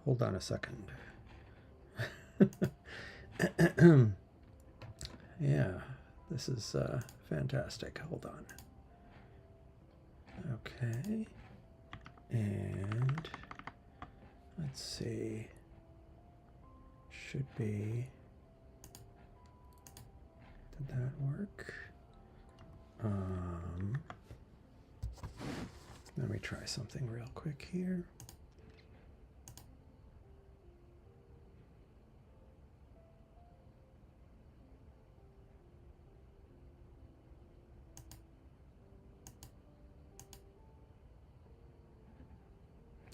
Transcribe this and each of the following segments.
hold on a second. Yeah, this is fantastic. Hold on. Okay. And let's see. Should be. Did that work? Let me try something real quick here.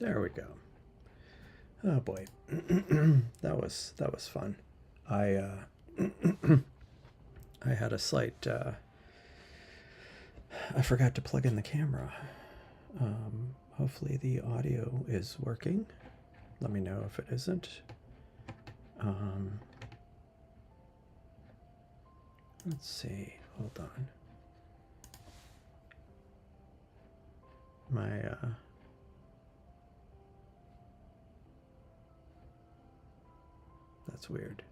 There we go. Oh boy, that was fun. I I had a slight. I forgot to plug in the camera. Hopefully the audio is working. Let me know if it isn't. Let's see. Hold on. My that's weird.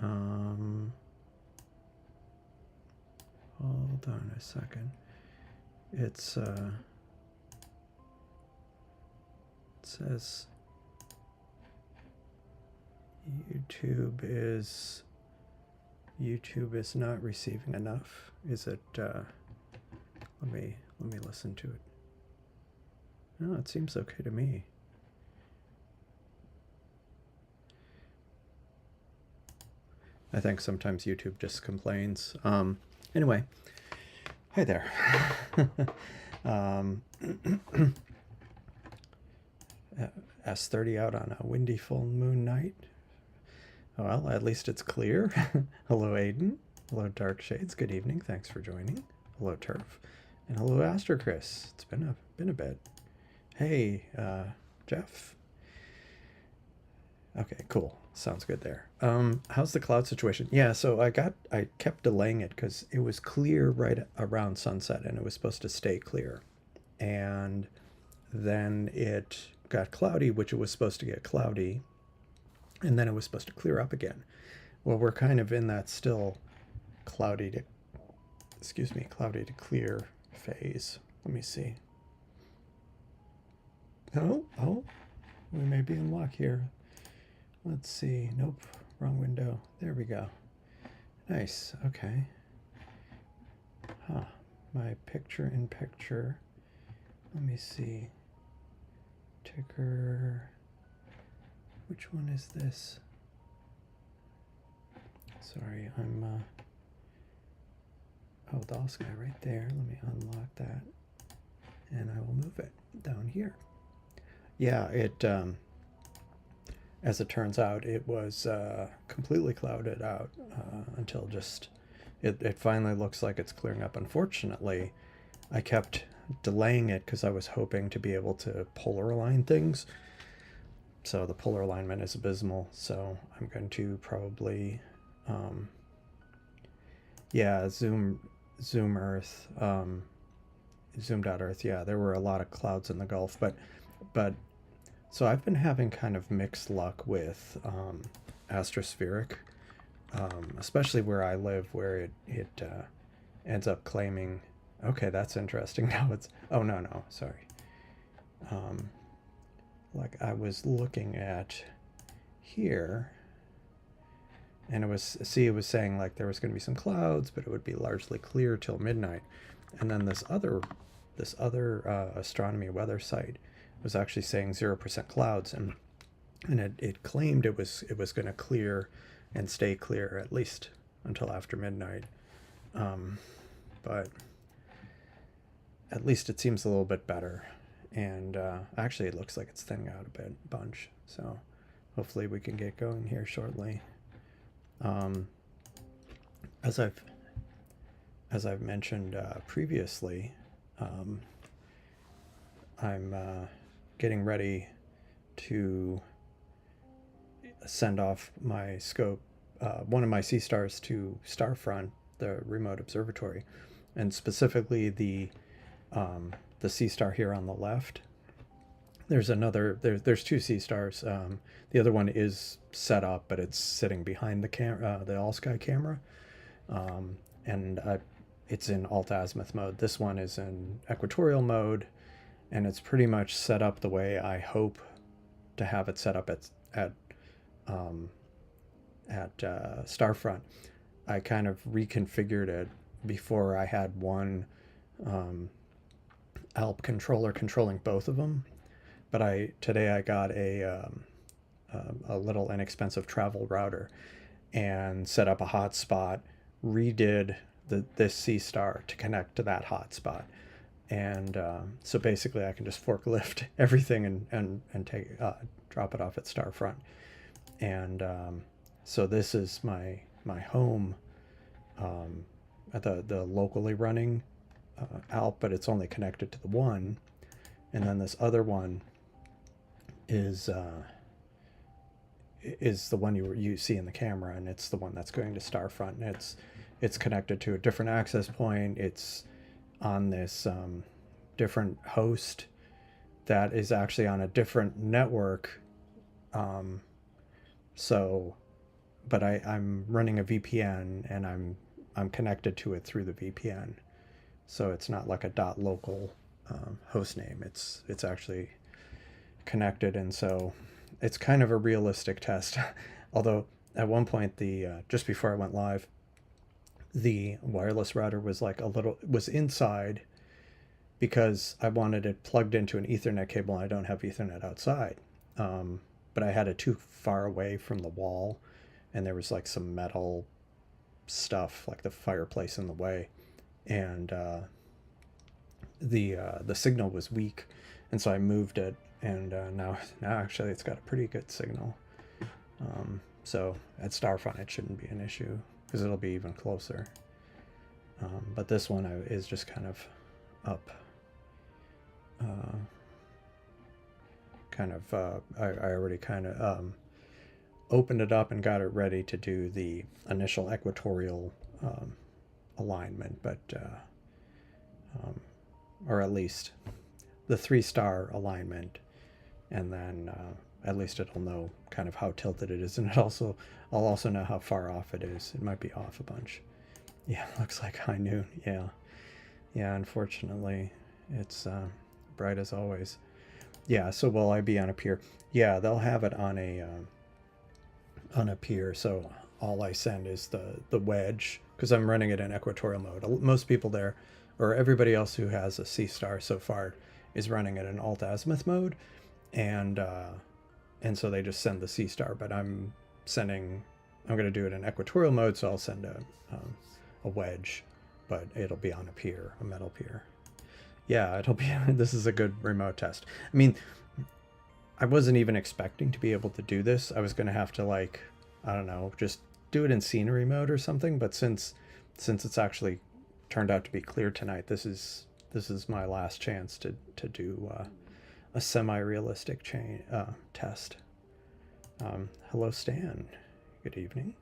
Hold on a second. It says YouTube is not receiving enough. Is it? Let me listen to it. No, it seems okay to me. I think sometimes YouTube just complains. Anyway, hi there. S30 out on a windy full moon night. Well, at least it's clear. Hello, Aiden. Hello, Dark Shades. Good evening. Thanks for joining. Hello, Turf. And hello, Astro Chris. It's been a bit. Hey, Jeff. Okay, cool. Sounds good there. How's the cloud situation? Yeah, so I kept delaying it because it was clear right around sunset and it was supposed to stay clear. And then it got cloudy, which it was supposed to get cloudy. And then it was supposed to clear up again. Well, we're kind of in that still cloudy to clear phase. Let me see. Oh, we may be in luck here. Let's see. Nope, wrong window. There we go. Nice. Okay. Huh. My picture-in-picture. Let me see. Ticker. Which one is this? Sorry, I'm oh, the sky right there. Let me unlock that. And I will move it down here. Yeah, it as it turns out, it was completely clouded out until just it finally looks like it's clearing up. Unfortunately, I kept delaying it because I was hoping to be able to polar align things. So the polar alignment is abysmal. So I'm going to probably, yeah, zoom Earth, zoom.earth. Yeah, there were a lot of clouds in the Gulf, but so I've been having kind of mixed luck with astrospheric, especially where I live, where it ends up claiming. Okay, that's interesting. Now it's, oh no, sorry. Like I was looking at here, and it was saying like there was going to be some clouds, but it would be largely clear till midnight. And then this other astronomy weather site was actually saying 0% clouds, and it claimed it was going to clear and stay clear at least until after midnight. But at least it seems a little bit better. And actually, it looks like it's thinning out a bunch. So hopefully we can get going here shortly. As I've mentioned previously, I'm getting ready to send off my scope, one of my Seestars, to Starfront, the remote observatory, and specifically the Seestar here on the left. There's another, there's two Seestars. The other one is set up, but it's sitting behind the all sky camera. And it's in alt-azimuth mode. This one is in equatorial mode, and it's pretty much set up the way I hope to have it set up at Starfront. I kind of reconfigured it before. I had one Alp controller controlling both of them, but today I got a little inexpensive travel router and set up a hotspot, redid this Seestar to connect to that hotspot. And so basically I can just forklift everything and take drop it off at Starfront. And so this is my home at the locally running Alp, but it's only connected to the one. And then this other one is the one you see in the camera, and it's the one that's going to Starfront. And it's connected to a different access point. It's on this different host that is actually on a different network. So, but I'm running a VPN, and I'm connected to it through the VPN. So it's not like a .local host name. It's actually connected, and so it's kind of a realistic test. Although at one point, just before I went live, the wireless router was was inside because I wanted it plugged into an Ethernet cable, and I don't have Ethernet outside. But I had it too far away from the wall, and there was like some metal stuff, like the fireplace, in the way, and the signal was weak, and so I moved it, and now actually it's got a pretty good signal. So at Starfront it shouldn't be an issue because it'll be even closer. But this one is just kind of up. I already kind of opened it up and got it ready to do the initial equatorial alignment, but or at least the 3-star alignment, and then at least it'll know kind of how tilted it is, and I'll also know how far off it is. It might be off a bunch. Yeah, looks like high noon. Yeah, unfortunately it's bright as always. Yeah, so will I be on a pier? Yeah, they'll have it on a pier, so all I send is the wedge, because I'm running it in equatorial mode. Most people there, or everybody else who has a Seestar so far, is running it in alt-azimuth mode, and so they just send the Seestar. But I'm going to do it in equatorial mode, so I'll send a wedge, but it'll be on a pier, a metal pier. Yeah, it'll be. This is a good remote test. I mean, I wasn't even expecting to be able to do this. I was going to have to, like, I don't know, just do it in scenery mode or something. But since it's actually turned out to be clear tonight, this is my last chance to do a semi-realistic test. Hello, Stan. Good evening.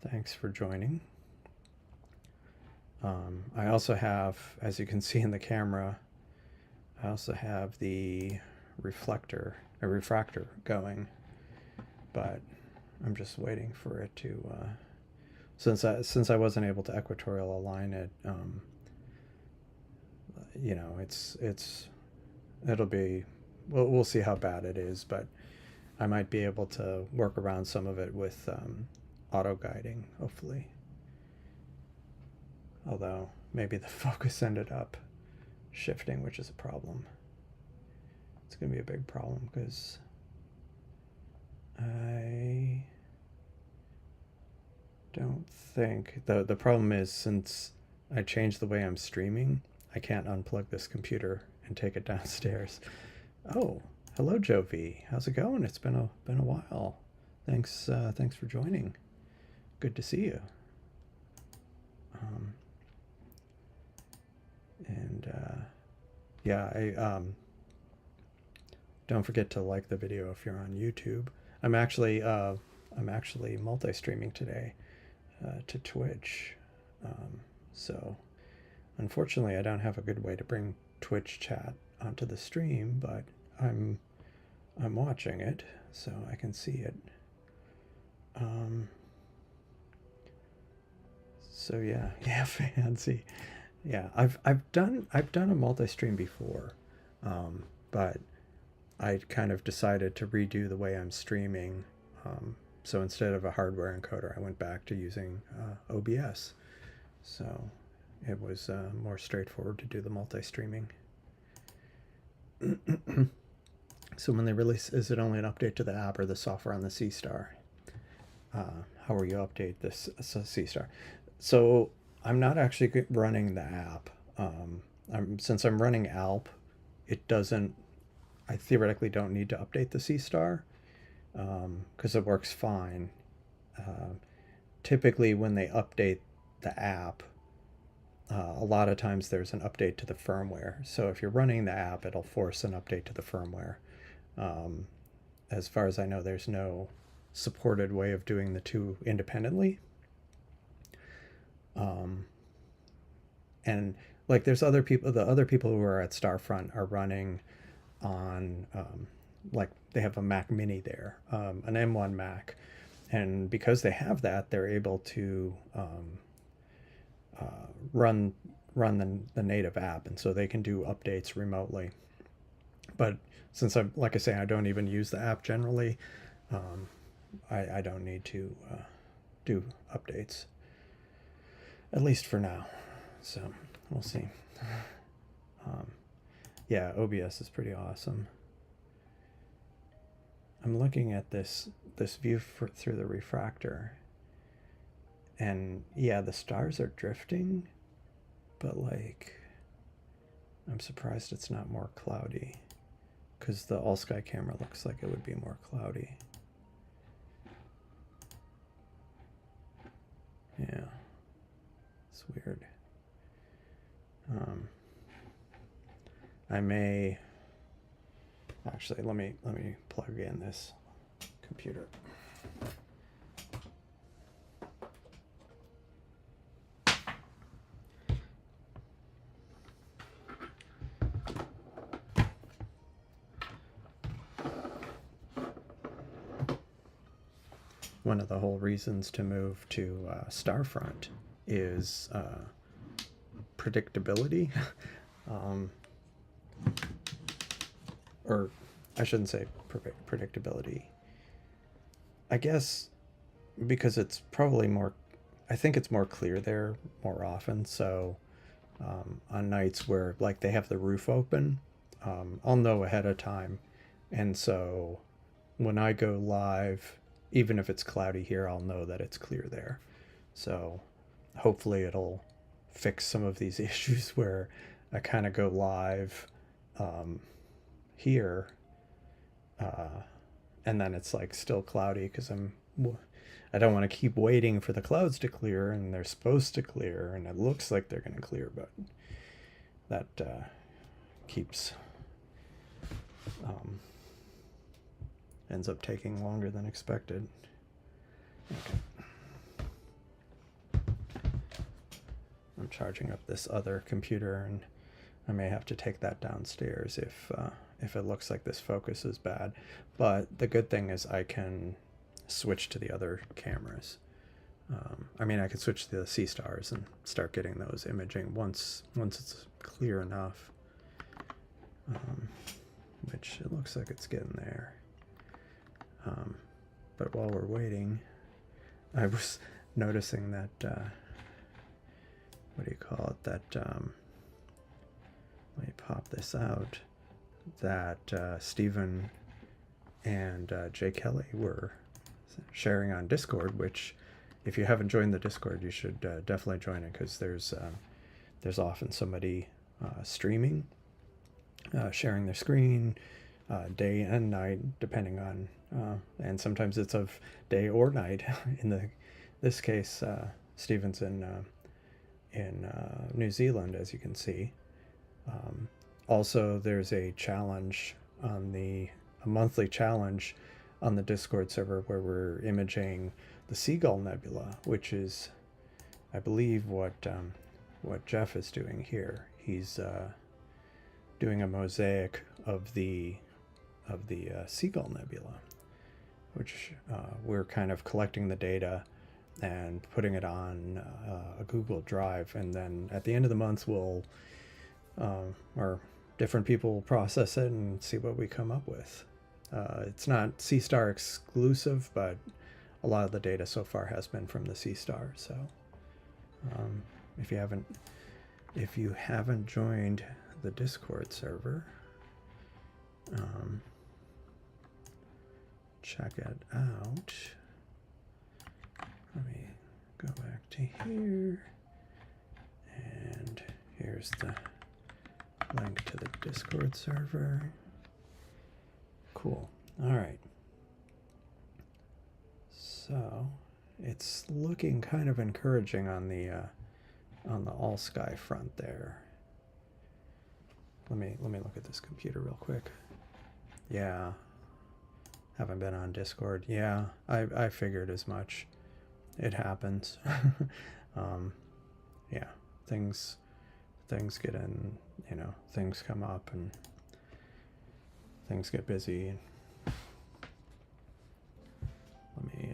Thanks for joining. I also have, as you can see in the camera, I also have the refractor going, but I'm just waiting for it to, since I wasn't able to equatorial align it, you know, it'll be, we'll see how bad it is, but I might be able to work around some of it with auto guiding, hopefully. Although maybe the focus ended up shifting, which is a problem. It's going to be a big problem because I don't think the problem is, since I changed the way I'm streaming, I can't unplug this computer and take it downstairs. Oh, hello, Joe V. How's it going? It's been a while. Thanks for joining. Good to see you. Yeah, don't forget to like the video if you're on YouTube. I'm actually multi-streaming today to Twitch. So unfortunately I don't have a good way to bring Twitch chat onto the stream, but I'm watching it, so I can see it. So yeah, yeah, fancy. Yeah, I've done a multi-stream before, but I kind of decided to redo the way I'm streaming. So instead of a hardware encoder, I went back to using OBS. So it was more straightforward to do the multi-streaming. So when they release, is it only an update to the app or the software on the Seestar? How will you update this Seestar? So I'm not actually running the app. Since I'm running Alp, it doesn't. I theoretically don't need to update the Seestar because it works fine. Typically, when they update the app, a lot of times there's an update to the firmware. So if you're running the app, it'll force an update to the firmware. As far as I know, there's no supported way of doing the two independently. And like there's other people, the other people who are at Starfront are running on like they have a Mac Mini there, an M1 Mac, and because they have that, they're able to run the native app, and so they can do updates remotely. But since I'm, like I say, I don't even use the app generally, I don't need to do updates, at least for now. So we'll see. Yeah, OBS is pretty awesome. I'm looking at this view through the refractor, and yeah, the stars are drifting, but like I'm surprised it's not more cloudy, because the all sky camera looks like it would be more cloudy. Yeah, it's weird. I may actually let me plug in this computer. One of the whole reasons to move to Starfront is predictability. Or I shouldn't say predictability. I guess because it's probably more, I think it's more clear there more often. So on nights where like they have the roof open, I'll know ahead of time. And so when I go live, even if it's cloudy here, I'll know that it's clear there. So hopefully it'll fix some of these issues where I kind of go live here and then it's like still cloudy because I don't want to keep waiting for the clouds to clear, and they're supposed to clear and it looks like they're going to clear, but that keeps ends up taking longer than expected. Okay. I'm charging up this other computer, and I may have to take that downstairs if it looks like this focus is bad. But the good thing is I can switch to the other cameras. I mean, I could switch to the Seestars and start getting those imaging once it's clear enough, which it looks like it's getting there. But while we're waiting, I was noticing that what do you call it? That let me pop this out. That Stephen and Jay Kelly were sharing on Discord, which if you haven't joined the Discord, you should definitely join it, because there's often somebody streaming, sharing their screen day and night, depending on, and sometimes it's of day or night. In this case, Stephen's in New Zealand, as you can see. Also, there's a challenge on a monthly challenge on the Discord server where we're imaging the Seagull Nebula, which is, I believe, what Jeff is doing here. He's doing a mosaic of the Seagull Nebula, which we're kind of collecting the data and putting it on a Google Drive, and then at the end of the month we'll or different people will process it and see what we come up with. It's not Seestar exclusive, but a lot of the data so far has been from the Seestar. So if you haven't joined the Discord server, check it out. Let me go back to here, and here's the link to the Discord server. Cool. All right. So it's looking kind of encouraging on the all sky front there. Let me look at this computer real quick. Yeah. Haven't been on Discord. Yeah, I figured as much. It happens. Yeah, things get in, you know, things come up and things get busy. Let me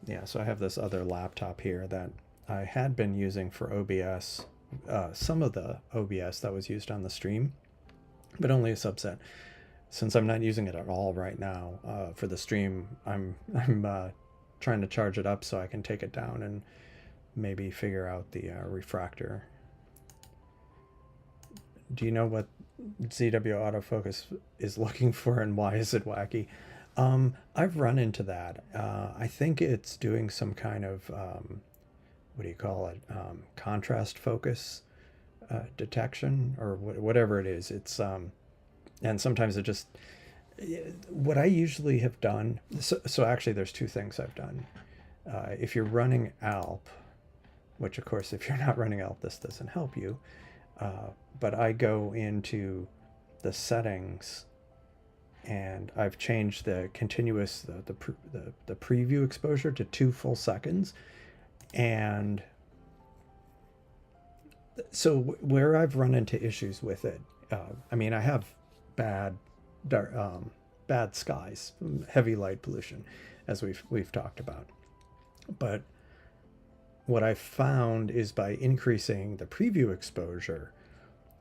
yeah, so I have this other laptop here that I had been using for OBS, some of the OBS that was used on the stream, but only a subset. Since I'm not using it at all right now for the stream, I'm trying to charge it up so I can take it down and maybe figure out the refractor. Do you know what ZW autofocus is looking for and why is it wacky? I've run into that. I think it's doing some kind of, what do you call it? Contrast focus detection or whatever it is. It's, and sometimes it just, what I usually have done, so actually there's two things I've done. If you're running Alp, which of course if you're not running Alp, this doesn't help you, but I go into the settings and I've changed the continuous, the preview exposure to 2 full seconds. And so where I've run into issues with it, I mean, I have bad skies, heavy light pollution, as we've talked about. But what I found is by increasing the preview exposure,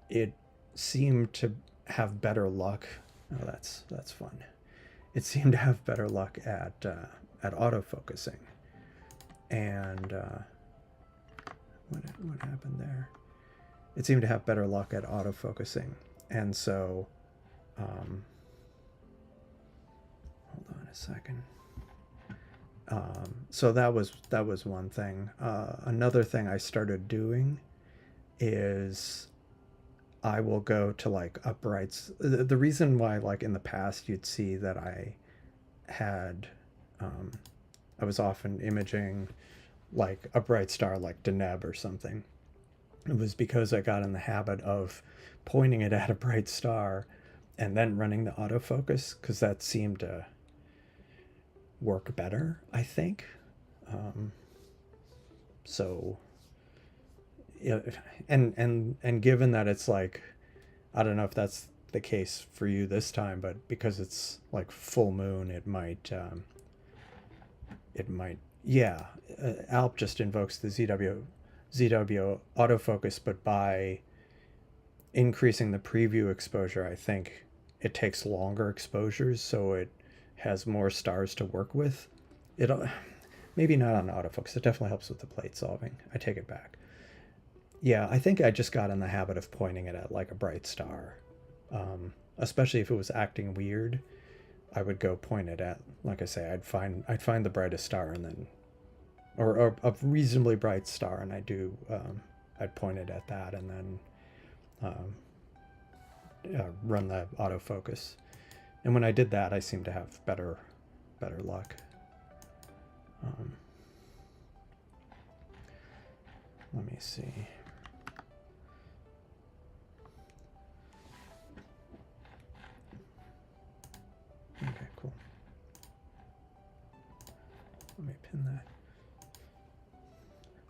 it seemed to have better luck. Oh, that's fun. It seemed to have better luck at autofocusing. And what happened there? It seemed to have better luck at autofocusing, and so hold on a second. So that was one thing. Another thing I started doing is I will go to like uprights. The reason why, like in the past, you'd see that I had, I was often imaging like a bright star like Deneb or something. It was because I got in the habit of pointing it at a bright star and then running the autofocus, because that seemed to work better, I think. So yeah, and given that it's like, I don't know if that's the case for you this time, but because it's like full moon, it might yeah, Alp just invokes the ZW autofocus, but by increasing the preview exposure, I think it takes longer exposures, so it has more stars to work with. It'll maybe not on autofocus. It definitely helps with the plate solving. I take it back. Yeah, I think I just got in the habit of pointing it at like a bright star, especially if it was acting weird. I would go point it at, like I say, I'd find the brightest star, and then, or a reasonably bright star, and I'd point it at that, and then run the autofocus. And when I did that, I seemed to have better luck. Let me see. Okay, cool. Let me pin that.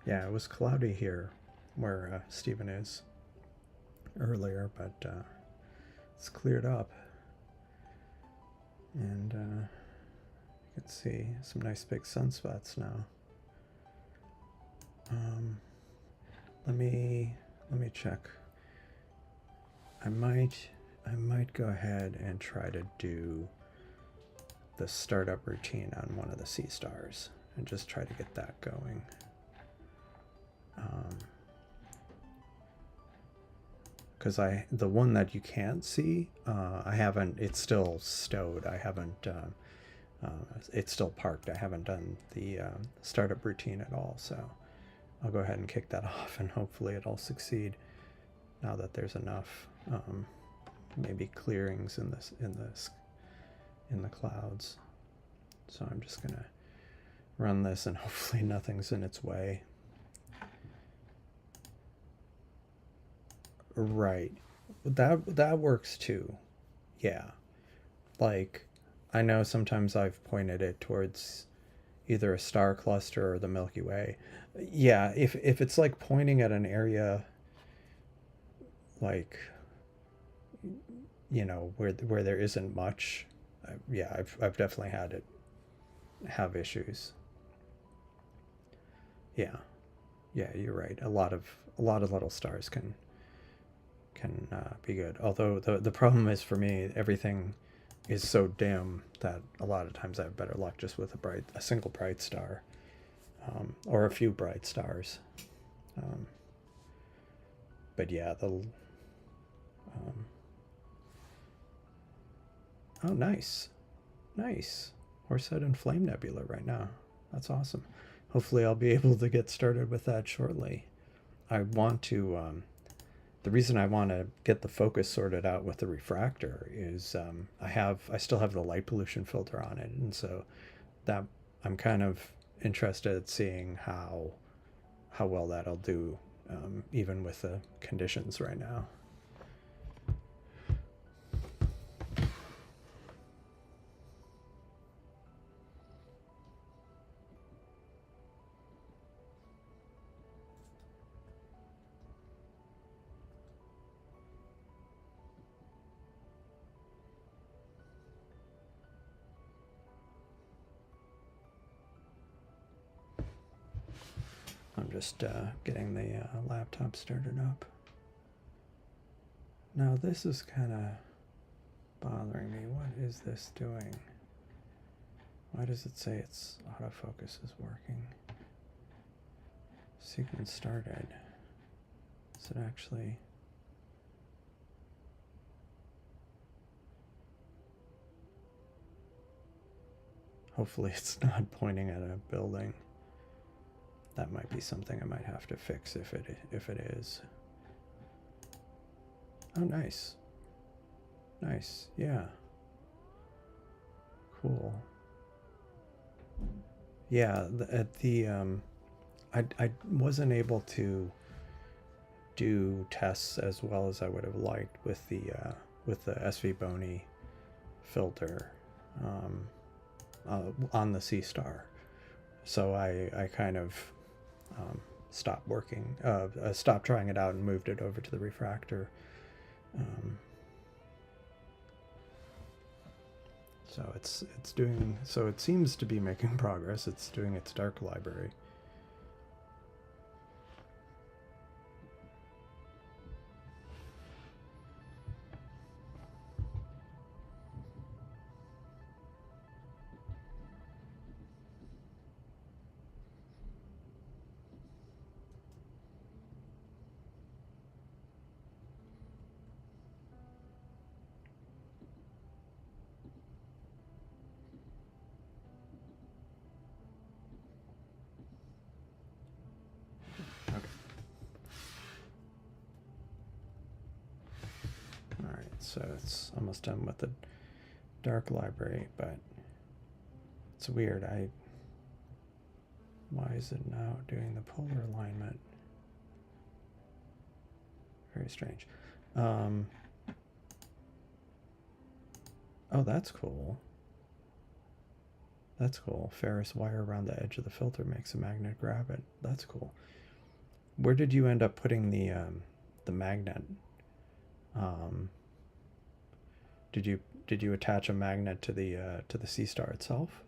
Yeah, it was cloudy here where Stephen is. earlier, but it's cleared up. And you can see some nice big sunspots now. Let me check. I might go ahead and try to do the startup routine on one of the Seestars and just try to get that going. Because the one that you can't see, I haven't. It's still stowed. I haven't. It's still parked. I haven't done the startup routine at all. So I'll go ahead and kick that off, and hopefully it'll succeed. Now that there's enough, maybe clearings in the clouds. So I'm just gonna run this, and hopefully nothing's in its way. Right. That works too. Yeah. Like, I know sometimes I've pointed it towards either a star cluster or the Milky Way. Yeah, if it's like pointing at an area like, where there isn't much, yeah, I've definitely had it have issues. Yeah. Yeah, you're right. A lot of little stars can be good. Although the problem is for me, everything is so dim that a lot of times I have better luck just with a single bright star, or a few bright stars. But yeah, oh, nice, nice Horsehead and Flame Nebula right now. That's awesome. Hopefully, I'll be able to get started with that shortly. I want to. The reason I want to get the focus sorted out with the refractor is I still have the light pollution filter on it, and so that I'm kind of interested in seeing how well that'll do, even with the conditions right now. I'm just getting the laptop started up. Now this is kind of bothering me. What is this doing? Why does it say its autofocus is working? Sequence started. Is it actually... Hopefully it's not pointing at a building. That might be something I might have to fix if it is. Oh, nice. Nice, yeah. Cool. Yeah, I wasn't able to do tests as well as I would have liked with the SV Bony filter on the Seestar. So I kind of stopped trying it out and moved it over to the refractor. So it seems to be making progress. It's doing its dark library. So it's almost done with the dark library, but it's weird. Why is it now doing the polar alignment? Very strange. Oh, that's cool. That's cool. Ferrous wire around the edge of the filter makes a magnet grab it. That's cool. Where did you end up putting the magnet? Um, did you attach a magnet to the Seestar itself?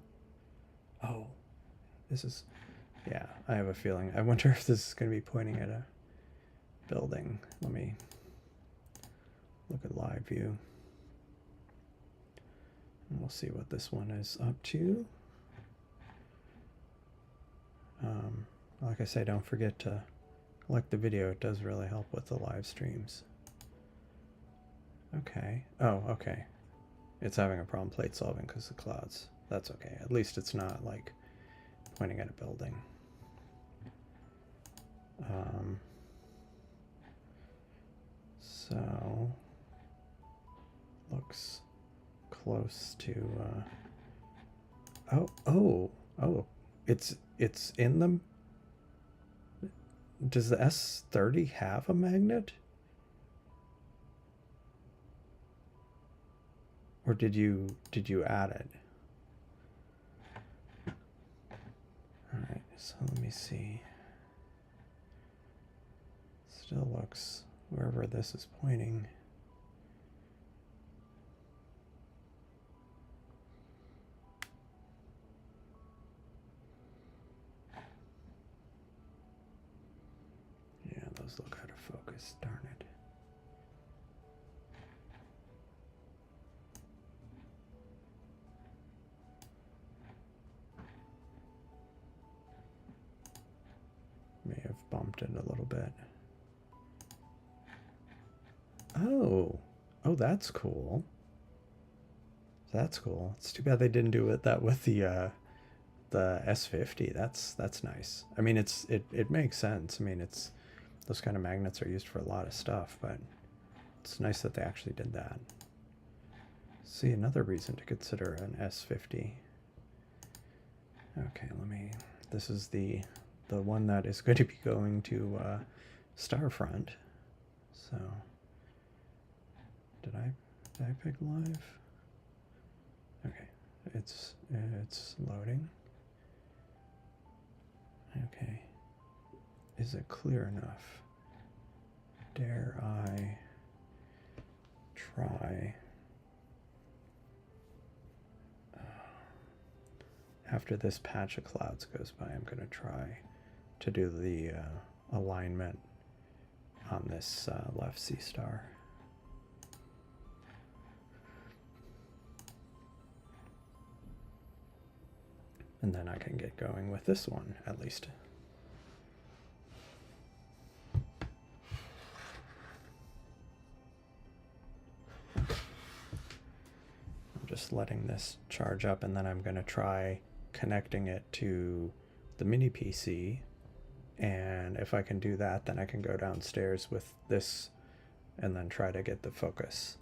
Oh, this is, yeah. I have a feeling. I wonder if this is going to be pointing at a building. Let me look at live view, and we'll see what this one is up to. Like I say, don't forget to like the video. It does really help with the live streams. Okay. Oh, okay. It's having a problem plate solving because of the clouds. That's okay. At least it's not like pointing at a building. So looks close to oh, it's in them. Does the S30 have a magnet? Or did you add it? All right, so let me see. Still looks wherever this is pointing. Yeah, those look out of focus, darn it. May have bumped it a little bit. Oh, that's cool. That's cool. It's too bad they didn't do that with the S50. That's nice. I mean, it makes sense. I mean, it's those kind of magnets are used for a lot of stuff, but it's nice that they actually did that. See, another reason to consider an S50. Okay, this is the one that is going to be going to Starfront. So, did I pick live? Okay, it's loading. Okay, is it clear enough? Dare I try? After this patch of clouds goes by, I'm going to try to do the alignment on this left Seestar. And then I can get going with this one, at least. I'm just letting this charge up, and then I'm going to try connecting it to the mini PC. And if I can do that, then I can go downstairs with this and then try to get the focus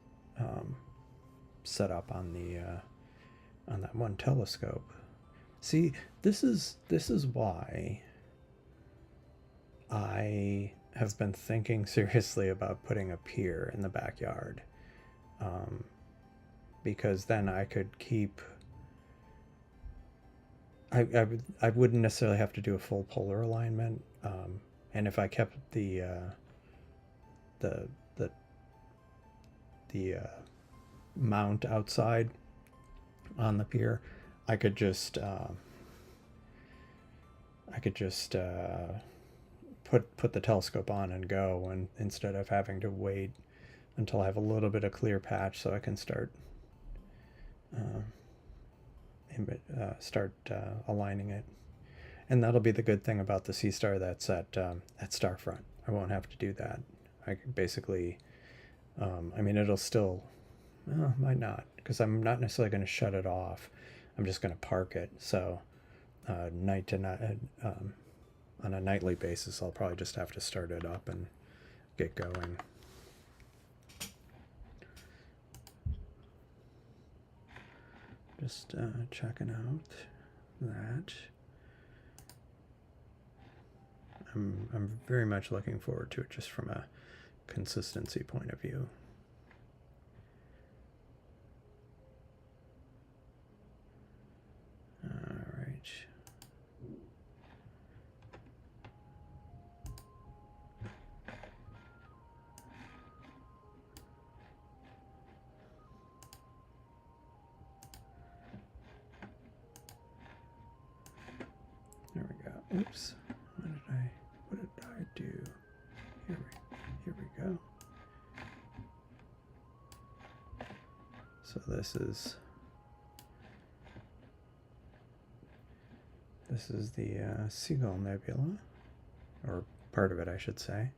set up on that one telescope. See, this is why I have been thinking seriously about putting a pier in the backyard, because then I could keep. I wouldn't necessarily have to do a full polar alignment, and if I kept the mount outside on the pier, I could just put the telescope on and go, and instead of having to wait until I have a little bit of clear patch, so I can start aligning it. And that'll be the good thing about the Seestar that's at Starfront. I won't have to do that. I can basically, I mean, it'll still, might not, because I'm not necessarily going to shut it off. I'm just going to park it. So night to night, on a nightly basis, I'll probably just have to start it up and get going. Just checking out that. I'm very much looking forward to it, just from a consistency point of view. All right. Oops. What did I do? Here we go. So this is the Seagull Nebula, or part of it, I should say.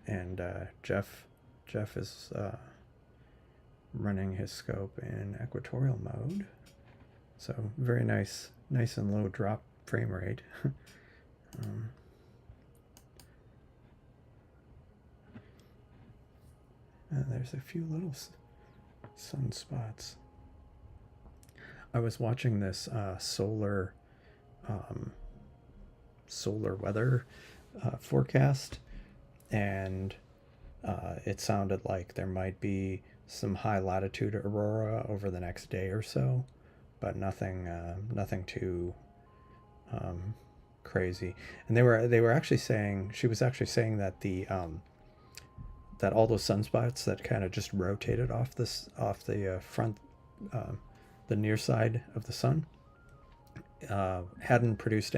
And Jeff is running his scope in equatorial mode, so very nice and low drop frame rate. There's a few little sunspots. I was watching this solar weather forecast, and it sounded like there might be some high latitude aurora over the next day or so, but nothing too crazy. And they were actually saying, she was actually saying that the that all those sunspots that kind of just rotated off the front, the near side of the sun, hadn't produced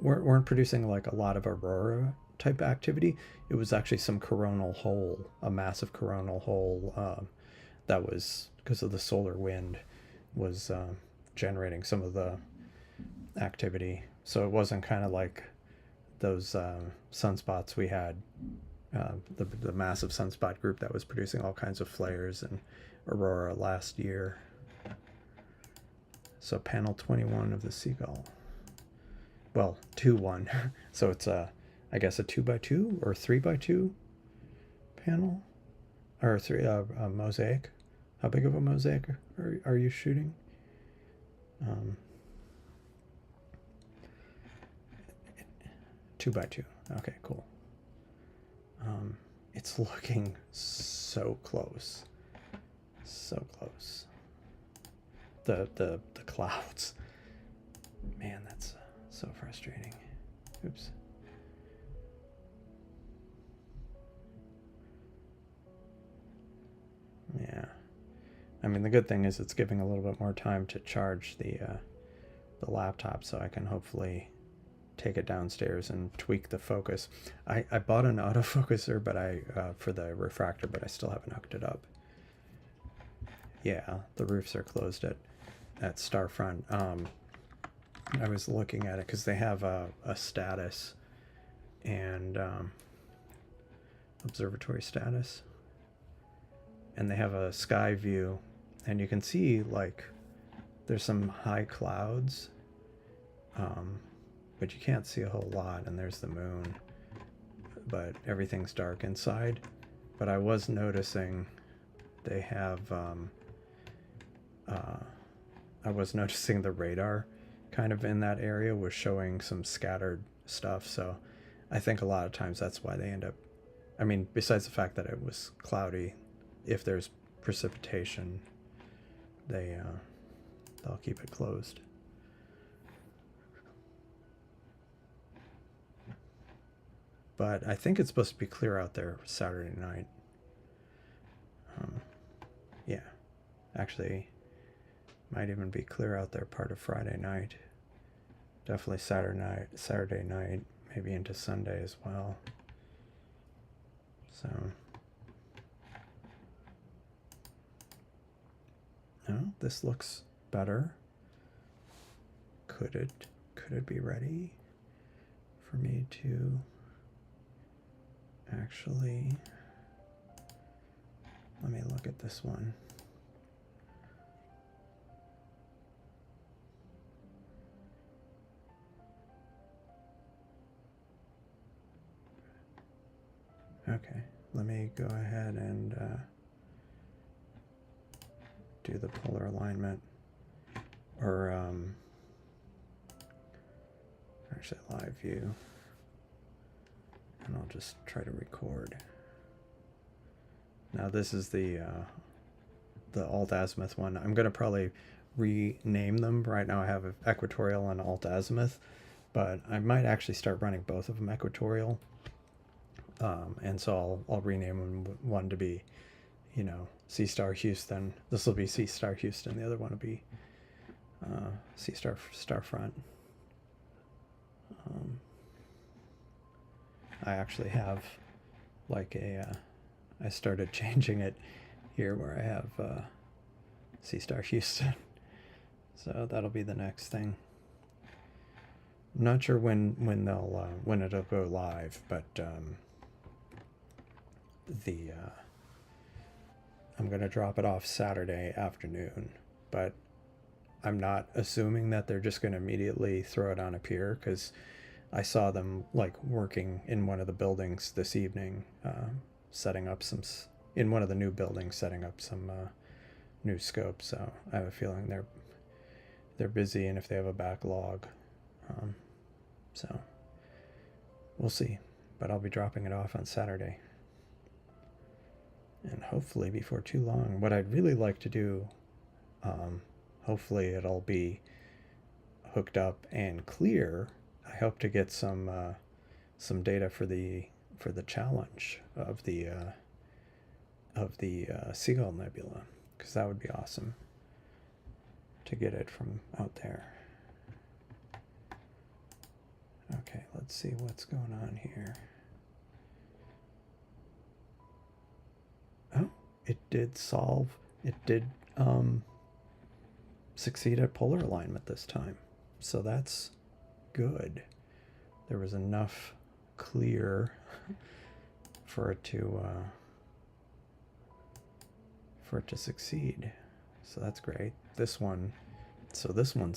weren't producing like a lot of aurora type activity. It was actually some coronal hole, a massive coronal hole that was, because of the solar wind, was generating some of the activity. So it wasn't kind of like those sunspots we had, the massive sunspot group that was producing all kinds of flares and aurora last year. So panel 21 of the Seagull. Well, 2-1. So it's I guess a 2x2 or 3x2 panel, or a mosaic. How big of a mosaic are you shooting? 2x2. Okay, cool. It's looking so close. So close. The clouds. Man, that's so frustrating. Oops. Yeah. I mean, the good thing is it's giving a little bit more time to charge the laptop, so I can hopefully take it downstairs and tweak the focus. I bought an autofocuser, but for the refractor, but I still haven't hooked it up. Yeah, the roofs are closed at Starfront. I was looking at it because they have a status and observatory status, and they have a sky view, and you can see like there's some high clouds, but you can't see a whole lot, and there's the moon, but everything's dark inside. But I was noticing they have I was noticing the radar kind of in that area was showing some scattered stuff, so I think a lot of times that's why they end up, I mean, besides the fact that it was cloudy, if there's precipitation, they'll keep it closed. But I think it's supposed to be clear out there Saturday night. Yeah, actually, might even be clear out there part of Friday night. Definitely Saturday night, maybe into Sunday as well. So, no, this looks better. Could it be ready for me to actually, let me look at this one. Okay, let me go ahead and do the polar alignment, or actually live view, and I'll just try to record. Now this is the alt-azimuth one. I'm gonna probably rename them. Right now I have equatorial and alt-azimuth, but I might actually start running both of them equatorial. And so I'll rename one to be, you know, Seestar Houston. This will be Seestar Houston. The other one will be Seestar Starfront. I actually have like I started changing it here where I have Seestar Houston. So that'll be the next thing. I'm not sure when when it'll go live, but I'm gonna drop it off Saturday afternoon, but I'm not assuming that they're just gonna immediately throw it on a pier, because I saw them like working in one of the buildings this evening, setting up some in one of the new buildings, setting up some new scopes. So I have a feeling they're busy, and if they have a backlog, so we'll see. But I'll be dropping it off on Saturday, and hopefully before too long. What I'd really like to do, hopefully it'll be hooked up and clear. I hope to get some data for the challenge of the Seagull Nebula, because that would be awesome to get it from out there. Okay, let's see what's going on here. Oh, it did succeed at polar alignment this time, so that's good. There was enough clear for it to succeed, so that's great. This one's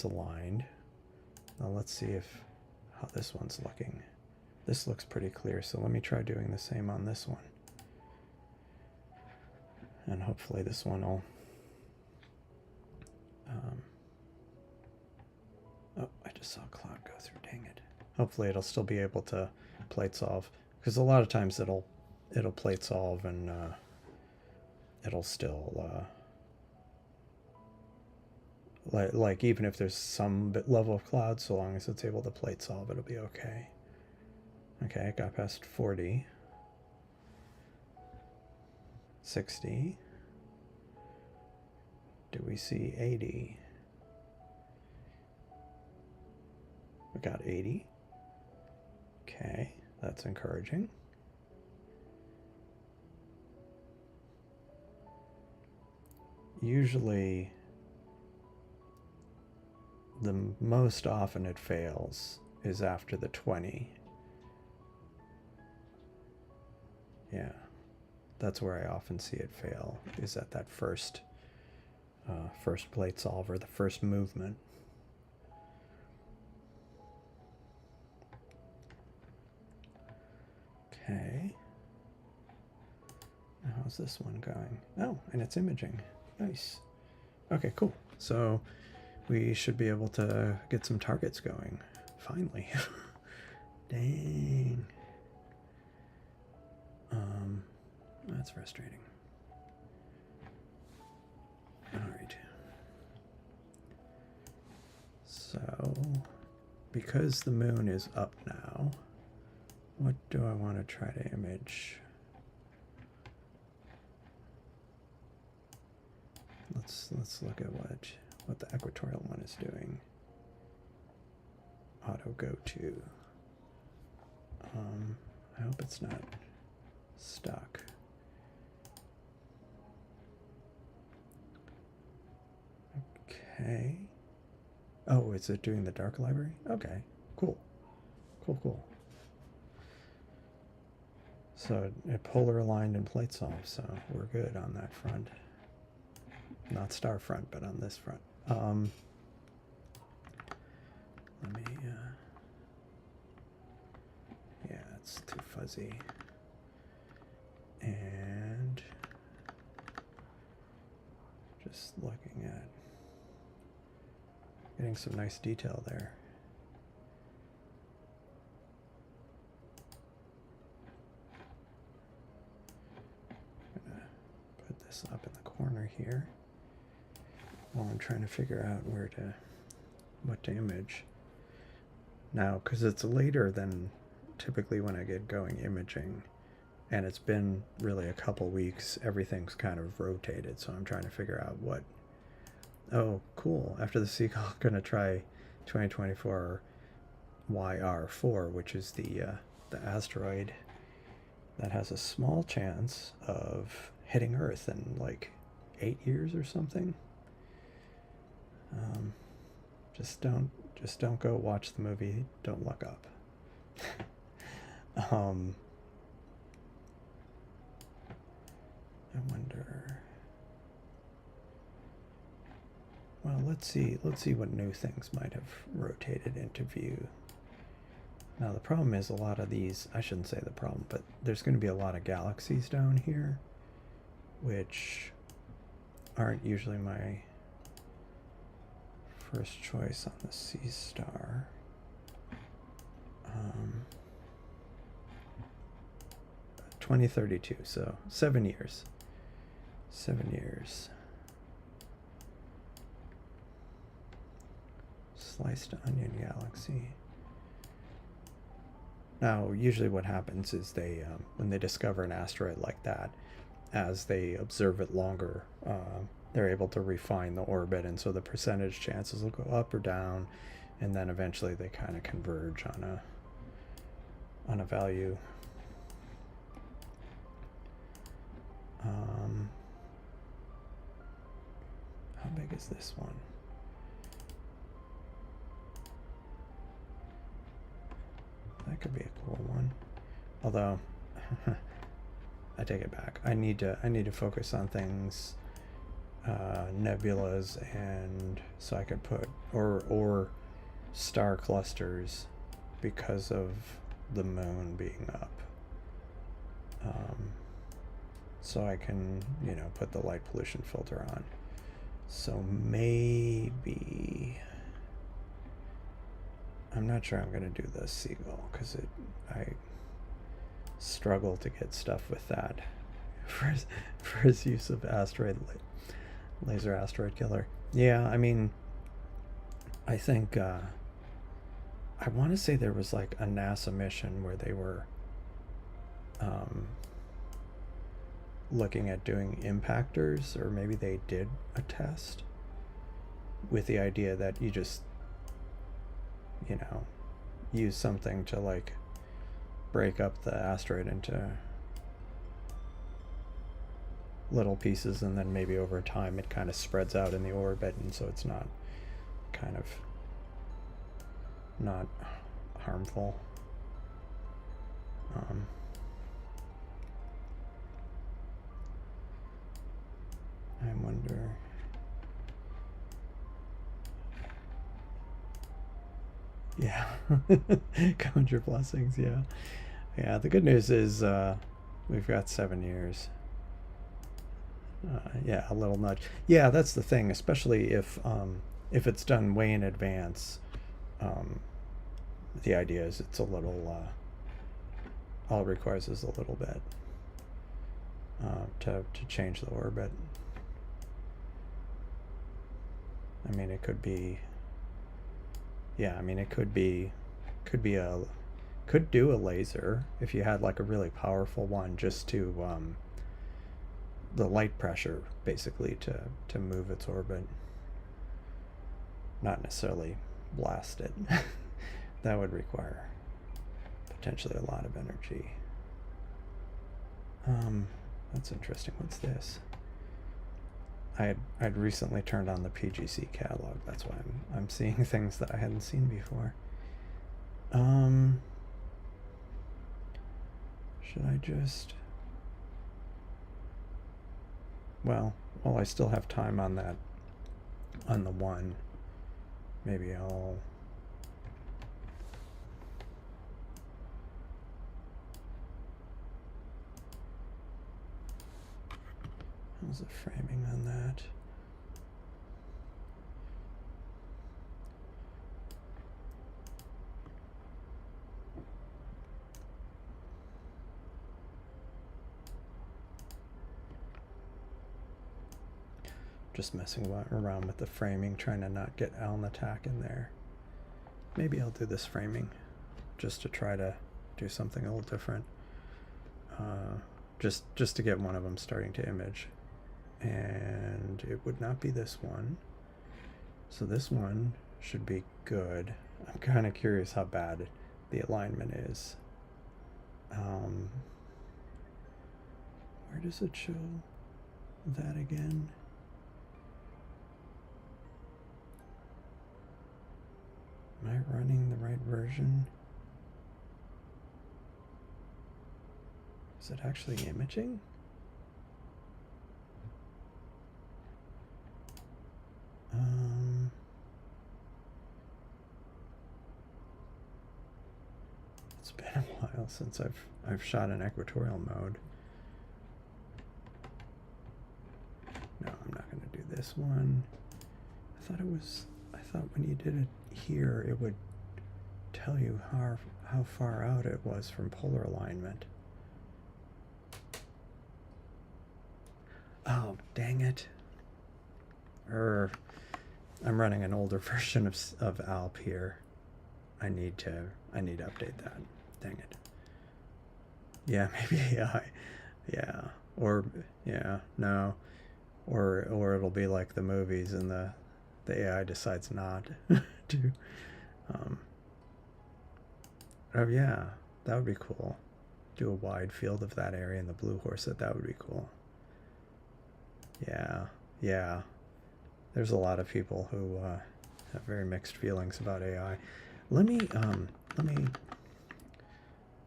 aligned. Now let's see how this one's looking. This looks pretty clear, so let me try doing the same on this one, and hopefully this one will oh, I just saw a cloud go through, dang it. Hopefully it'll still be able to plate solve, because a lot of times it'll plate solve and it'll still like even if there's some level of cloud, so long as it's able to plate solve, it'll be okay. Okay, it got past 40, 60. Do we see 80? We got 80. Okay, that's encouraging. Usually, the most often it fails is after the 20. Yeah, that's where I often see it fail, is at that first plate solve, or the first movement. Okay. Now how's this one going? Oh, and it's imaging. Nice. Okay, cool. So we should be able to get some targets going, finally. Dang. That's frustrating. All right. So, because the moon is up now, what do I want to try to image? Let's look at what the equatorial one is doing. Auto go to. I hope it's not stuck. Okay. Oh, is it doing the dark library? Okay, cool. Cool. So it polar aligned and plate solve, so we're good on that front. Not Starfront, but on this front. Let me, yeah, it's too fuzzy. And just looking at getting some nice detail there. I'm gonna put this up in the corner here while I'm trying to figure out what to image. Now, because it's later than typically when I get going imaging, and it's been really a couple weeks, everything's kind of rotated, so I'm trying to figure out what. Oh, cool. After the Seagull, I'm going to try 2024 YR4, which is the asteroid that has a small chance of hitting Earth in like 8 years or something. Just don't go watch the movie. Don't look up. I wonder. Well, let's see what new things might have rotated into view. Now the problem is a lot of these, I shouldn't say the problem, but there's going to be a lot of galaxies down here, which aren't usually my first choice on the Seestar. 2032, so 7 years. 7 years. Sliced onion galaxy. Now, usually what happens is they, when they discover an asteroid like that, as they observe it longer, they're able to refine the orbit, and so the percentage chances will go up or down, and then eventually they kind of converge on a value. How big is this one? That could be a cool one. Although I take it back. I need to focus on things, nebulas, and so I could put or star clusters because of the moon being up. So I can, put the light pollution filter on. So maybe I'm not sure I'm going to do the seagull because I struggle to get stuff with that for his use of laser asteroid killer. Yeah, I mean, I think I want to say there was like a NASA mission where they were looking at doing impactors, or maybe they did a test with the idea that you just use something to like break up the asteroid into little pieces, and then maybe over time it kind of spreads out in the orbit, and so it's not harmful. I wonder. Yeah. Count your blessings. Yeah, the good news is we've got 7 years. Yeah, a little nudge. Yeah, that's the thing, especially if it's done way in advance. The idea is it's a little all it requires is a little bit to change the orbit. I mean, it could be, yeah, I mean, it could do a laser if you had like a really powerful one, just to the light pressure basically to move its orbit, not necessarily blast it. That would require potentially a lot of energy. That's interesting. What's this? I'd recently turned on the PGC catalog. That's why I'm seeing things that I hadn't seen before. Should I just? Well, while I still have time on that, on the one, maybe I'll. How's the framing on that? Just messing around with the framing, trying to not get AltAz in there. Maybe I'll do this framing just to try to do something a little different. Just to get one of them starting to image. And it would not be this one. So this one should be good. I'm kind of curious how bad the alignment is. Where does it show that again? Am I running the right version? Is it actually imaging? It's been a while since I've shot in equatorial mode. No, I'm not going to do this one. I thought when you did it here, it would tell you how far out it was from polar alignment. Oh, dang it. I'm running an older version of Alp here. I need to update that. Dang it. Yeah, maybe AI. Yeah. Or yeah, no. Or it'll be like the movies and the AI decides not to. Oh yeah, that would be cool. Do a wide field of that area in the blue horse. That would be cool. Yeah, yeah. There's a lot of people who have very mixed feelings about AI. Let me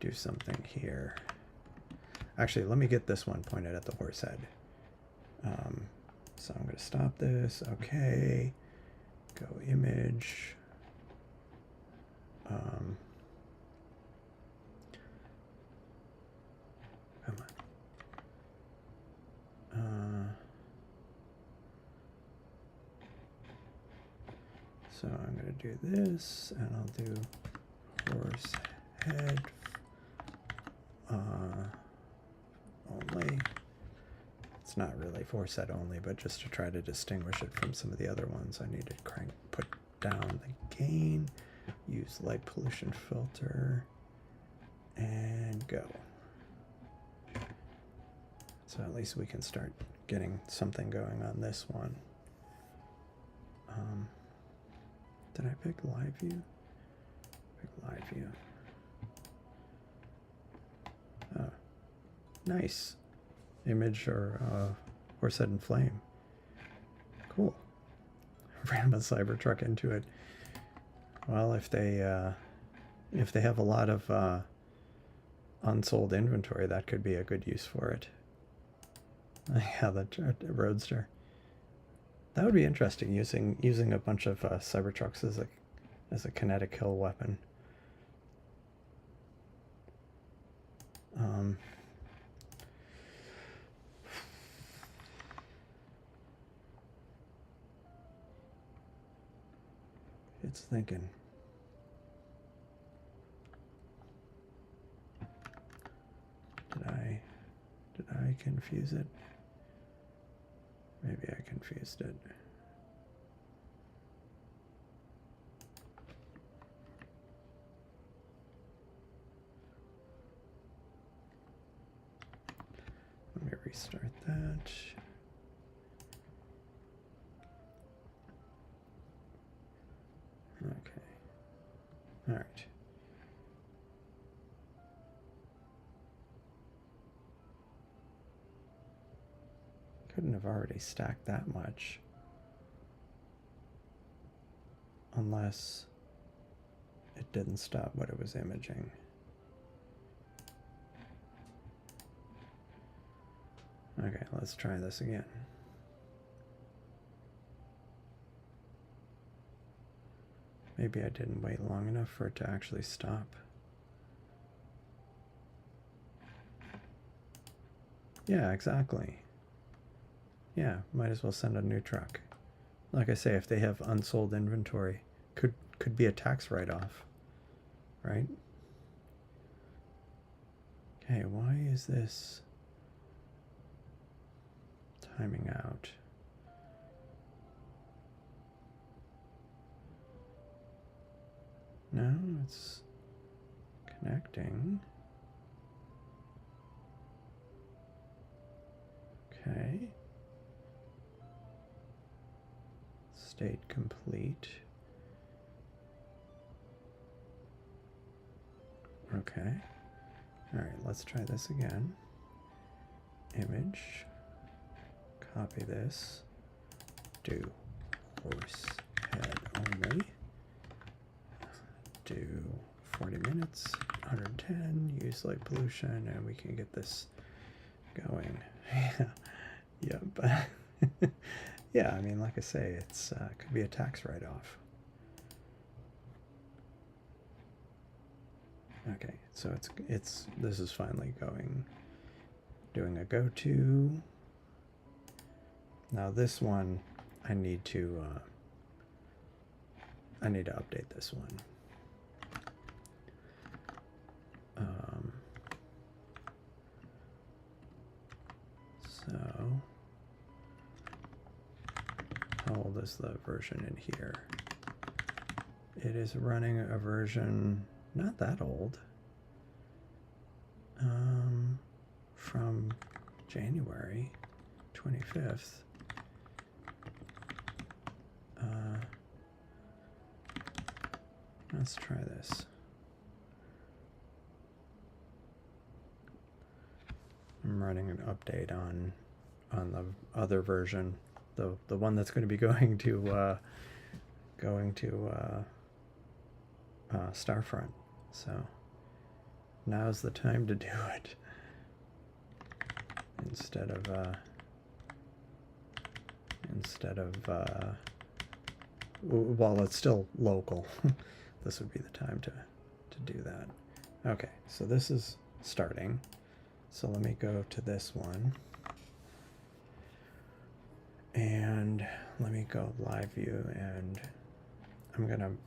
do something here. Actually, let me get this one pointed at the horse head. So I'm going to stop this. Okay. Go image. Come on. So I'm going to do this, and I'll do horse head only. It's not really horse head only, but just to try to distinguish it from some of the other ones, I need to put down the gain, use light pollution filter, and go. So at least we can start getting something going on this one. Did I pick live view? Pick live view. Oh, nice. Image or horse head and flame. Cool. Ram a Cybertruck into it. Well, if they have a lot of unsold inventory, that could be a good use for it. Yeah, the Roadster. That would be interesting, using a bunch of Cybertrucks as a kinetic kill weapon. It's thinking. Did I confuse it? Maybe I confused it. Let me restart that. Okay. All right. Couldn't have already stacked that much. Unless it didn't stop what it was imaging. Okay, let's try this again. Maybe I didn't wait long enough for it to actually stop. Yeah, exactly. Yeah, might as well send a new truck. Like I say, if they have unsold inventory, could be a tax write-off, right? Okay, why is this timing out? No, it's connecting. Okay. State complete. Okay. All right, let's try this again. Image. Copy this. Do horse head only. Do 40 minutes, 110, use light pollution, and we can get this going. Yep. Yeah, I mean, like I say, it's could be a tax write-off. Okay, so this is finally doing a go-to. Now this one, I need to update this one. So how old is the version in here? It is running a version not that old, from January 25th. Let's try this. I'm running an update on the other version, the one that's going to be going to Starfront. So now's the time to do it instead of while it's still local. This would be the time to do that. Okay, so this is starting. So let me go to this one. And let me go live view, and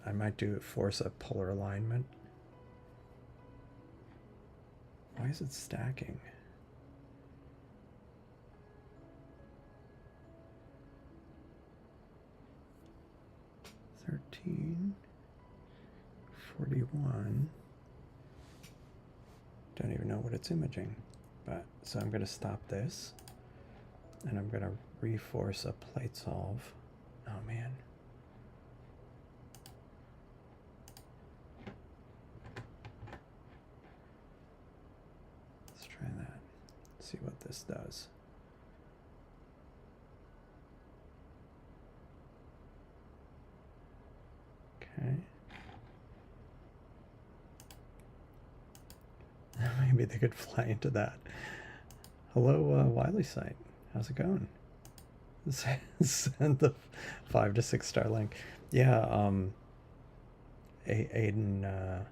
I might force a polar alignment. Why is it stacking? $13, $41. Don't even know what it's imaging. But so I'm going to stop this, and I'm going to reforce a plate solve. Oh man. Let's try that. See what this does. Okay. Maybe they could fly into that. Hello, Wiley site. How's it going? Send the 5 to 6 star link. Yeah, Aiden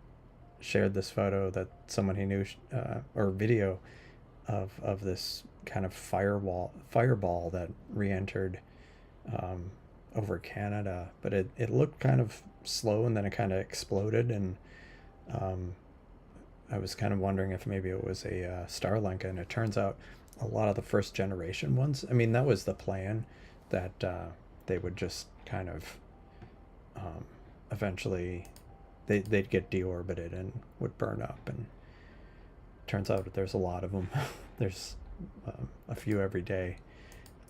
shared this photo that someone he knew, or video of this kind of fireball that re-entered over Canada, but it looked kind of slow, and then it kind of exploded, and I was kind of wondering if maybe it was a Starlink, and it turns out a lot of the first generation ones, I mean, that was the plan, that they would just kind of eventually they'd get deorbited and would burn up, and turns out that there's a lot of them. There's a few every day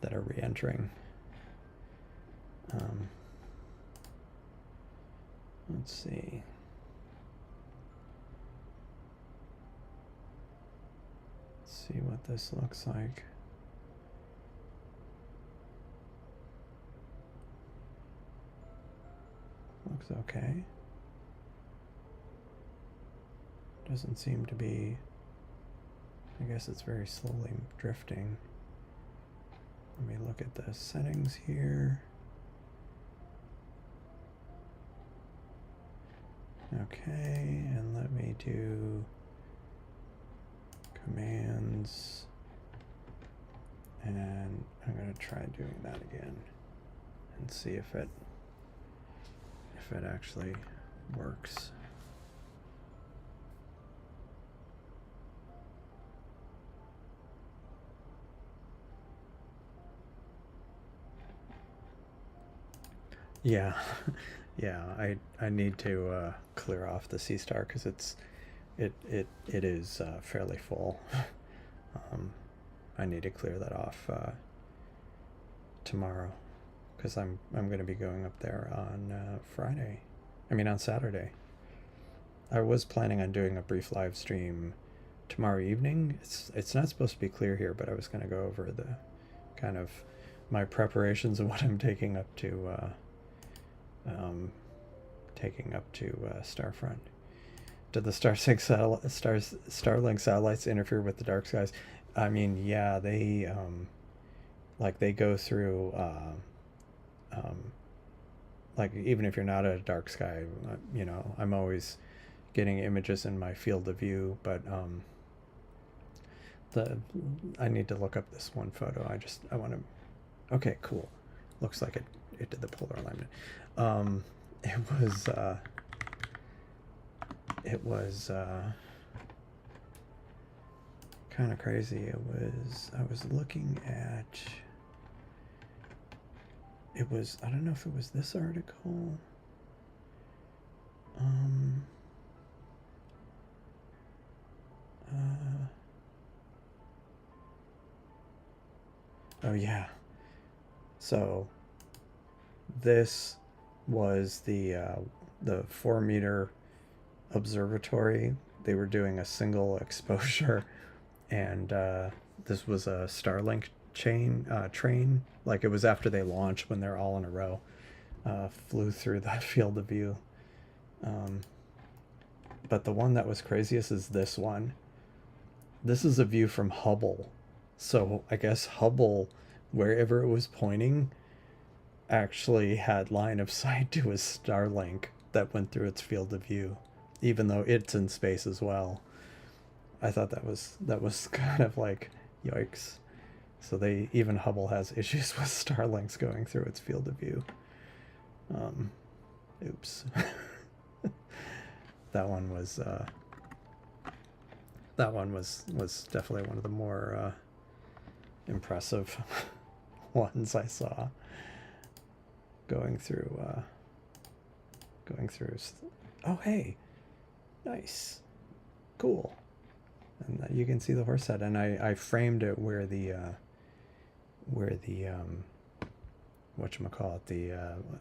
that are re-entering. Let's see. Let's see what this looks like. Looks okay. Doesn't seem to be, I guess it's very slowly drifting. Let me look at the settings here. Okay, and let me do commands, and I'm going to try doing that again and see if it actually works. Yeah. Yeah, I need to clear off the Seestar, because it is fairly full. I need to clear that off tomorrow, because I'm going to be going up there on Friday. I mean on Saturday. I was planning on doing a brief live stream tomorrow evening. It's not supposed to be clear here, but I was going to go over the kind of my preparations and what I'm taking up to Starfront. Did the Starlink satellites interfere with the dark skies? I mean, yeah, they like they go through um, like even if you're not at a dark sky, you know, I'm always getting images in my field of view, but the I need to look up this one photo. I want to. Okay, cool. Looks like it did the polar alignment. It was kind of crazy. I was looking at. It was, I don't know if it was this article. Oh yeah. So this was the 4-meter observatory. They were doing a single exposure, and this was a Starlink train. Like it was after they launched when they're all in a row. Flew through that field of view. But the one that was craziest is this one. This is a view from Hubble. So I guess Hubble, wherever it was pointing, actually had line of sight to a Starlink that went through its field of view, even though it's in space as well. I thought that was kind of like, yikes. So even Hubble has issues with Starlinks going through its field of view. Oops. that one was definitely one of the more impressive ones I saw going through. Oh hey, nice, cool. And you can see the horse head, and I framed it where the whatchamacallit, the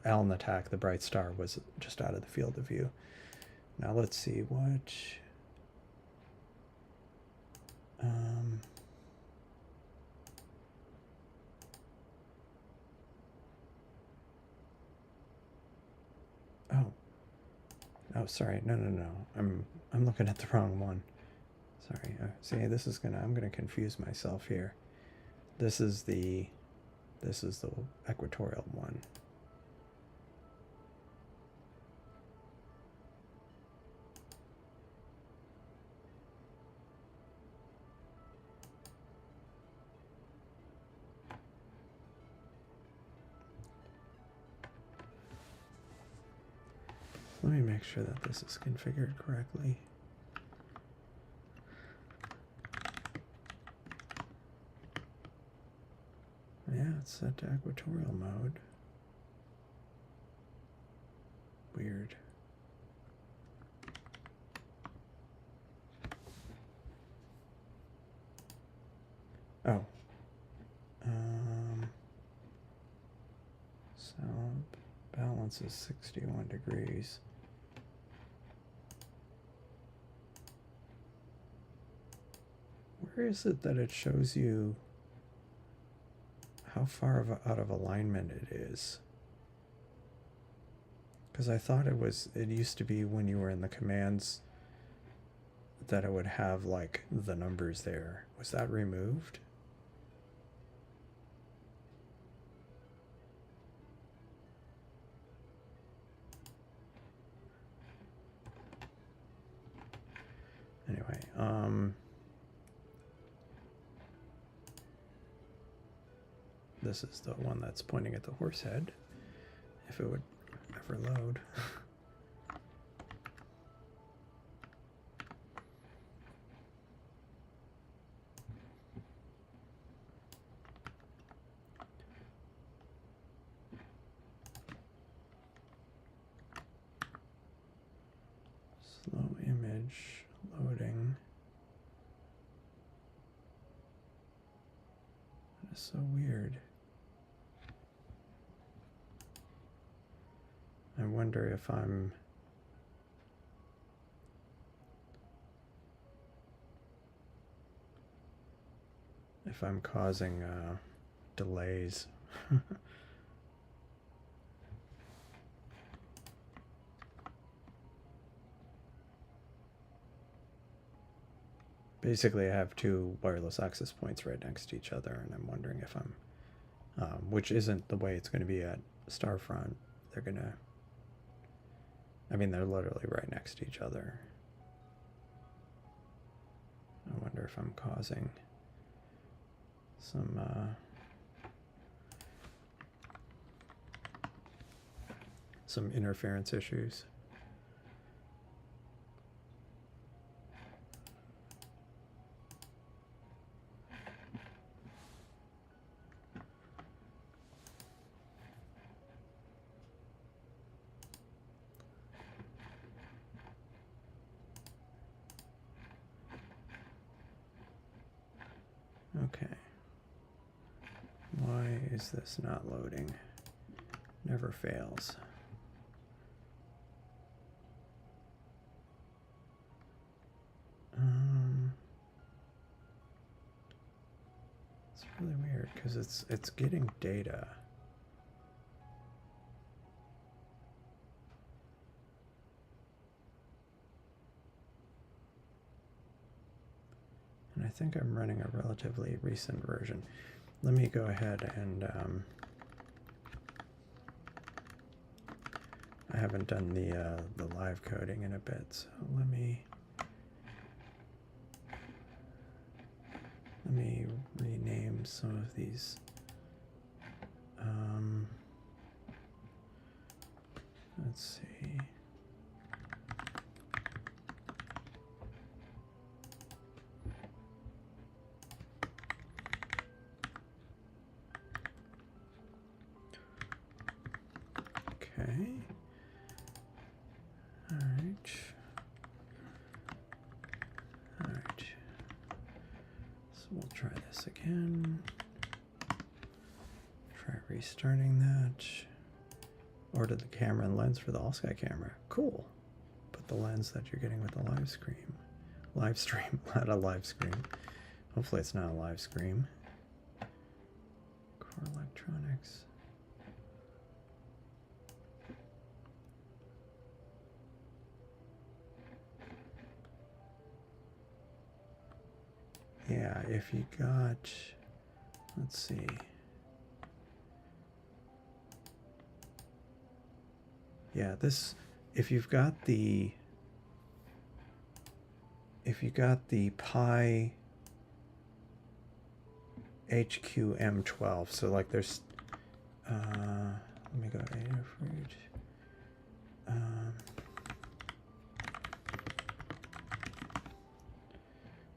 Allen attack, the bright star, was just out of the field of view. Now let's see what. Oh, sorry. No. I'm looking at the wrong one. Sorry. See, I'm gonna confuse myself here. This is the equatorial one. Let me make sure that this is configured correctly. Yeah, it's set to equatorial mode. Weird. Oh. So balance is 61 degrees. Where is it that it shows you how far out of alignment it is? Because I thought it used to be when you were in the commands that it would have like the numbers there. Was that removed? Anyway, this is the one that's pointing at the horse head, if it would ever load. Slow image loading. That is so weird. I wonder if I'm if I'm causing delays. Basically, I have two wireless access points right next to each other, and I'm wondering if I'm, which isn't the way it's going to be at Starfront. They're going to, I mean, they're literally right next to each other. I wonder if I'm causing some interference issues. Okay. Why is this not loading? Never fails. It's really weird because it's getting data. And I think I'm running a relatively recent version. Let me go ahead and I haven't done the live coding in a bit, so let me rename some of these. Let's see. Okay. All right. All right. So we'll try this again. Try restarting that. Order the camera and lens for the all-sky camera. Cool. But the lens that you're getting with the live stream, not a live stream. Hopefully it's not a live stream. Core electronics. Yeah, if you got, let's see. Yeah, this, if you got the Pi HQM12, so like there's, let me go to Adafruit.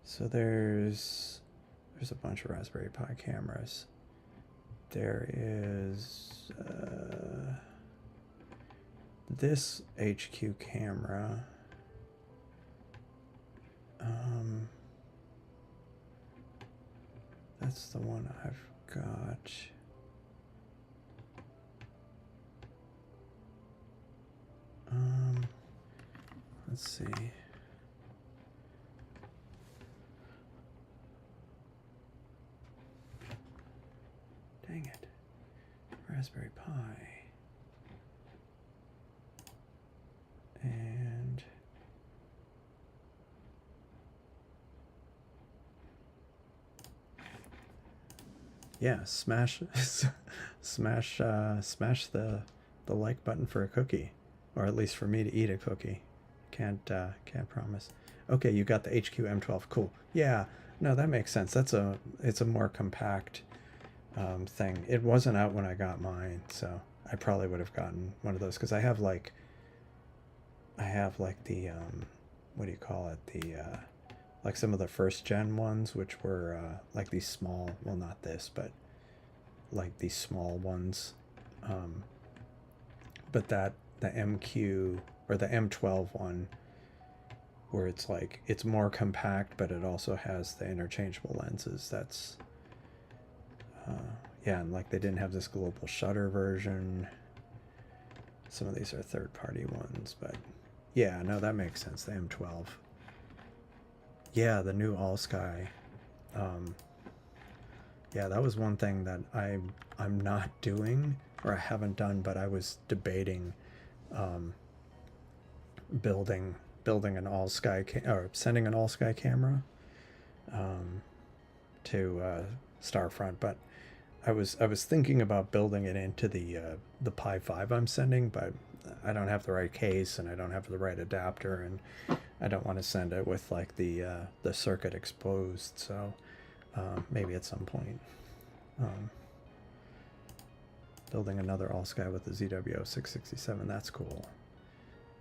So there's a bunch of Raspberry Pi cameras. There is this HQ camera. That's the one I've got. Let's see. Dang it. Raspberry Pi. And yeah, smash the like button for a cookie, or at least for me to eat a cookie. Can't promise. Okay, you got the HQ-M12. Cool. Yeah, no, that makes sense. It's a more compact thing. It wasn't out when I got mine, so I probably would have gotten one of those because I have like the what do you call it, the like some of the first gen ones, which were like these small, well, not this, but like these small ones, but the MQ or the M12 one, where it's like it's more compact but it also has the interchangeable lenses. That's yeah, and like they didn't have this global shutter version. Some of these are third-party ones, but yeah, no, that makes sense. The M12. Yeah, the new all-sky. Yeah, that was one thing that I'm not doing, or I haven't done, but I was debating um, building an all sky or sending an all sky camera um, to Starfront, but I was thinking about building it into the Pi 5 I'm sending, but I don't have the right case and I don't have the right adapter, and I don't want to send it with like the circuit exposed. So maybe at some point, um, building another all sky with the ZWO 667. That's cool.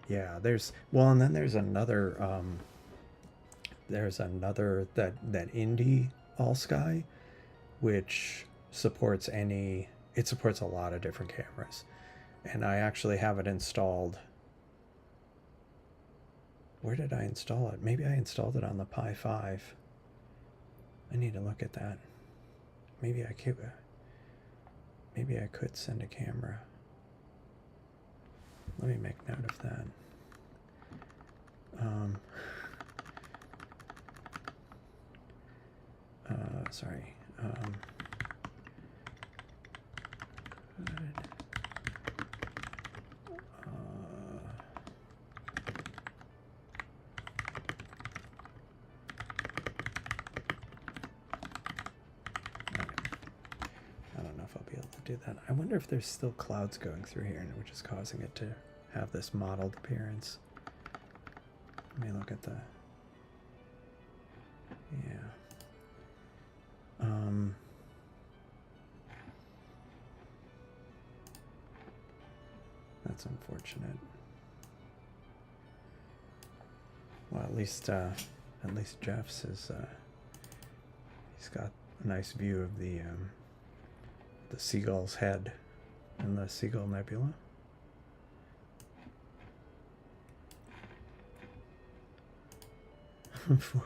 Yeah, there's well, and then there's another that indie all sky, which supports it supports a lot of different cameras, and I actually have it installed. Where did I install it? Maybe I installed it on the Pi 5. I need to look at that. Maybe I could send a camera. Let me make note of that. Sorry. I don't know if I'll be able to do that. I wonder if there's still clouds going through here, and which is causing it to have this mottled appearance. Let me look at the. Yeah. That's unfortunate. Well, at least Jeff's is. He's got a nice view of the seagull's head in the Seagull Nebula. For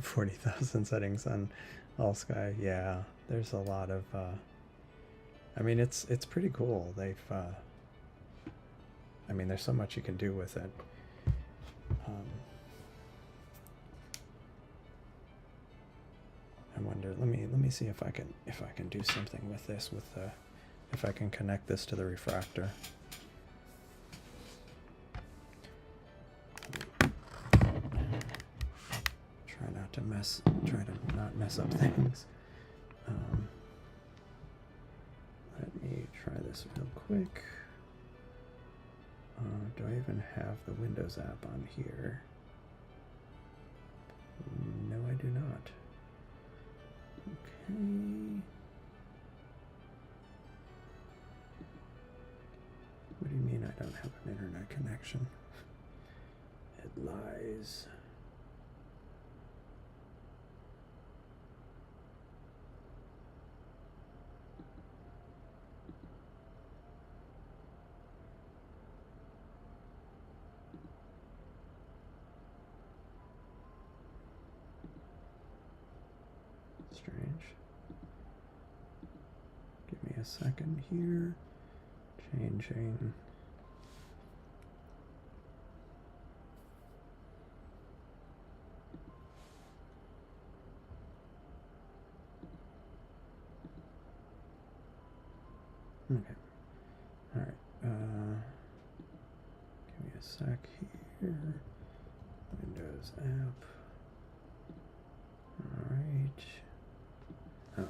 40,000 settings on all sky. Yeah, there's a lot of. I mean, it's pretty cool. They've. I mean, there's so much you can do with it. I wonder. Let me see if I can do something with this. If I can connect this to the refractor. Try to not mess up things. Let me try this real quick. Do I even have the Windows app on here? No, I do not. Okay. What do you mean I don't have an internet connection? It lies. Strange. Give me a second here. Changing. Okay. All right. Give me a sec here. Windows app. All right. Oh.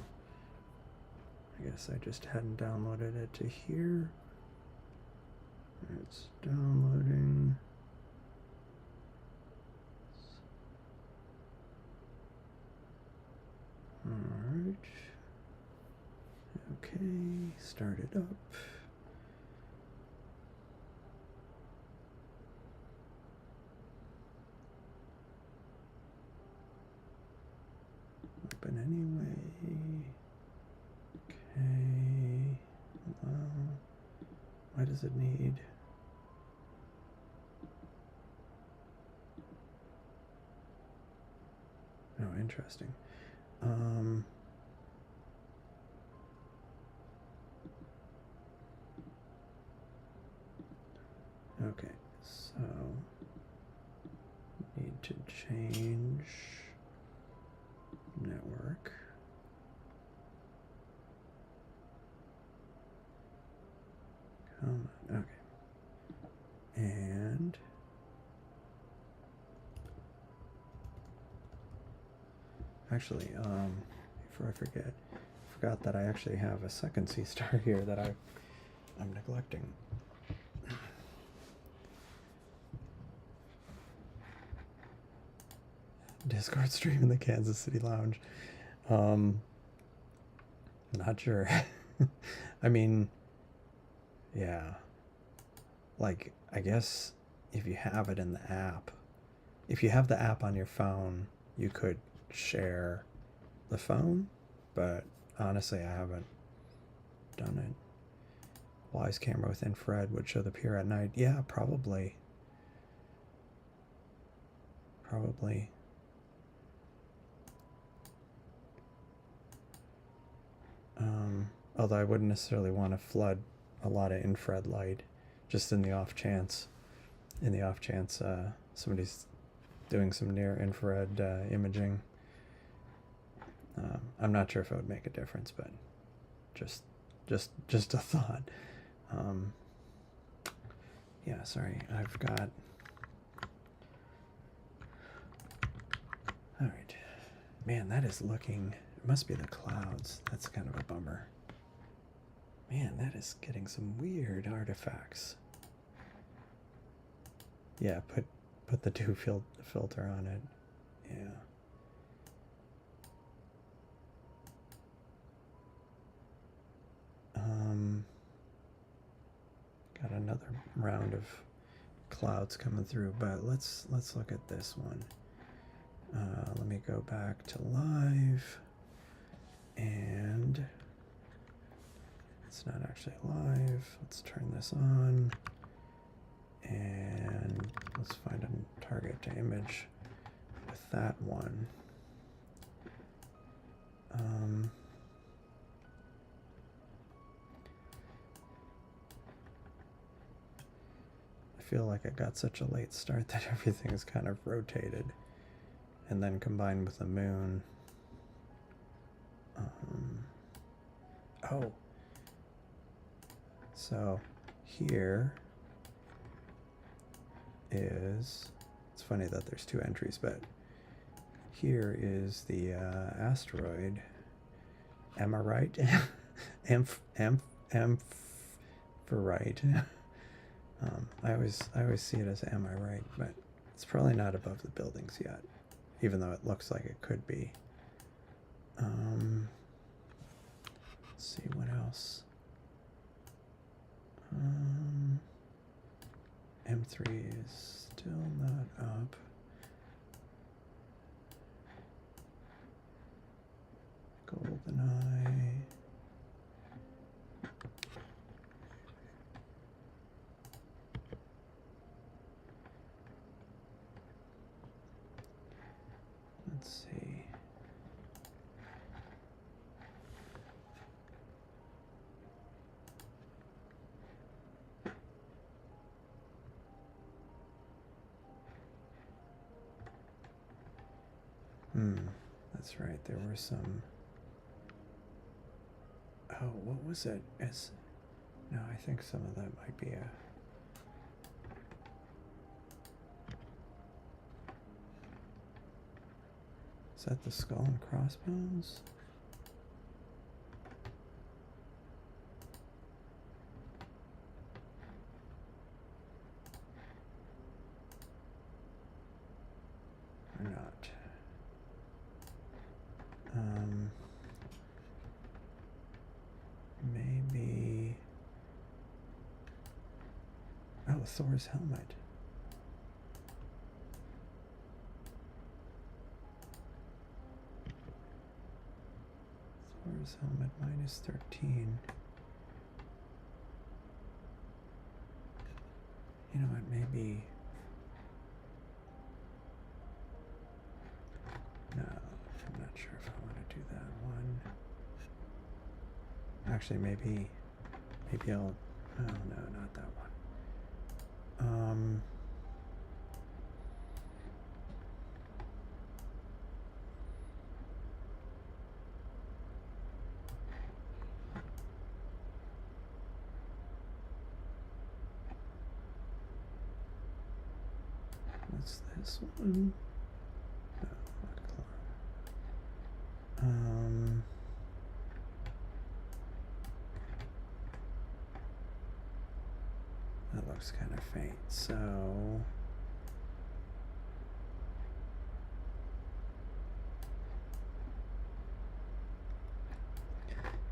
I guess I just hadn't downloaded it to here. It's downloading. All right. Okay, start it up. Open anyway. Okay. Well, why does it need? Oh, interesting. Okay, so need to change network. Actually, before I forgot that I actually have a second Seestar here that I'm neglecting. Discord stream in the Kansas City Lounge. Not sure. I mean, yeah. Like, I guess if you have it in the app, if you have the app on your phone, you could share the phone, but honestly, I haven't done it. Wise camera with infrared would show the pier at night. Yeah, probably. Probably. Although I wouldn't necessarily want to flood a lot of infrared light, just in the off chance. Somebody's doing some near infrared imaging. I'm not sure if it would make a difference, but just a thought. Yeah, sorry, I've got. All right, man, that is looking. It must be the clouds. That's kind of a bummer. Man, that is getting some weird artifacts. Yeah, put the dew filter on it. Yeah. Got another round of clouds coming through, but let's look at this one. Let me go back to live, and it's not actually live. Let's turn this on, and let's find a target to image with that one. I feel like I got such a late start that everything's kind of rotated, and then combined with the moon. Oh, so here is, it's funny that there's two entries, but here is the asteroid. Am I right? Amphitrite. I always see it as am I right, but it's probably not above the buildings yet, even though it looks like it could be. Let's see what else. M3 is still not up. GoldenEye. Let's see. That's right. There were some. Oh, what was it? No, I think some of that might be a. Is that the skull and crossbones? Or not? Maybe. Oh, Thor's helmet. Thor's helmet -13. You know what? Maybe. No, I'm not sure if I want to do that one. Actually, maybe I'll. Oh no, not that one. What's this one? No, not cloud. faint, so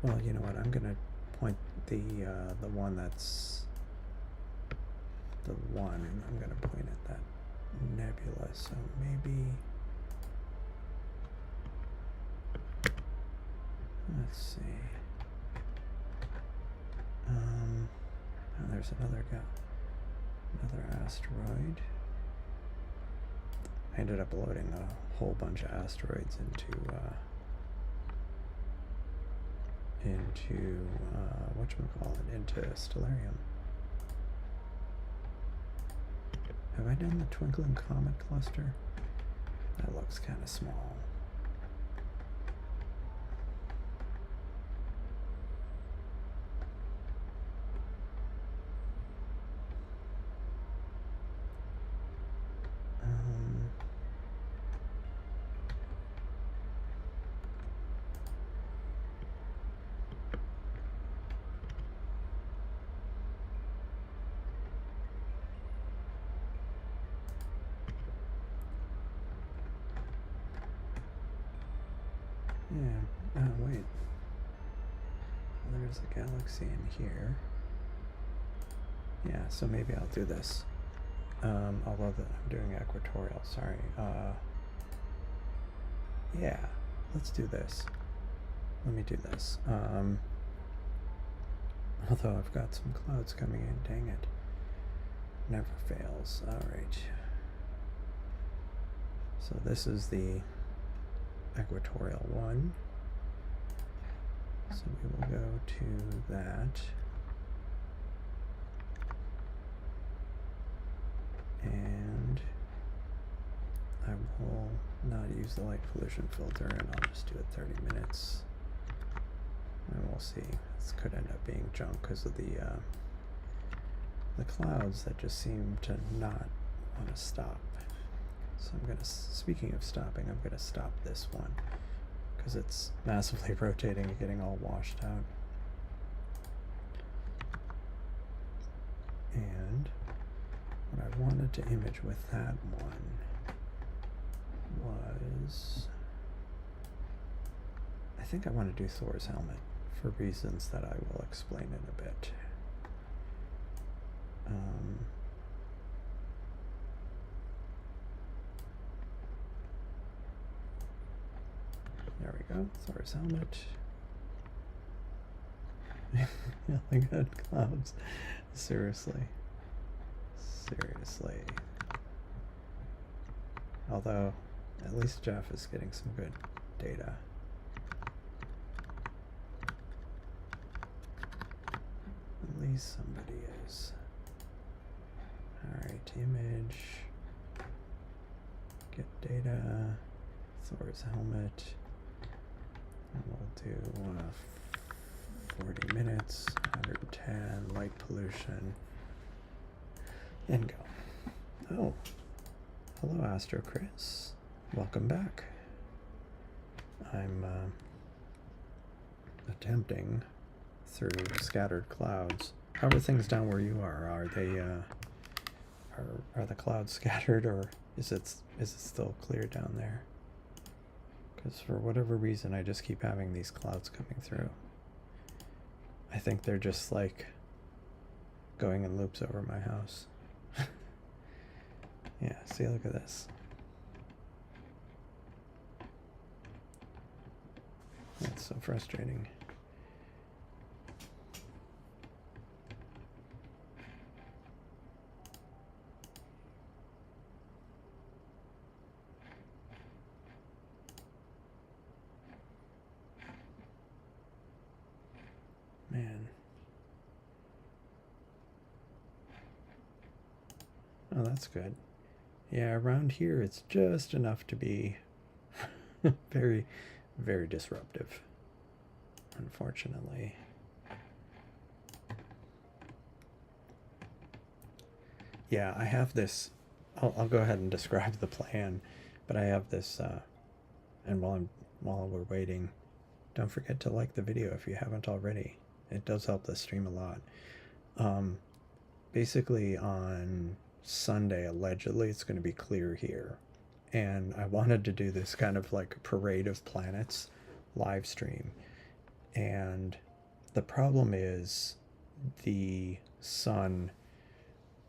well, you know what? I'm gonna point the one that's the one. I'm gonna point at that nebula. So maybe let's see. Oh, there's another asteroid. I ended up loading a whole bunch of asteroids into whatchamacallit, into Stellarium. Have I done the Twinkling Comet cluster? That looks kind of small. Yeah, oh wait, there's a galaxy in here. Yeah, so maybe I'll do this. Although I'm doing equatorial, sorry. Yeah, let's do this. Let me do this. Although I've got some clouds coming in, dang it. Never fails, alright. So this is the equatorial one. So we will go to that. And I will not use the light pollution filter, and I'll just do it 30 minutes. And we'll see. This could end up being junk because of the clouds that just seem to not want to stop. So I'm gonna, speaking of stopping, I'm gonna stop this one because it's massively rotating and getting all washed out. And what I wanted to image with that one was, I think I want to do Thor's helmet for reasons that I will explain in a bit. There we go, Thor's helmet. Yelling at clouds. Seriously. Seriously. Although, at least Jeff is getting some good data. At least somebody is. Alright, image. Get data. Thor's helmet. And we'll do 40 minutes, 110, light pollution. And go. Oh, hello, Astro Chris. Welcome back. I'm attempting through scattered clouds. How are things down where you are? Are they are the clouds scattered, or is it still clear down there? Because for whatever reason, I just keep having these clouds coming through. I think they're just like going in loops over my house. Yeah, see, look at this. That's so frustrating. Man. Oh, that's good. Yeah, around here it's just enough to be very, very disruptive, unfortunately. Yeah, I have this, I'll go ahead and describe the plan, but I have this, and while we're waiting, don't forget to like the video if you haven't already. It does help the stream a lot. basically on Sunday, allegedly, it's going to be clear here. And I wanted to do this kind of like parade of planets live stream. And the problem is the sun,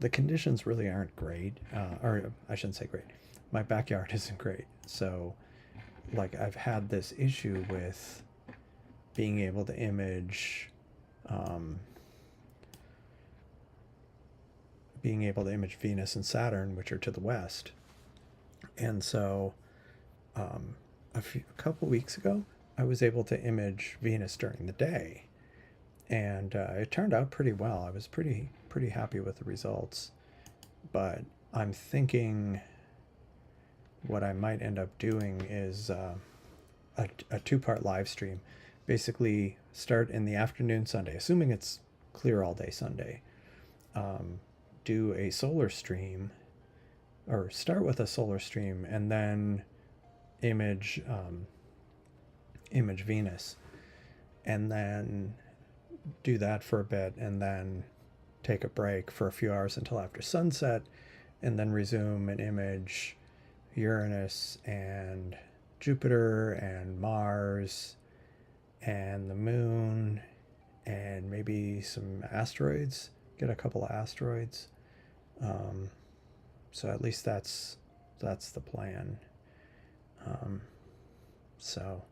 the conditions really aren't great. Or I shouldn't say great. My backyard isn't great. So, like, I've had this issue with being able to image Venus and Saturn, which are to the west. And so a couple weeks ago, I was able to image Venus during the day, and it turned out pretty well. I was pretty happy with the results, but I'm thinking what I might end up doing is a two-part live stream. Basically, start in the afternoon Sunday, assuming it's clear all day Sunday. Do a solar stream, or start with a solar stream, and then image Venus, and then do that for a bit, and then take a break for a few hours until after sunset, and then resume and image Uranus and Jupiter and Mars and the moon and maybe some asteroids, get a couple of asteroids. So at least that's the plan. So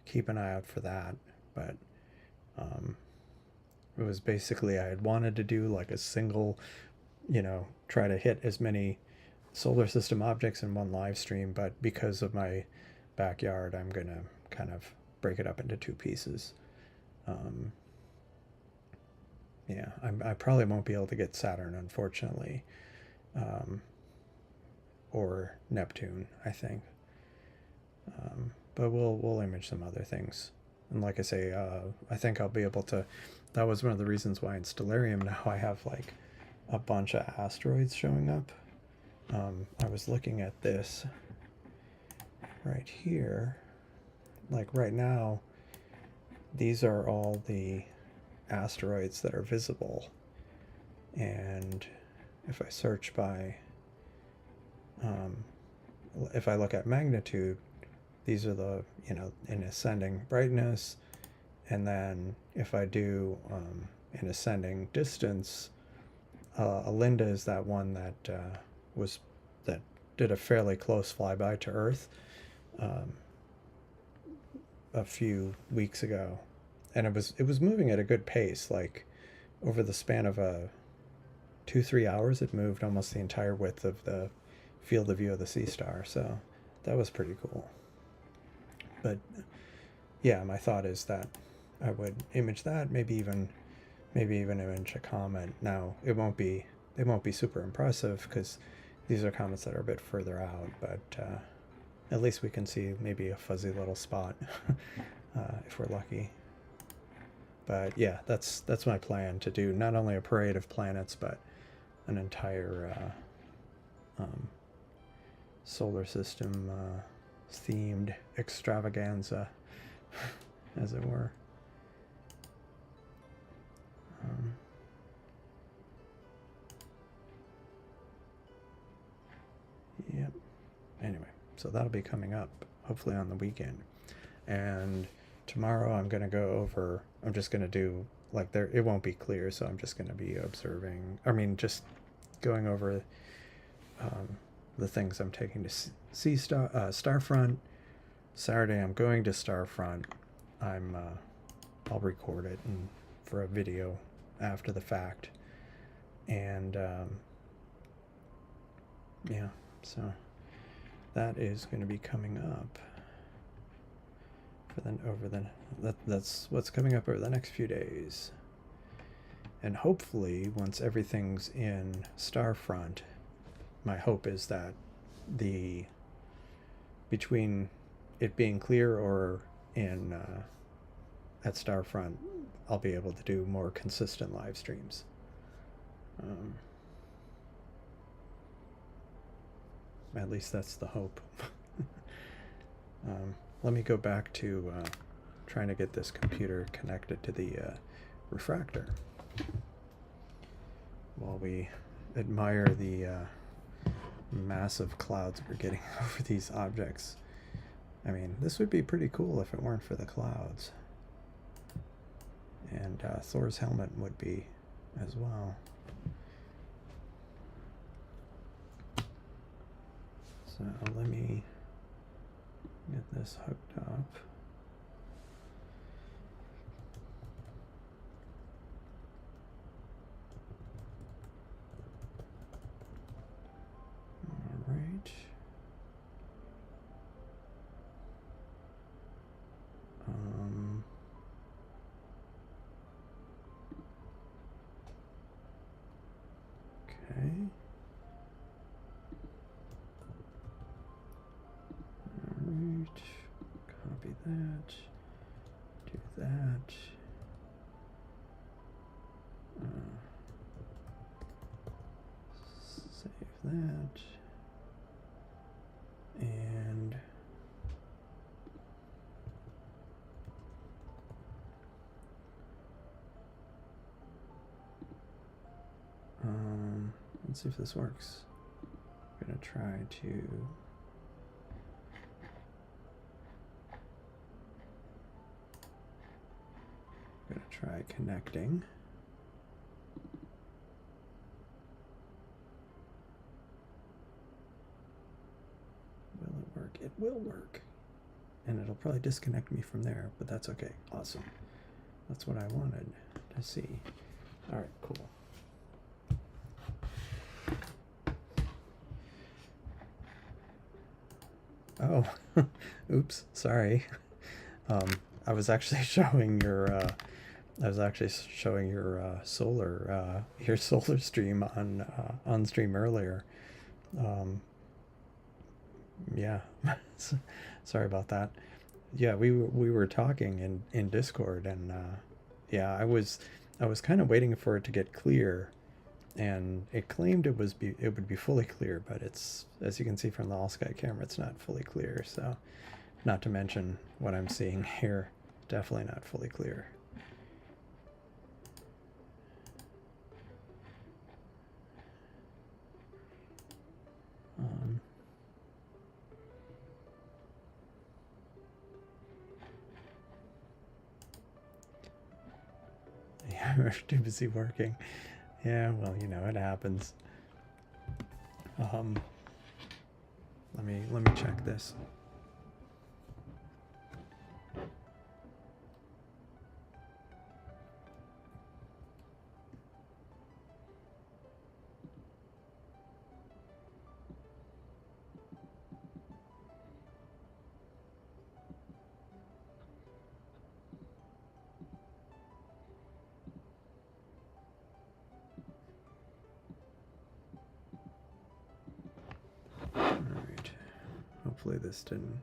keep an eye out for that. But it was basically, I had wanted to do like a single, try to hit as many solar system objects in one live stream, but because of my backyard, I'm gonna kind of break it up into two pieces. Yeah, I probably won't be able to get Saturn, unfortunately, or Neptune, I think. But we'll image some other things. And like I say, I think I'll be able to. That was one of the reasons why in Stellarium now I have like a bunch of asteroids showing up. I was looking at this right here. Like right now, these are all the asteroids that are visible. And if I search by, if I look at magnitude, these are the, in ascending brightness. And then if I do in ascending distance, Alinda is that one that that did a fairly close flyby to Earth a few weeks ago, and it was moving at a good pace. Like over the span of 2-3 hours, it moved almost the entire width of the field of view of the Seestar. So that was pretty cool. But yeah, my thought is that I would image that, maybe even image a comet. Now they won't be super impressive because these are comets that are a bit further out, but at least we can see maybe a fuzzy little spot if we're lucky. But yeah, that's my plan, to do not only a parade of planets, but an entire solar system themed extravaganza, as it were. Yep. Anyway, so that'll be coming up hopefully on the weekend. And tomorrow I'm going to go over, I'm just going to do, like, there, it won't be clear, so I'm just going to be observing, just going over the things I'm taking to Starfront. Saturday I'm going to Starfront. I'll record it for a video after the fact. And yeah, so that is going to be coming up that's what's coming up over the next few days. And hopefully once everything's in Starfront, my hope is that between it being clear or in at Starfront, I'll be able to do more consistent live streams. At least that's the hope. Let me go back to trying to get this computer connected to the refractor. while we admire the massive clouds we're getting over these objects. I mean, this would be pretty cool if it weren't for the clouds. And Thor's helmet would be as well. So let me get this hooked up. All right. Okay. Alright. Copy that. Do that. Save that. And let's see if this works. I'm gonna try connecting. Will it work? It will work. And it'll probably disconnect me from there, but that's okay. Awesome. That's what I wanted to see. All right, cool. Oh, oops, sorry. I was actually showing your solar stream on stream earlier. Yeah, sorry about that. Yeah, we were talking in Discord, and yeah, I was kind of waiting for it to get clear, and it claimed it would be fully clear, but it's, as you can see from the all sky camera, it's not fully clear. So, not to mention what I'm seeing here, definitely not fully clear. Yeah, we're too busy working. Yeah, well, you know, it happens. Let me check this. Hopefully this didn't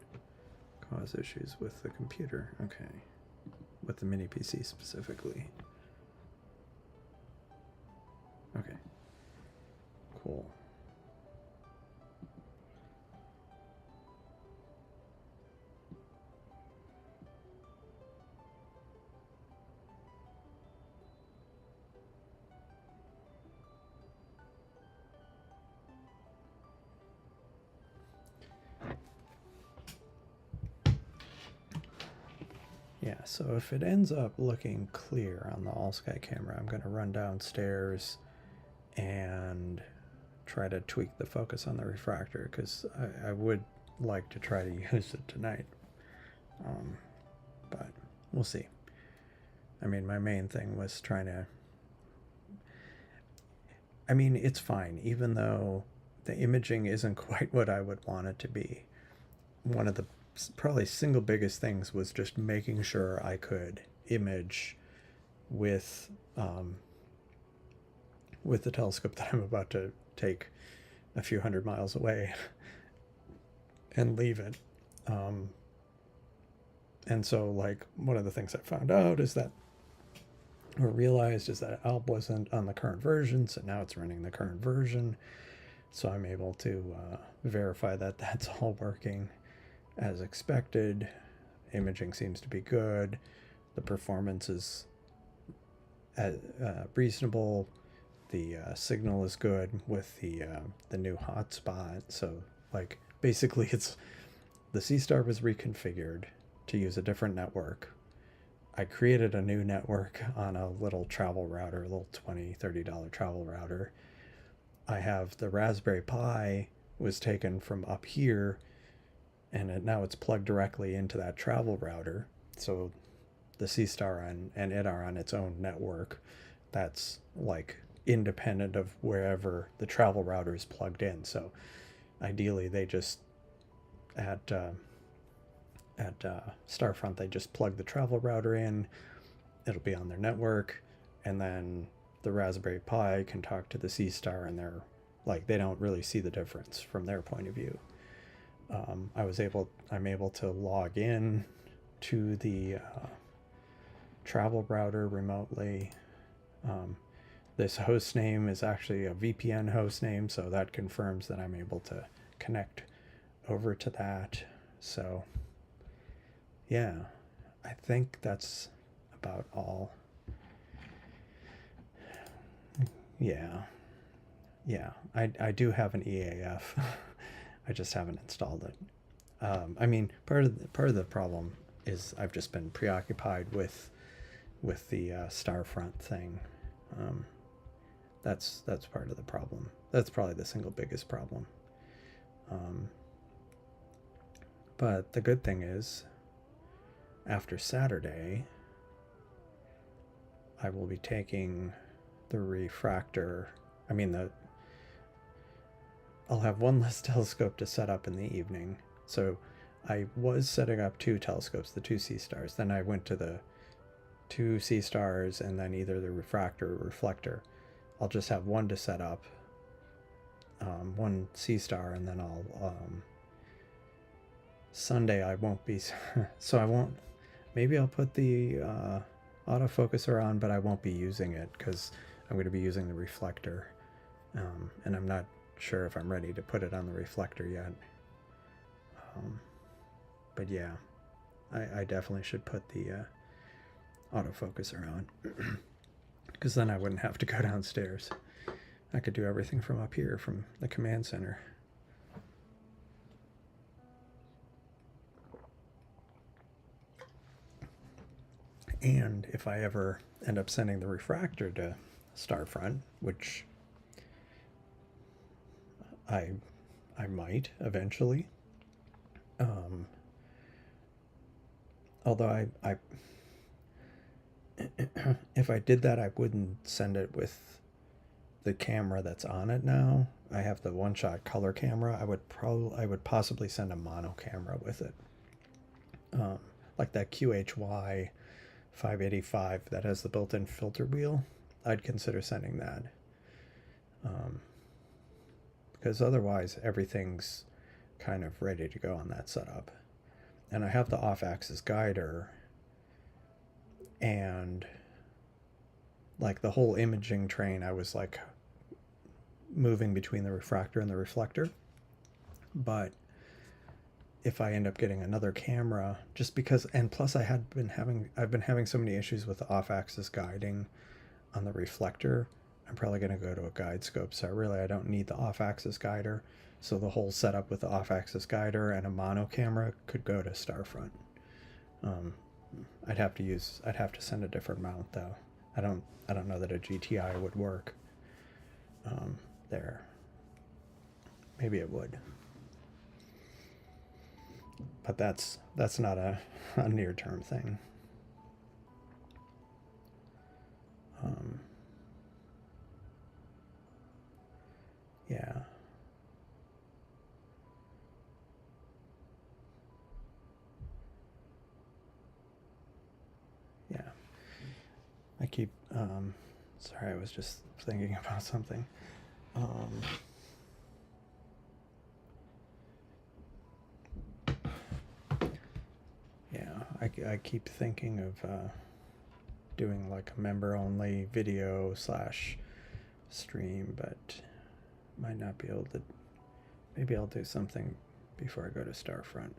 cause issues with the computer. Okay. With the mini PC specifically. Okay. Cool. Yeah, so if it ends up looking clear on the all sky camera, I'm going to run downstairs and try to tweak the focus on the refractor, because I would like to try to use it tonight. But we'll see. I mean, my main thing was trying to... I mean, it's fine, even though the imaging isn't quite what I would want it to be. One of the probably single biggest things was just making sure I could image with the telescope that I'm about to take a few hundred miles away and leave it. And so, like, one of the things I found out is that, or realized, is that Alp wasn't on the current version, so now it's running the current version. So I'm able to verify that that's all working as expected. Imaging seems to be good. The performance is reasonable. the signal is good with the new hotspot. So like basically it's the Seestar was reconfigured to use a different network. I created a new network on a little travel router, a little $20-$30 travel router. I have the Raspberry Pi was taken from up here, and now it's plugged directly into that travel router. So the Seestar and it are on its own network that's like independent of wherever the travel router is plugged in. So ideally, they just at Starfront they just plug the travel router in. It'll be on their network, and then the Raspberry Pi can talk to the Seestar, and they're like they don't really see the difference from their point of view. I'm able to log in to the travel router remotely. This host name is actually a VPN host name, so that confirms that I'm able to connect over to that. So yeah, I think that's about all. Yeah, I do have an EAF. I just haven't installed it. I mean, part of the problem is I've just been preoccupied with the Starfront thing. That's part of the problem. That's probably the single biggest problem. But the good thing is, after Saturday, I will be taking the refractor. I mean, I'll have one less telescope to set up in the evening. So I was setting up 2 telescopes, the 2 Seestars. Then I went to the 2 Seestars and then either the refractor or reflector. I'll just have one to set up, one Seestar, and then I'll Sunday I won't be so I won't. Maybe I'll put the autofocuser on, but I won't be using it because I'm going to be using the reflector, and I'm not sure if I'm ready to put it on the reflector yet. But yeah, I definitely should put the autofocuser on because then I wouldn't have to go downstairs. I could do everything from up here from the command center. And if I ever end up sending the refractor to Starfront, which I might eventually, although I if I did that, I wouldn't send it with the camera that's on it now. I have the one-shot color camera. I would possibly send a mono camera with it, like that QHY 585 that has the built-in filter wheel. I'd consider sending that, because otherwise everything's kind of ready to go on that setup. And I have the off-axis guider, and like the whole imaging train, I was like moving between the refractor and the reflector. But if I end up getting another camera, just because, and plus I've been having so many issues with the off-axis guiding on the reflector, I'm probably going to go to a guide scope. So I don't need the off-axis guider. So the whole setup with the off-axis guider and a mono camera could go to Starfront. I'd have to send a different mount though. I don't know that a GTI would work there. Maybe it would, but that's not a near-term thing. Yeah. Yeah. I keep, sorry, I was just thinking about something. Yeah, I keep thinking of doing like a member-only video / stream, but might not be able to. Maybe I'll do something before I go to Starfront.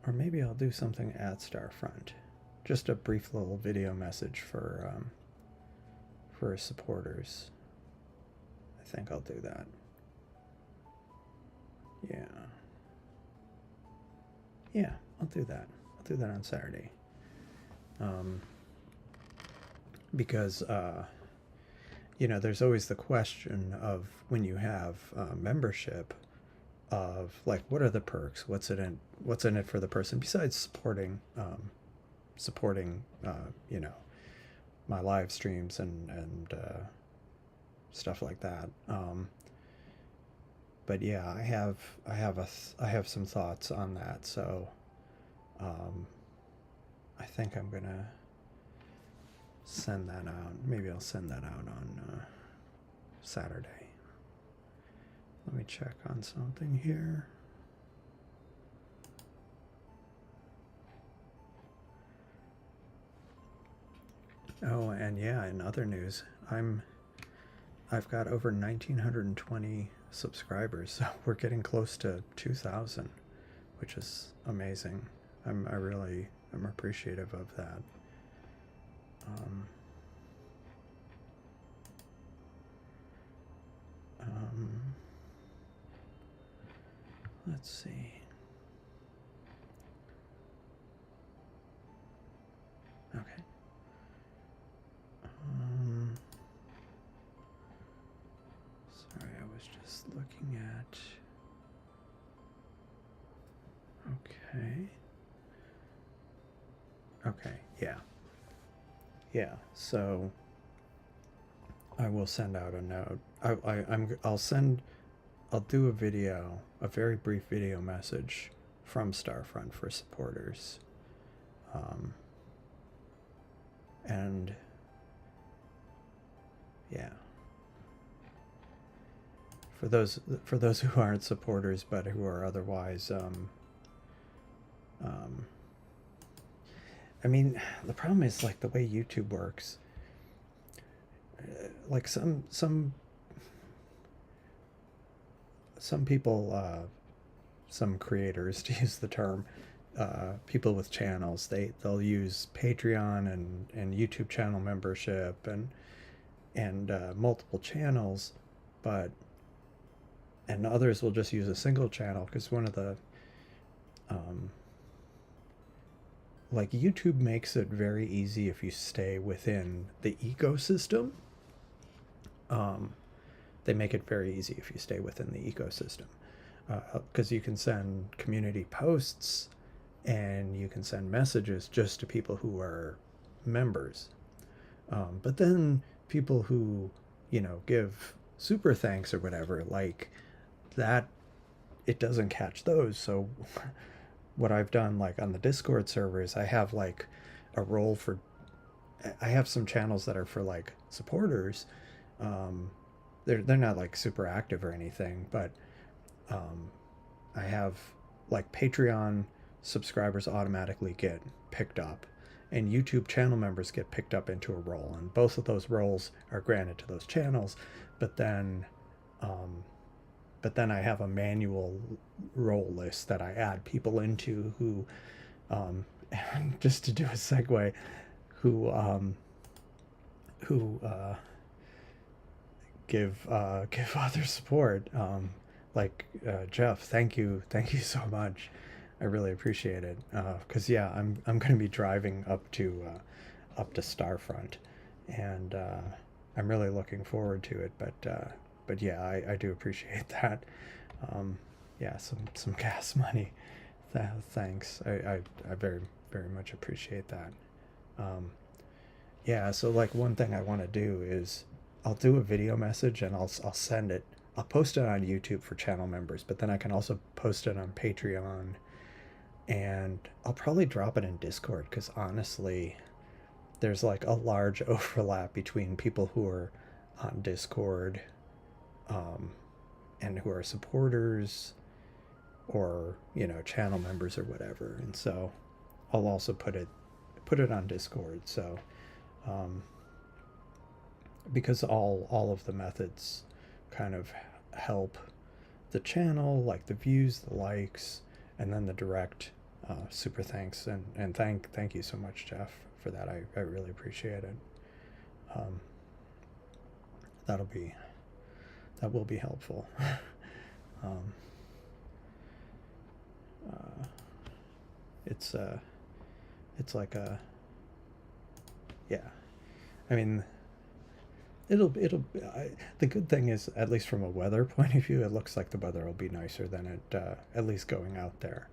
or maybe I'll do something at Starfront. Just a brief little video message for supporters. I think I'll do that. Yeah. Yeah, I'll do that. I'll do that on Saturday. Because, you know, there's always the question of when you have membership of like, what are the perks? What's in it for the person besides supporting, you know, my live streams and stuff like that. But yeah, I have some thoughts on that. So I think I'm gonna send that out. Maybe I'll send that out on Saturday. Let me check on something here. Oh, and yeah, in other news, I've got over 1,920 subscribers, so we're getting close to 2,000, which is amazing. I'm appreciative of that. Let's see. Okay. Sorry, I was just looking at. Okay. Okay, yeah. Yeah, so I will send out a note. I'll do a very brief video message from Starfront for supporters. And yeah. For those who aren't supporters but who are otherwise I mean, the problem is like the way YouTube works. Like some people, some creators, to use the term, people with channels, they'll use Patreon and YouTube channel membership and multiple channels, and others will just use a single channel because one of the like YouTube makes it very easy if you stay within the ecosystem. They make it very easy if you stay within the ecosystem, because you can send community posts and you can send messages just to people who are members. But then people who, you know, give super thanks or whatever, like that, it doesn't catch those. So what I've done, like on the Discord servers, I have like a role for, I have some channels that are for like supporters. They're not like super active or anything, but I have like Patreon subscribers automatically get picked up, and YouTube channel members get picked up into a role, and both of those roles are granted to those channels. But then I have a manual role list that I add people into who, just to do a segue, who give other support. Like Jeff, thank you so much. I really appreciate it. Because yeah, I'm going to be driving up to Starfront, and I'm really looking forward to it. But yeah, I do appreciate that. Yeah, some gas money. Thanks. I very much appreciate that. Yeah, so like one thing I want to do is I'll do a video message and I'll send it. I'll post it on YouTube for channel members, but then I can also post it on Patreon, and I'll probably drop it in Discord because honestly, there's like a large overlap between people who are on Discord and who are supporters or, you know, channel members or whatever. And so I'll also put it on Discord. So because all of the methods kind of help the channel, like the views, the likes, and then the direct Super thanks, and thank you so much, Jeff, for that. I really appreciate it. Um, that'll be that will be helpful. um, uh, it's it's like a yeah. I mean, the good thing is, at least from a weather point of view, it looks like the weather will be nicer than it at least going out there.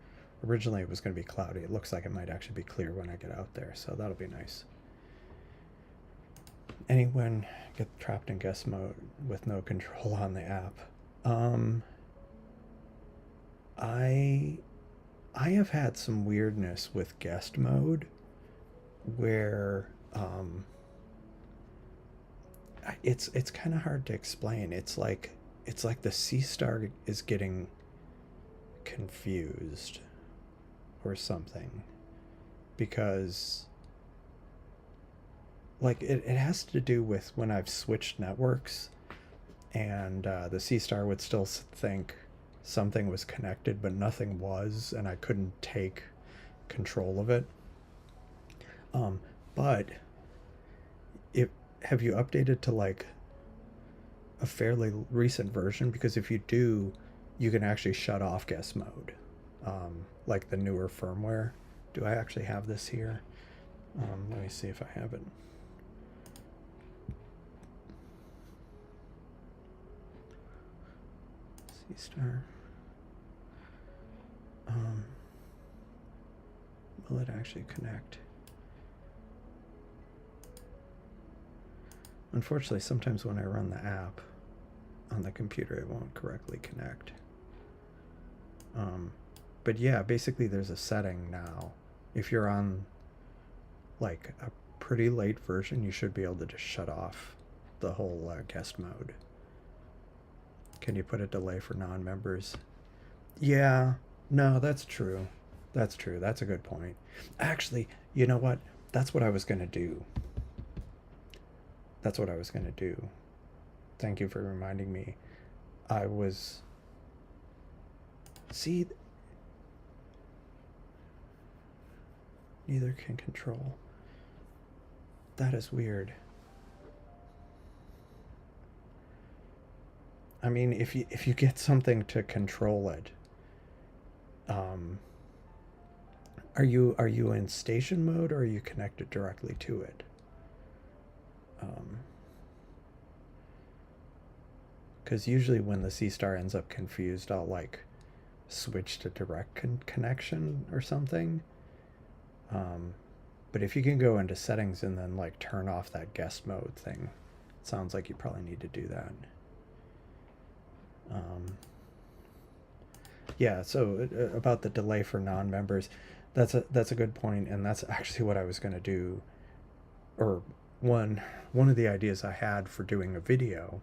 Originally it was going to be cloudy. It looks like it might actually be clear when I get out there, so that'll be nice. Anyone get trapped in guest mode with no control on the app? I I have had some weirdness with guest mode where it's kind of hard to explain. It's like the Seestar is getting confused or something, because like it has to do with when I've switched networks, and the Seestar would still think something was connected but nothing was, and I couldn't take control of it. But if have you updated to like a fairly recent version? Because if you do, you can actually shut off guest mode, like the newer firmware. Do I actually have this here? Let me see if I have it. Seestar. Will it actually connect? Unfortunately, sometimes when I run the app on the computer, it won't correctly connect. But yeah, basically there's a setting now. If you're on like a pretty late version, you should be able to just shut off the whole guest mode. Can you put a delay for non-members? Yeah, no, that's true. That's true. That's a good point. Actually, you know what? That's what I was going to do. That's what I was going to do. Thank you for reminding me. I was. See, neither can control. That is weird. I mean, if you get something to control it, are you in station mode, or are you connected directly to it? Because usually when the Seestar ends up confused, I'll like switch to direct connection or something. Um, but if you can go into settings and then like turn off that guest mode thing, it sounds like you probably need to do that. Yeah, so about the delay for non-members, that's a good point, and that's actually what I was going to do, or one of the ideas I had for doing a video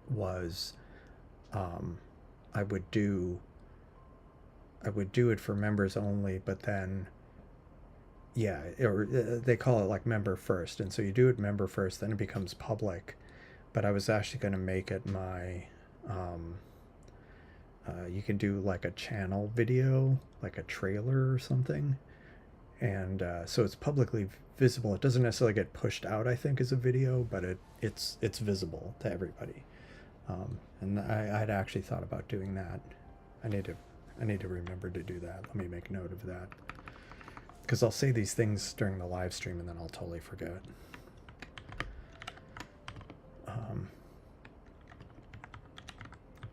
was, um, I would do I would do it for members only, but then yeah, or they call it like member first, and so you do it member first, then it becomes public. But I was actually going to make it my um, you can do like a channel video, like a trailer or something, and so it's publicly visible. It doesn't necessarily get pushed out, I think, as a video, but it's visible to everybody. And I'd actually thought about doing that. I need to I need to remember to do that. Let me make note of that, because I'll say these things during the live stream and then I'll totally forget.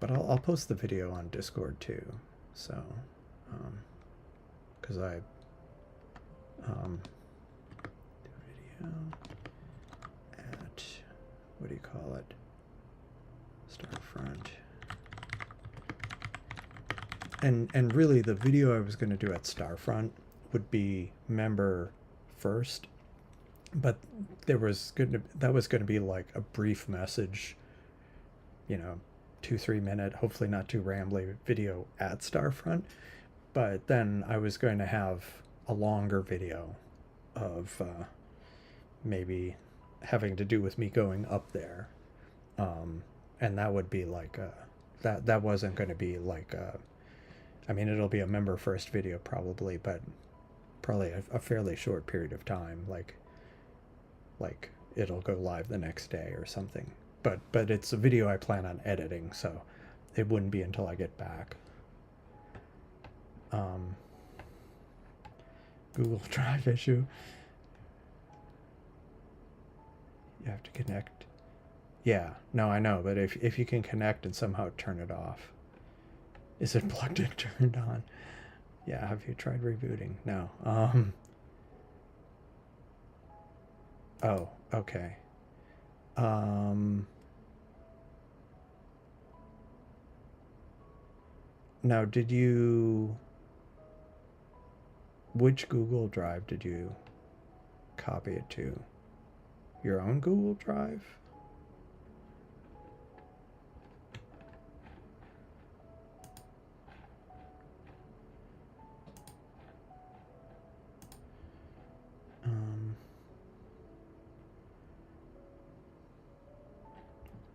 But I'll post the video on Discord too. So, because I do video at, what do you call it? Starfront. And really the video I was going to do at Starfront would be member first, but that was going to be like a brief message, 2-3 minute, hopefully not too rambly video at Starfront. But then I was going to have a longer video of maybe having to do with me going up there, and that would be like that wasn't going to be like I mean, it'll be a member first video probably, but probably a fairly short period of time. Like it'll go live the next day or something. But it's a video I plan on editing, so it wouldn't be until I get back. Google Drive issue. You have to connect. Yeah, no, I know, but if you can connect and somehow turn it off. Is it plugged in, turned on? Yeah, have you tried rebooting? No. Oh, okay. Now, which Google Drive did you copy it to? Your own Google Drive?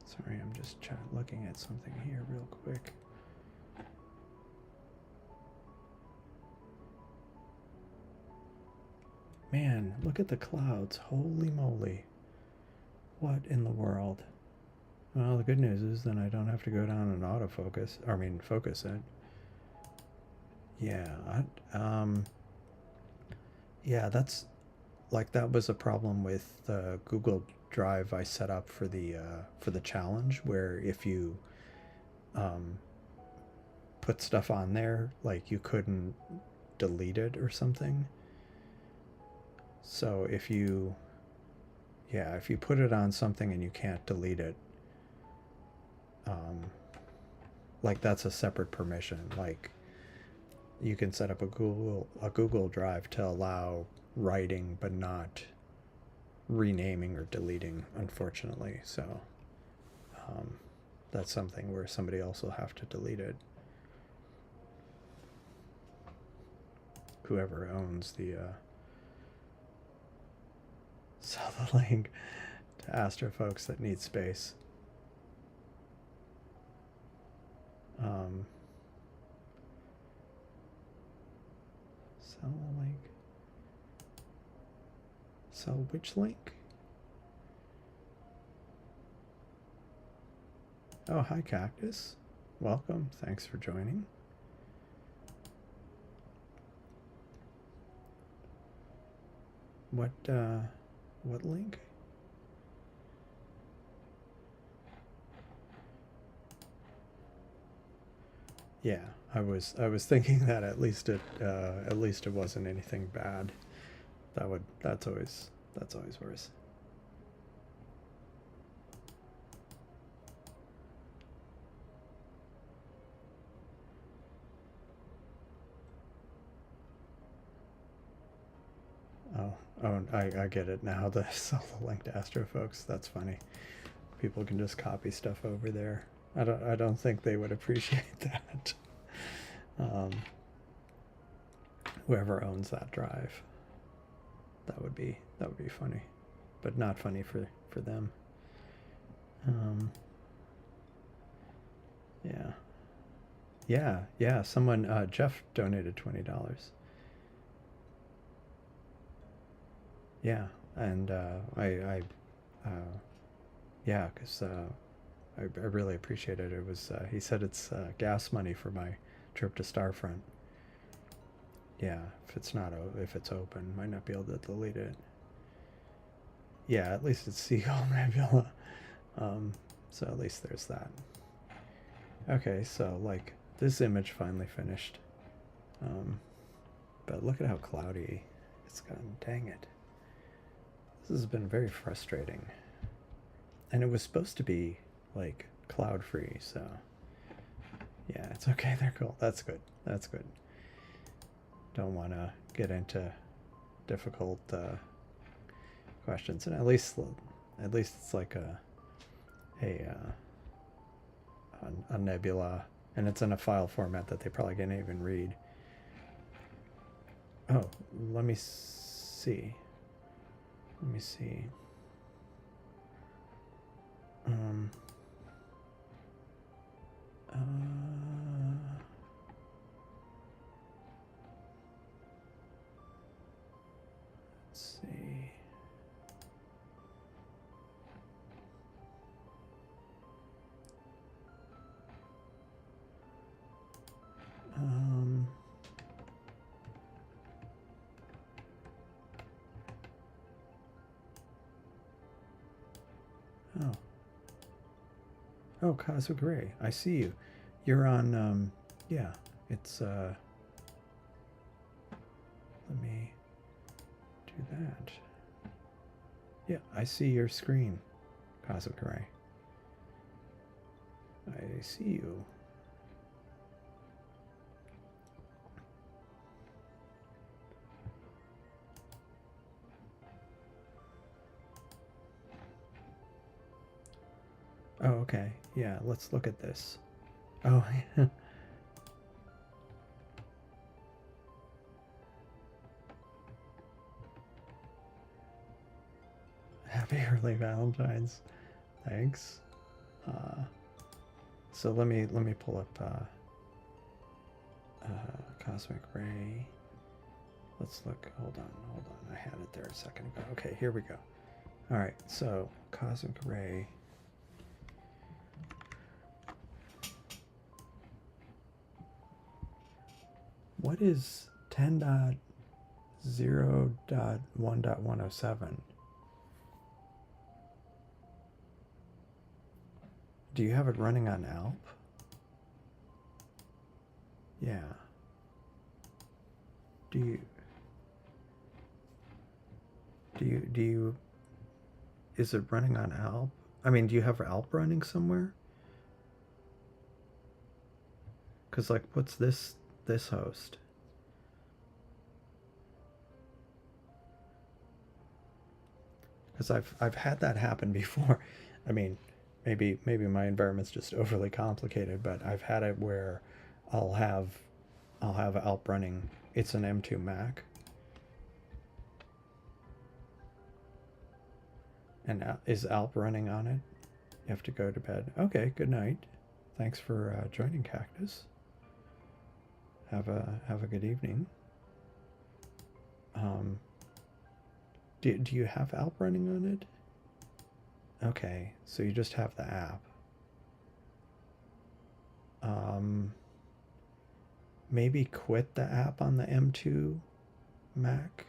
Sorry, I'm just looking at something here real quick. Man, look at the clouds. Holy moly. What in the world? Well, the good news is then I don't have to go down and autofocus. I mean, focus it. Yeah, yeah, that's like that was a problem with the Google Drive I set up for the challenge, where if you put stuff on there, like you couldn't delete it or something. So if you put it on something and you can't delete it, like that's a separate permission. Like you can set up a Google Drive to allow writing but not renaming or deleting, unfortunately. So that's something where somebody else will have to delete it. Whoever owns the sell the link to Astro folks that need space. Sell the link. Sell which link? Oh, hi Cactus. Welcome. Thanks for joining. What link? Yeah, I was thinking that at least it wasn't anything bad. That's always worse. Oh, I get it now. The sell the link to Astro folks. That's funny. People can just copy stuff over there. I don't think they would appreciate that. Whoever owns that drive, that would be funny, but not funny for them. Yeah. Someone, Jeff donated $20. Yeah, and yeah, because I really appreciate it. It was he said it's gas money for my trip to Starfront. Yeah, if it's open, might not be able to delete it. Yeah, at least it's Seagull Nebula. So at least there's that. Okay, so like this image finally finished. But look at how cloudy it's gotten. Dang it. This has been very frustrating. And it was supposed to be like cloud free, so yeah, it's okay. They're cool. That's good. That's good. Don't want to get into difficult questions, and at least it's like a nebula, and it's in a file format that they probably can't even read. Oh, let me see. Let me see. Oh. Oh, cosmic ray. I see you. You're on, yeah, it's, let me do that. Yeah, I see your screen, cosmic ray. I see you. Oh, okay. Yeah, let's look at this. Oh, happy early Valentine's. Thanks. So let me pull up cosmic ray. Let's look. Hold on. I had it there a second ago. Okay, here we go. All right. So cosmic ray. What is 10.0.1.107? Do you have it running on Alp? Yeah. Do you is it running on Alp? I mean, do you have Alp running somewhere? Cuz like what's this host? Cuz I've had that happen before. I mean, maybe my environment's just overly complicated, but I've had it where I'll have Alp running. It's an M2 Mac. And is Alp running on it? You have to go to bed. Okay, good night. Thanks for joining, Cactus. Have a good evening. Do you have Alp running on it? Okay, so you just have the app. Maybe quit the app on the M2 Mac?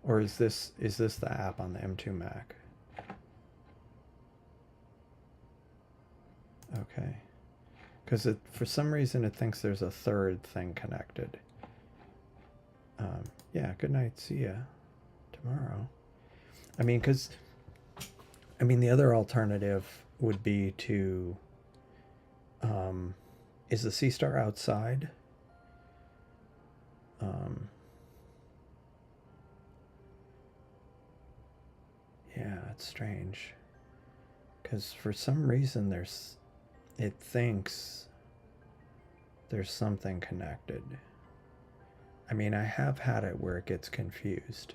Or is this the app on the M2 Mac? Okay. Because for some reason it thinks there's a third thing connected. Yeah, good night. See ya tomorrow. I mean, the other alternative would be to, is the Seestar outside? Yeah, it's strange. Because for some reason it thinks there's something connected. I mean, I have had it where it gets confused.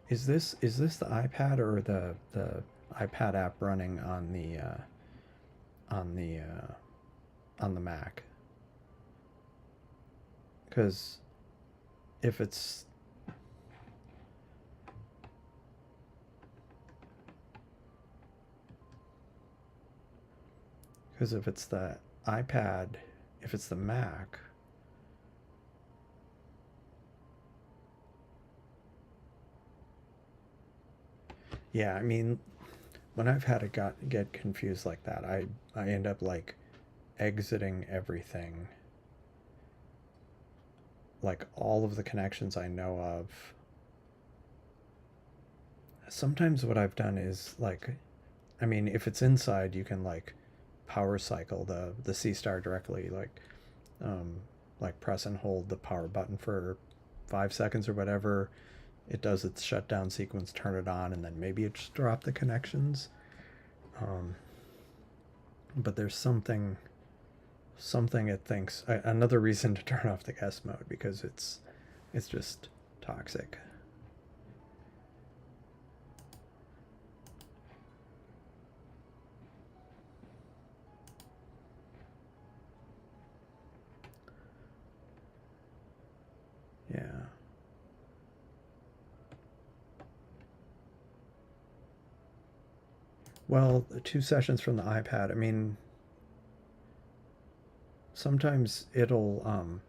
Is this the iPad or the iPad app running on the Mac? Because if it's the iPad, if it's the Mac, yeah, I mean, when I've had it get confused like that, I end up like exiting everything, like all of the connections I know of. Sometimes what I've done is like, I mean, if it's inside, you can like power cycle the Seestar directly, like press and hold the power button for 5 seconds or whatever. It does its shutdown sequence, turn it on, and then maybe it just drop the connections. But there's something it thinks, another reason to turn off the guest mode, because it's just toxic. Yeah. Well, 2 sessions from the iPad, I mean, sometimes it'll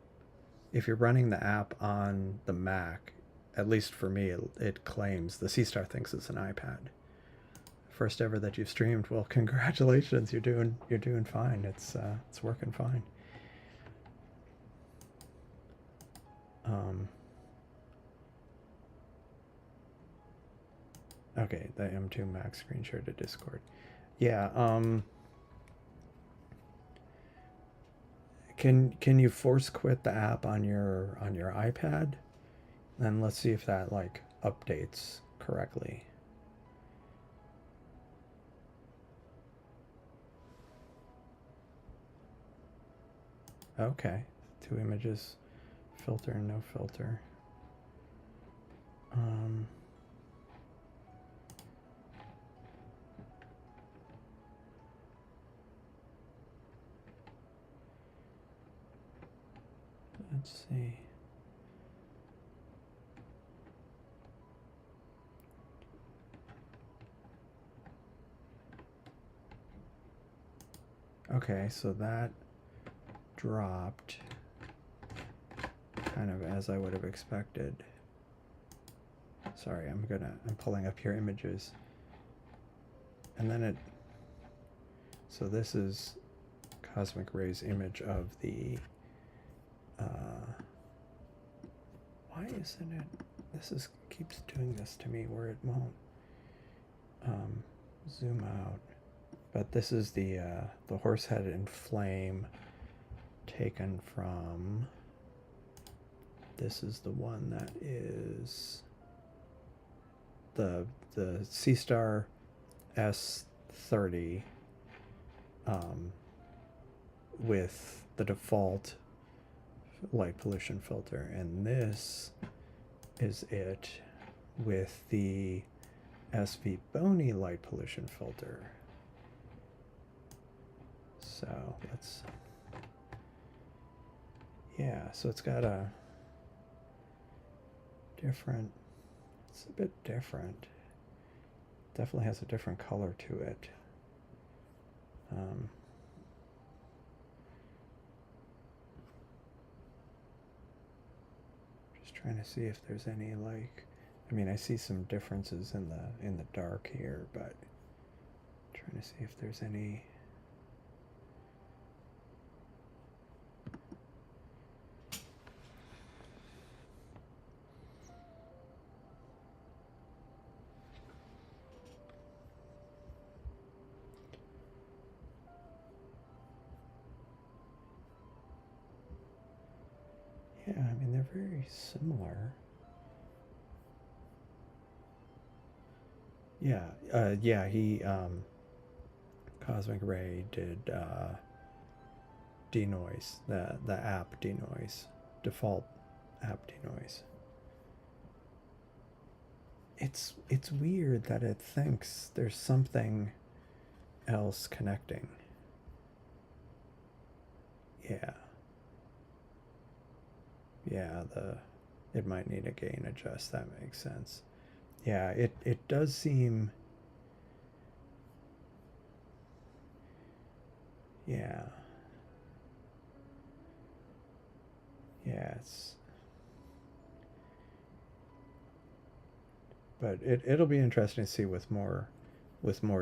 if you're running the app on the Mac, at least for me, it claims the Seestar thinks it's an iPad. First ever that you've streamed. Well, congratulations. You're doing fine. It's working fine. Okay, the M2 Max screen share to Discord. Yeah. Can you force quit the app on your iPad? And let's see if that like updates correctly. Okay, 2 images, filter and no filter. Let's see. Okay, so that dropped kind of as I would have expected. Sorry, I'm pulling up your images. And then so this is Cosmic Ray's image of the, why isn't it, keeps doing this to me where it won't, zoom out. But this is the horse head in flame taken from, this is the one that is the Seestar S30 with the default light pollution filter, and this is it with the SV Bony light pollution filter. So let's, yeah, so it's got a different, it's a bit different. Definitely has a different color to it. Just trying to see if there's any, like, I mean, I see some differences in the dark here, but trying to see if there's any. Yeah, I mean, they're very similar. Yeah, yeah, he, Cosmic Ray did, denoise, the app denoise, default app denoise. It's weird that it thinks there's something else connecting. Yeah. Yeah, it might need a gain adjust, that makes sense. Yeah, it does seem, yeah. Yeah, but it'll be interesting to see with more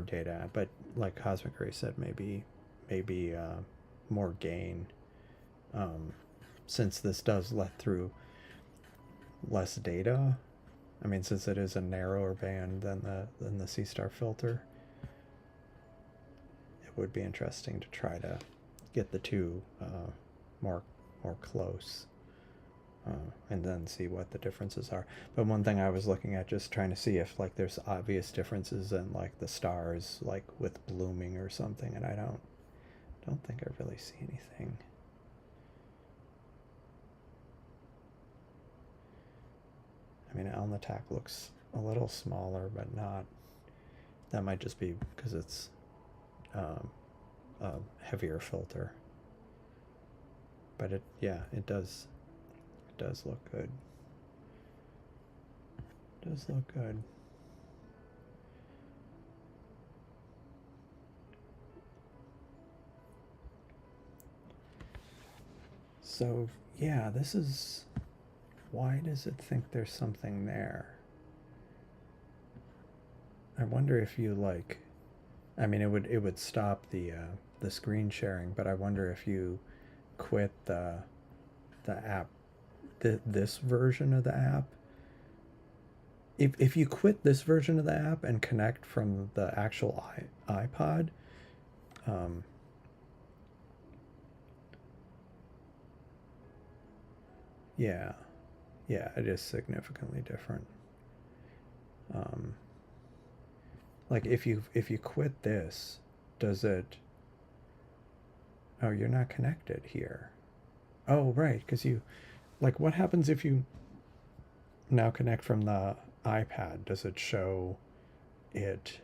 data. But like Cosmic Ray said, maybe more gain, since this does let through less data. I mean, since it is a narrower band than the Seestar filter, it would be interesting to try to get the two more close. And then see what the differences are. But one thing I was looking at, just trying to see if like there's obvious differences in like the stars, like with blooming or something, and I don't think I really see anything. I mean, Alnitak looks a little smaller, but not. That might just be because it's a heavier filter. But it does look good. It does look good. So yeah, this is, why does it think there's something there? I wonder if you like, I mean, it would stop the screen sharing, but I wonder if you quit the app, this version of the app. If you quit this version of the app and connect from the actual iPod, um, yeah, yeah, it is significantly different. Um, like if you quit this, does it? Oh, you're not connected here. Oh, right, because you, like, what happens if you now connect from the iPad? Does it show it?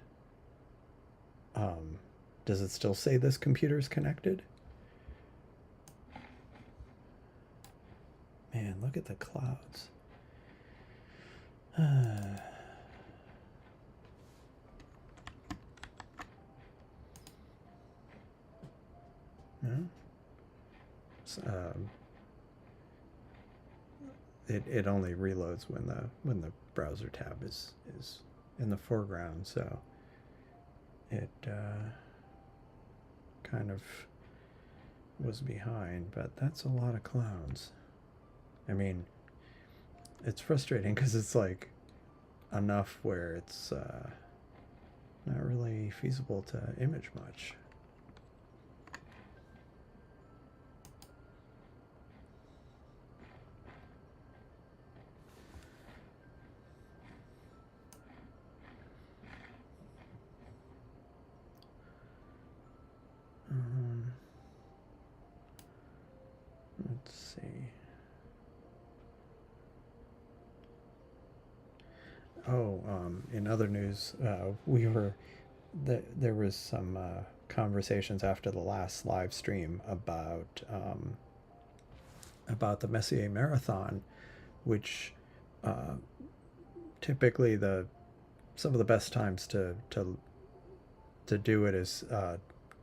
Um, does it still say this computer is connected? Man, look at the clouds. No? Um, it only reloads when the browser tab is in the foreground, so it kind of was behind, but that's a lot of clouds. I mean, it's frustrating because it's like enough where it's not really feasible to image much. Let's see. Oh, in other news, there was some conversations after the last live stream about the Messier Marathon, which uh, typically the some of the best times to do it is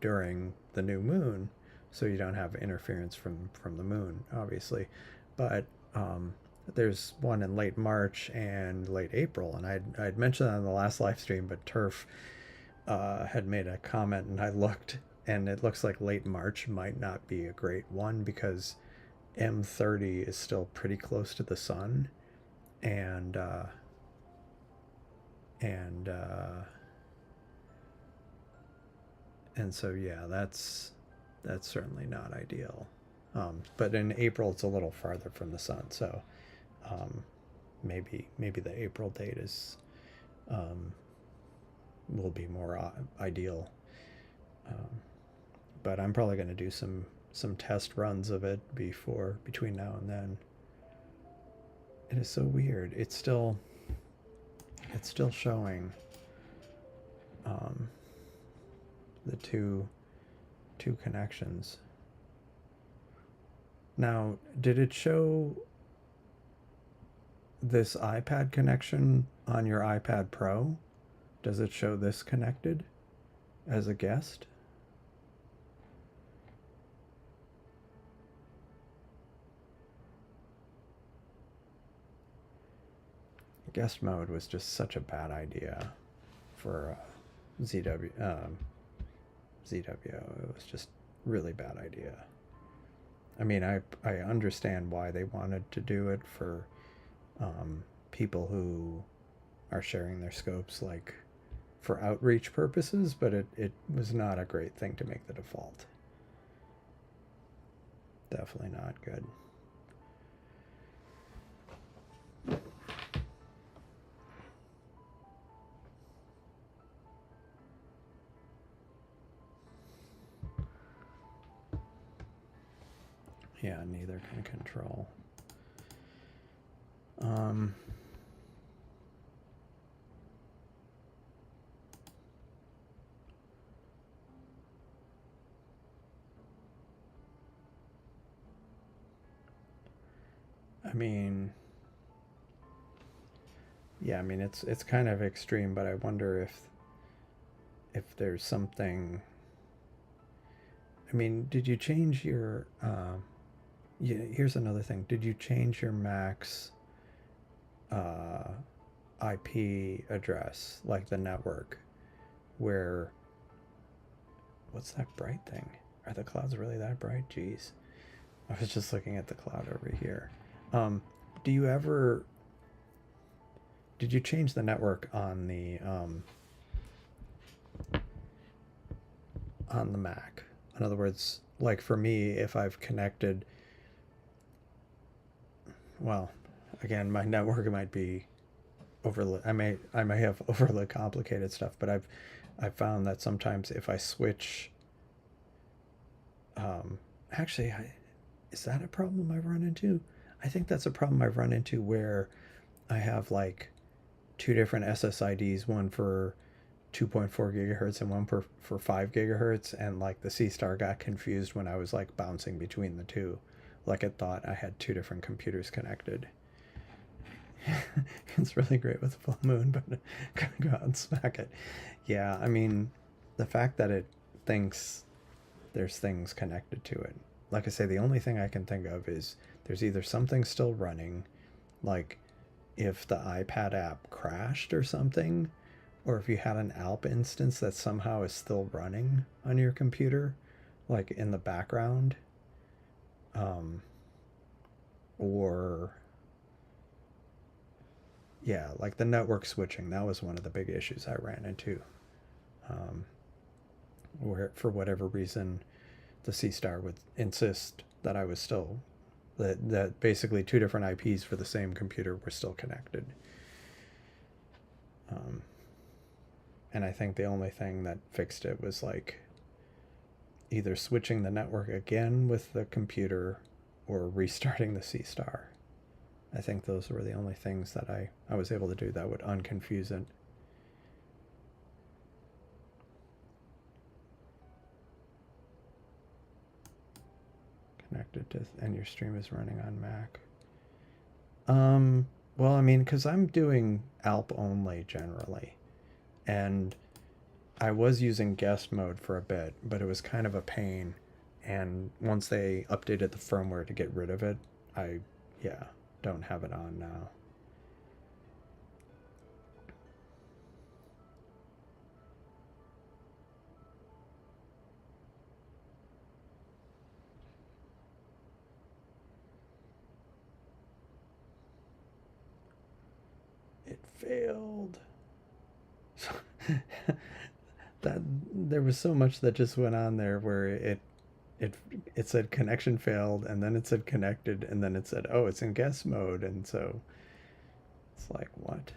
during the new moon, so you don't have interference from the moon, obviously. But there's one in late March and late April, and I'd mentioned that on the last live stream, but Turf had made a comment, and I looked, and it looks like late March might not be a great one because M30 is still pretty close to the sun, and and uh, and so yeah, that's certainly not ideal. But in April, it's a little farther from the sun, so um, maybe the April date is um, will be more ideal. Um, but I'm probably going to do some test runs of it before between now and then. It is so weird. It's still showing um, the two connections. Now, did it show this iPad connection on your iPad Pro? Does it show this connected as a guest? Guest mode was just such a bad idea for ZW ZWO. It was just really bad idea. I mean, I understand why they wanted to do it for people who are sharing their scopes, like for outreach purposes, but it was not a great thing to make the default. Definitely not good. Yeah, neither can control. Um, I mean, yeah, I mean it's kind of extreme, but I wonder if there's something. I mean, did you change Yeah, here's another thing. Did you change your Mac's uh, IP address, like the network, where what's that bright thing? Are the clouds really that bright? Jeez. I was just looking at the cloud over here. Um, do you ever did you change the network on the Mac? In other words, like for me, if I've connected, well, again, my network might be overly. I may have overly complicated stuff, but I've found that sometimes if I switch, um, actually, is that a problem I run into? I think that's a problem I've run into where I have like two different SSIDs, one for 2.4 gigahertz and one for 5 gigahertz, and like the Seestar got confused when I was like bouncing between the two, like it thought I had two different computers connected. It's really great with a full moon, but gotta go out and smack it. Yeah, I mean, the fact that it thinks there's things connected to it. Like I say, the only thing I can think of is there's either something still running, like if the iPad app crashed or something, or if you had an Alp instance that somehow is still running on your computer, like in the background, um, or yeah, like the network switching. That was one of the big issues I ran into, um, where for whatever reason the Seestar would insist that I was still that basically two different IPs for the same computer were still connected. Um, and I think the only thing that fixed it was like either switching the network again with the computer or restarting the Seestar. I think those were the only things that I was able to do that would unconfuse it. Connected to, and your stream is running on Mac. Well, I mean, because I'm doing Alp only generally, and I was using guest mode for a bit, but it was kind of a pain. And once they updated the firmware to get rid of it, I, yeah, don't have it on now. It failed. That there was so much that just went on there where it it said connection failed, and then it said connected, and then it said, oh, it's in guest mode, and so it's like, what?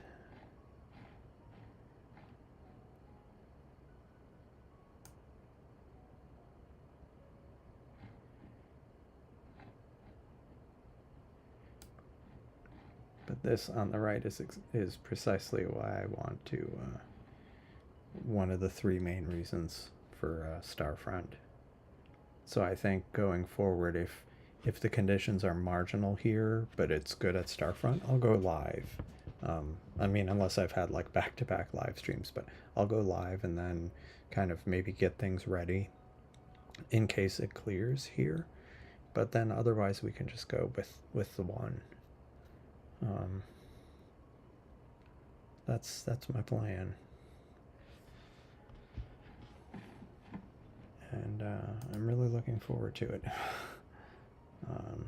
But this on the right is precisely why I want to one of the three main reasons for Starfront. So I think going forward, if the conditions are marginal here, but it's good at Starfront, I'll go live. I mean, unless I've had like back-to-back live streams, but I'll go live and then kind of maybe get things ready in case it clears here. But then otherwise, we can just go with the one. Um, that's my plan. And I'm really looking forward to it. um,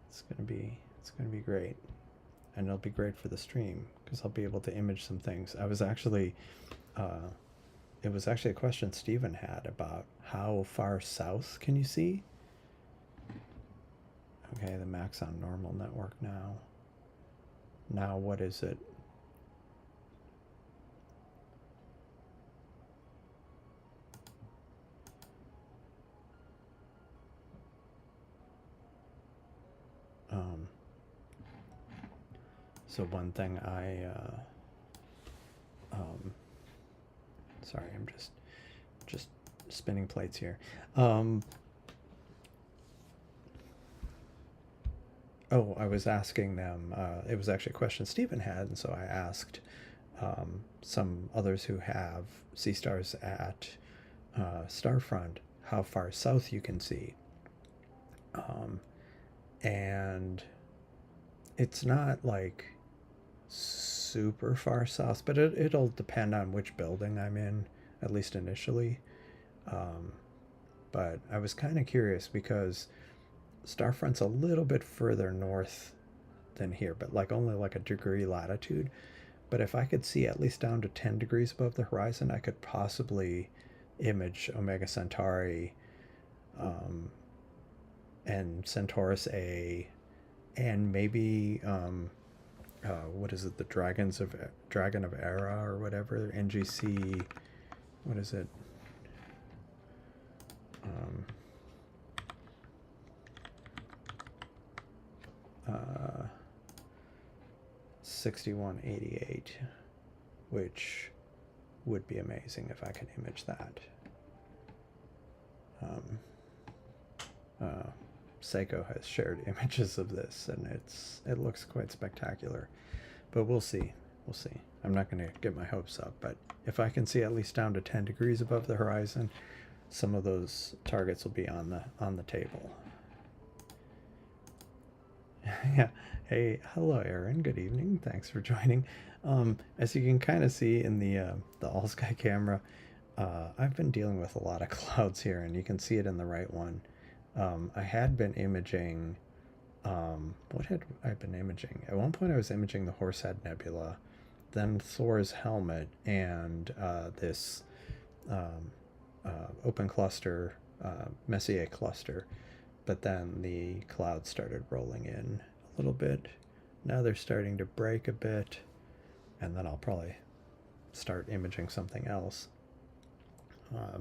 it's gonna be great, and it'll be great for the stream because I'll be able to image some things. Uh, it was actually a question Stephen had about how far south can you see. Okay, the Mac's on normal network now. Now what is it? Um, so one thing sorry, I'm just spinning plates here. Oh, I was asking them. It was actually a question Stephen had, and so I asked some others who have Seestars at Starfront how far south you can see. Um, and it's not like super far south, but it'll depend on which building I'm in, at least initially. Um, but I was kind of curious because Starfront's a little bit further north than here, but like only like a degree latitude. But if I could see at least down to 10 degrees above the horizon, I could possibly image Omega Centauri, um, and Centaurus A, and maybe what is it? The Dragon of Era or whatever, NGC. What is it? Um, uh, 6188, which would be amazing if I could image that. Seiko has shared images of this, and it looks quite spectacular. But we'll see. We'll see. I'm not going to get my hopes up, but if I can see at least down to 10 degrees above the horizon, some of those targets will be on the table. Yeah. Hey, hello, Aaron. Good evening. Thanks for joining. As you can kind of see in the all sky camera, I've been dealing with a lot of clouds here, and you can see it in the right one. I had been imaging. What had I been imaging? At one point, I was imaging the Horsehead Nebula, then Thor's helmet, and this open cluster, Messier cluster. But then the clouds started rolling in a little bit. Now they're starting to break a bit, and then I'll probably start imaging something else.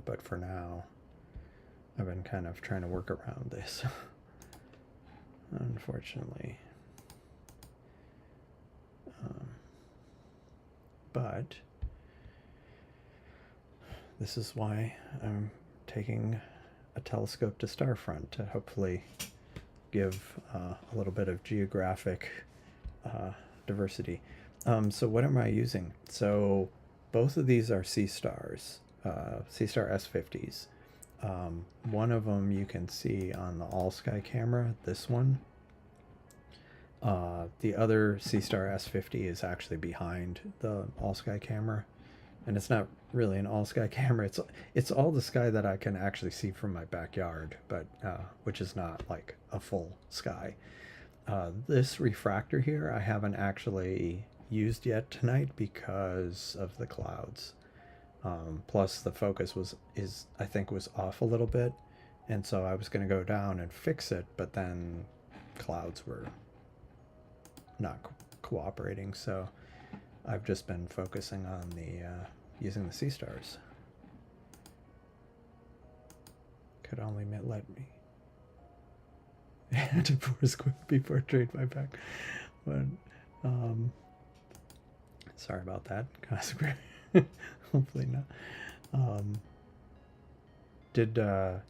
But for now, I've been kind of trying to work around this, unfortunately. But this is why I'm taking a telescope to Starfront to hopefully give a little bit of geographic diversity. So what am I using? So both of these are Seestars, Seestar S50s. One of them you can see on the all sky camera, this one. The other Seestar S50 is actually behind the all sky camera, and it's not really an all sky camera. It's all the sky that I can actually see from my backyard, but which is not like a full sky. This refractor here I haven't actually used yet tonight because of the clouds. Plus the focus I think was off a little bit, and so I was going to go down and fix it, but then clouds were not cooperating, so I've just been focusing on using the Seestars. Could only let me to force quick before trade buyback, but sorry about that. Hopefully not. Did the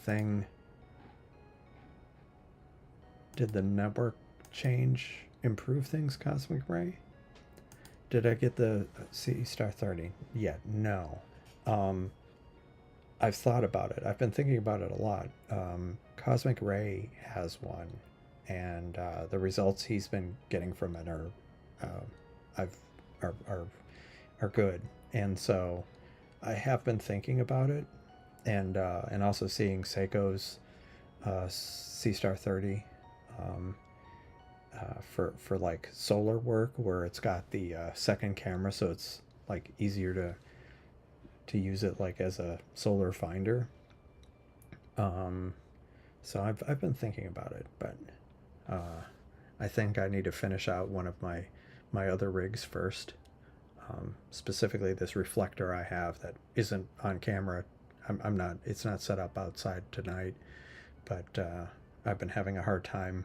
thing? Did the network change improve things, Cosmic Ray? Did I get the Seestar 30 yet? No. I've thought about it. I've been thinking about it a lot. Cosmic Ray has one, and the results he's been getting from it are good. And so I have been thinking about it, and also seeing Seiko's Seestar 30. For like solar work, where it's got the second camera, so it's like easier to use it like as a solar finder. So I've been thinking about it, but I think I need to finish out one of my other rigs first. Specifically this reflector I have that isn't on camera. I'm not. It's not set up outside tonight, but I've been having a hard time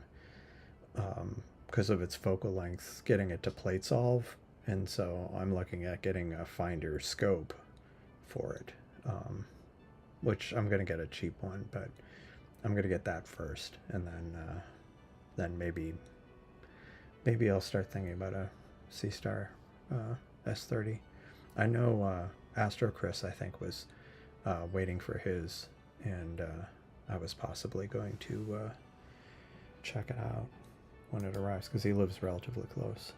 because of its focal length getting it to plate solve, and so I'm looking at getting a finder scope for it, which I'm going to get a cheap one, but I'm going to get that first, and then maybe I'll start thinking about a Seestar S30. I know Astro Chris, I think, was waiting for his and I was possibly going to check it out when it arrives, because he lives relatively close.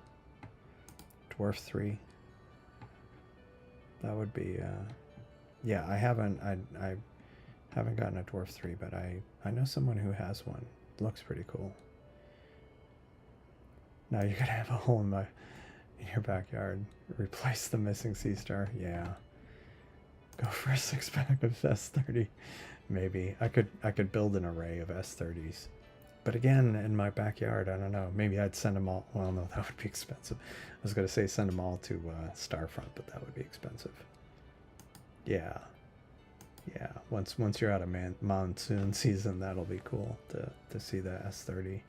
Dwarf 3. That would be, yeah, I haven't gotten a Dwarf 3, but I know someone who has one. It looks pretty cool. Now you're gonna have a hole in your backyard. Replace the missing Seestar. Yeah. Go for a 6-pack of S30. Maybe I could build an array of S30s. But again, in my backyard, I don't know. Maybe I'd send them all. Well, no, that would be expensive. I was going to say send them all to Starfront, but that would be expensive. Yeah. Yeah. Once you're out of monsoon season, that'll be cool to see the S30.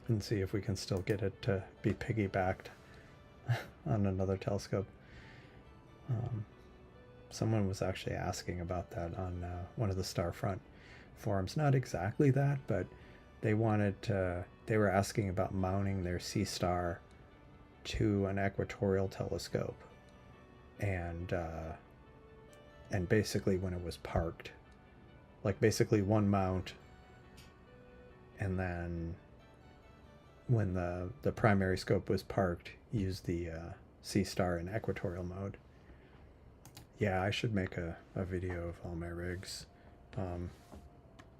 And see if we can still get it to be piggybacked on another telescope. Someone was actually asking about that on one of the Starfront forums. Not exactly that, but they were asking about mounting their Seestar to an equatorial telescope, and basically when it was parked, like basically one mount, and then when the primary scope was parked, use the Seestar in equatorial mode. Yeah, I should make a video of all my rigs.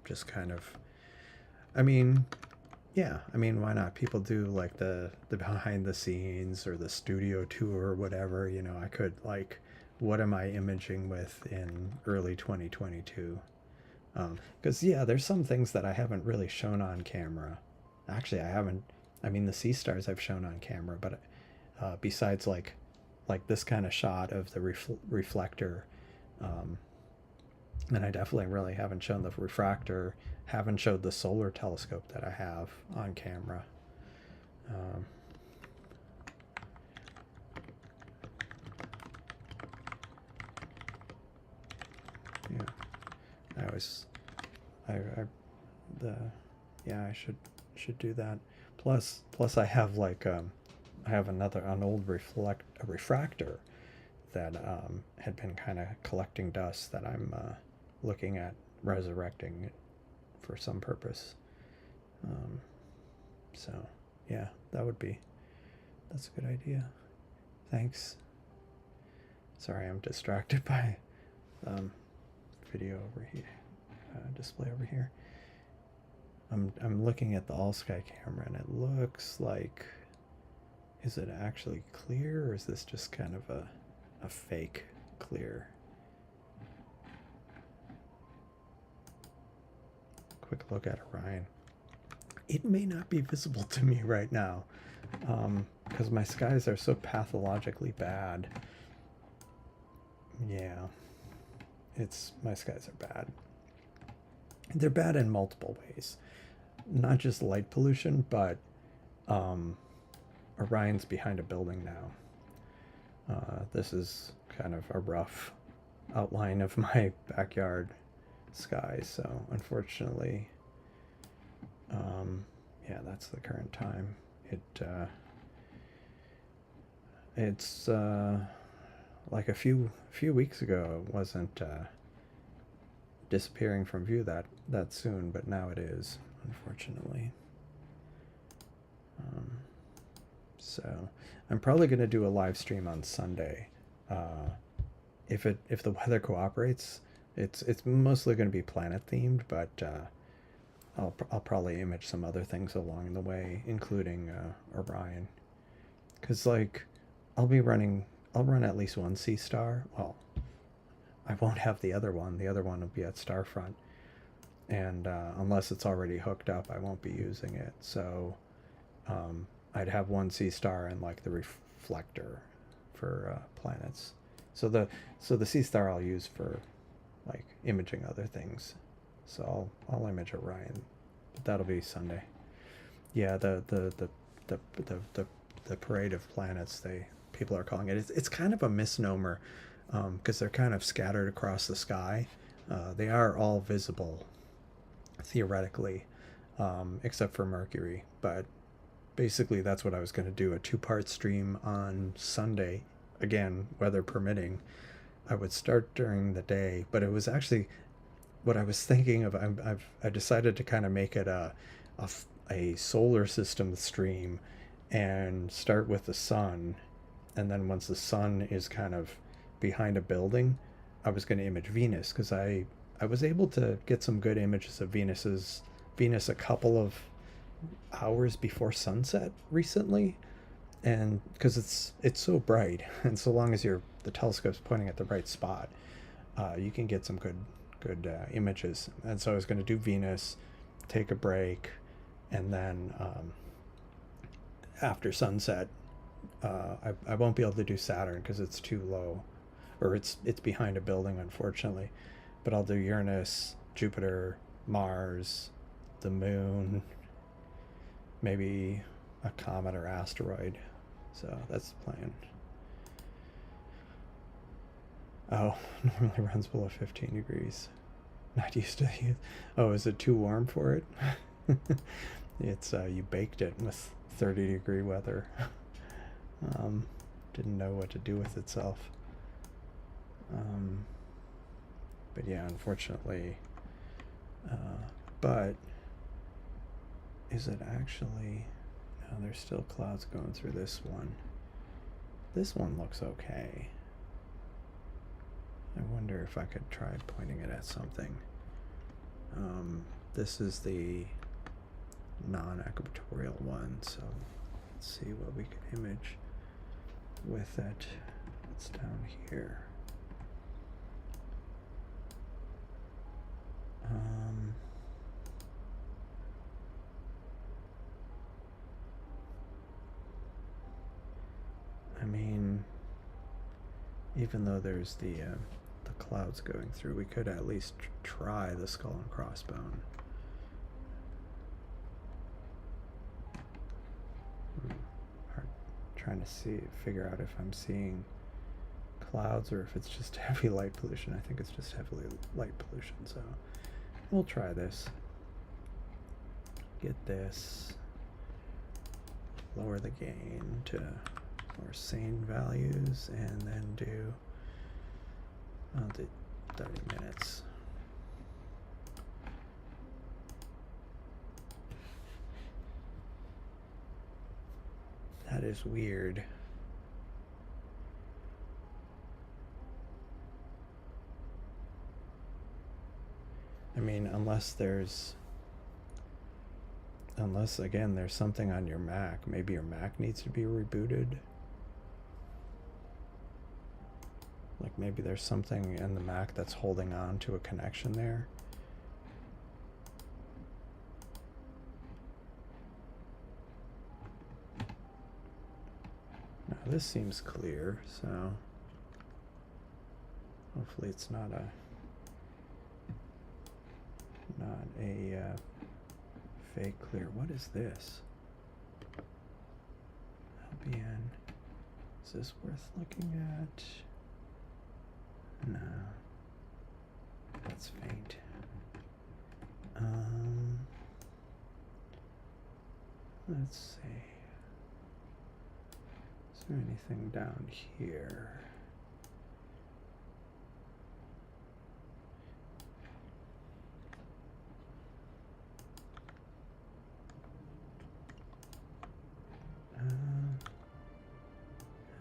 Just kind of, I mean, yeah, I mean, why not? People do like the behind the scenes or the studio tour or whatever, you know. I could, like, what am I imaging with in early 2022? Because yeah, there's some things that I haven't really shown on camera. Actually, I haven't. I mean, the Seestars I've shown on camera, but besides like this kind of shot of the reflector, and I definitely really haven't shown the refractor, haven't showed the solar telescope that I have on camera. Yeah, I should do that. Plus I have like I have an old refractor that had been kind of collecting dust that I'm looking at resurrecting for some purpose. So yeah, that's a good idea. Thanks. Sorry, I'm distracted by video over here, display over here. I'm looking at the all sky camera, and it looks like, is it actually clear, or is this just kind of a fake clear? Quick look at Orion. It may not be visible to me right now, because my skies are so pathologically bad. Yeah, my skies are bad. They're bad in multiple ways, not just light pollution, but Orion's behind a building now. This is kind of a rough outline of my backyard sky, so unfortunately, yeah, that's the current time. It's like a few weeks ago, it wasn't disappearing from view that soon, but now it is, unfortunately. So I'm probably going to do a live stream on Sunday. If the weather cooperates, it's mostly going to be planet themed, but I'll probably image some other things along the way, including Orion, because like I'll run at least one Seestar. Well, I won't have the other one. The other one will be at Starfront, and unless it's already hooked up, I won't be using it. So I'd have one Seestar and like the reflector for planets. So the Seestar I'll use for like imaging other things. So I'll image Orion, but that'll be Sunday. Yeah, the parade of planets, people are calling it. It's kind of a misnomer, because they're kind of scattered across the sky. They are all visible theoretically, except for Mercury, but basically that's what I was going to do, a 2-part stream on Sunday, again, weather permitting, I would start during the day, but it was actually what I was thinking of. I decided to kind of make it a solar system stream and start with the sun, and then once the sun is kind of behind a building, I was going to image Venus because I was able to get some good images of Venus a couple of hours before sunset recently, and because it's so bright, and so long as the telescope's pointing at the right spot, you can get some good images. And so I was going to do Venus, take a break, and then after sunset, I won't be able to do Saturn because it's too low, or it's behind a building, unfortunately. But I'll do Uranus, Jupiter, Mars, the Moon, maybe a comet or asteroid. So that's the plan. Oh, normally runs below 15 degrees. Not used to the. Oh, is it too warm for it? It's you baked it with 30-degree weather. Didn't know what to do with itself. But yeah, unfortunately. But is it actually? No, there's still clouds going through this one. This one looks okay. I wonder if I could try pointing it at something. This is the non-equatorial one, so let's see what we can image with it. It's down here. I mean, even though there's the clouds going through, we could at least try the skull and crossbone. Hard trying to figure out if I'm seeing clouds or if it's just heavy light pollution. I think it's just heavily light pollution, so we'll try this. Get this. Lower the gain to more sane values, and then I'll do 30 minutes. That is weird. I mean, unless again there's something on your Mac. Maybe your Mac needs to be rebooted. Like maybe there's something in the Mac that's holding on to a connection there. Now this seems clear, so hopefully it's not a fake clear. What is this? LBN. Is this worth looking at? No. That's faint. Let's see. Is there anything down here?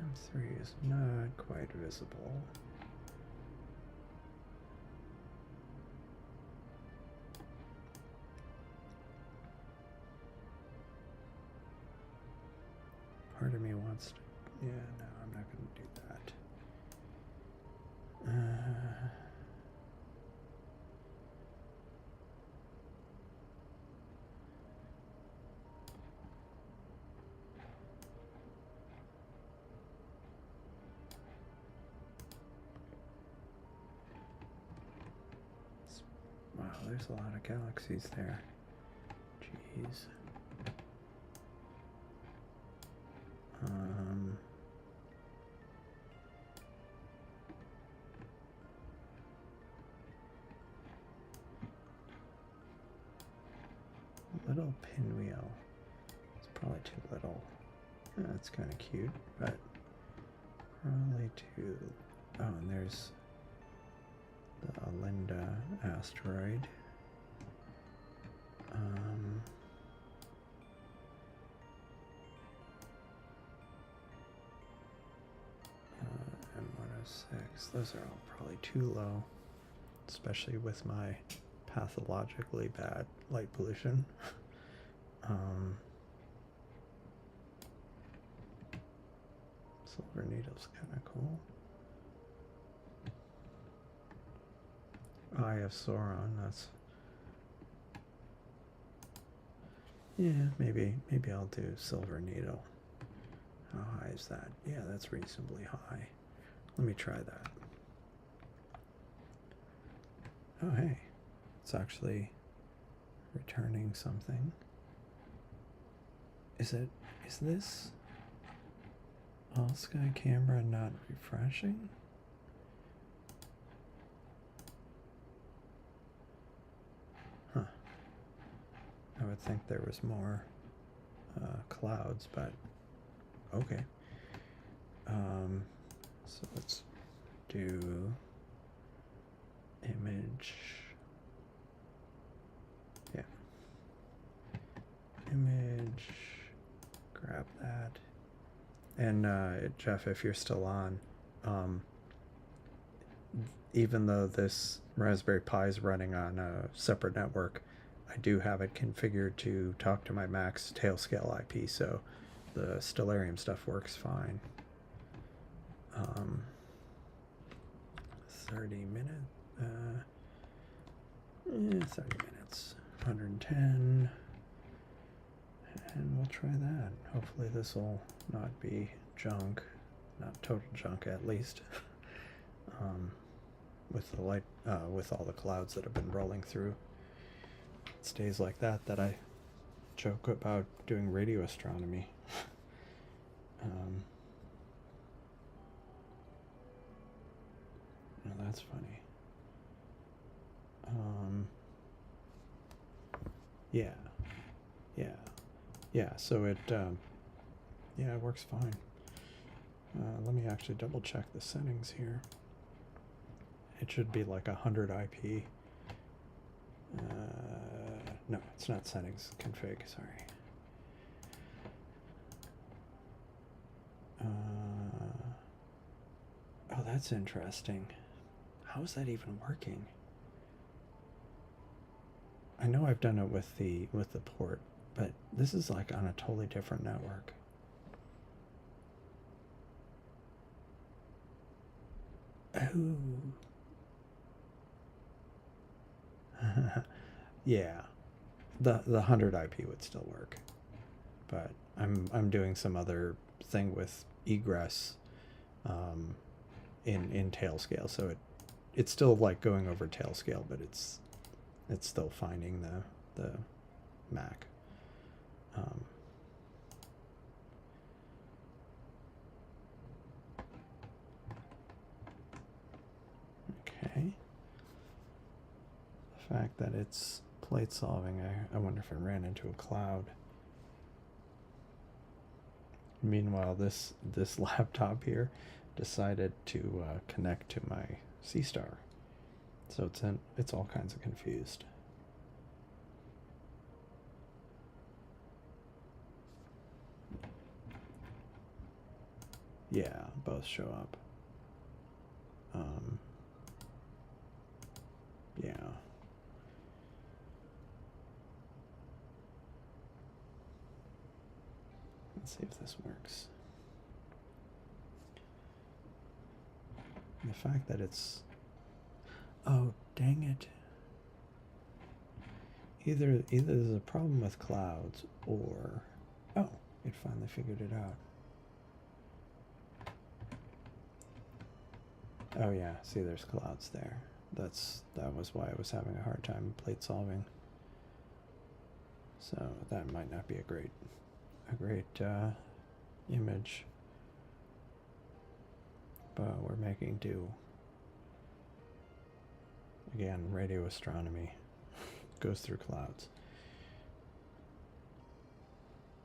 M3 is not quite visible. Part of me wants to, yeah, no, I'm not going to do that. Wow, there's a lot of galaxies there. Jeez. Little pinwheel. It's probably too little. That's kind of cute, but probably too Oh, and there's the Linda asteroid. M106. Those are all probably too low, especially with my pathologically bad light pollution. Silver needle's kind of cool. Eye of Sauron. That's, yeah. Maybe I'll do silver needle. How high is that? Yeah, that's reasonably high. Let me try that. Oh, hey, it's actually returning something. Is this all sky camera not refreshing? Huh. I would think there was more clouds, but okay. So let's do image. Yeah. Image. Grab that. And Jeff, if you're still on, even though this Raspberry Pi is running on a separate network, I do have it configured to talk to my Mac's tailscale IP, so the Stellarium stuff works fine. 30 minutes. 30 minutes. 110. And we'll try that. Hopefully this will not be junk. Not total junk, at least. With the light, with all the clouds that have been rolling through. It's days like that that I joke about doing radio astronomy. Oh, that's funny. Yeah, so it, yeah, it works fine. Let me actually double check the settings here. It should be like 100 IP. No, it's not settings, config, sorry. Oh, that's interesting. How is that even working? I know I've done it with the port, but this is like on a totally different network. Oh. Yeah. The 100 IP would still work. But I'm doing some other thing with egress in tailscale, so it's still like going over tailscale, but it's still finding the Mac. Okay. The fact that it's plate solving, I wonder if it ran into a cloud. Meanwhile, this laptop here decided to connect to my Seestar, so it's all kinds of confused. Yeah, both show up. Yeah. Let's see if this works. And the fact that it's... Oh, dang it. Either there's a problem with clouds, or... Oh, it finally figured it out. Oh yeah, see, there's clouds there. That was why I was having a hard time plate solving. So that might not be a great image, but we're making do. Again, radio astronomy goes through clouds.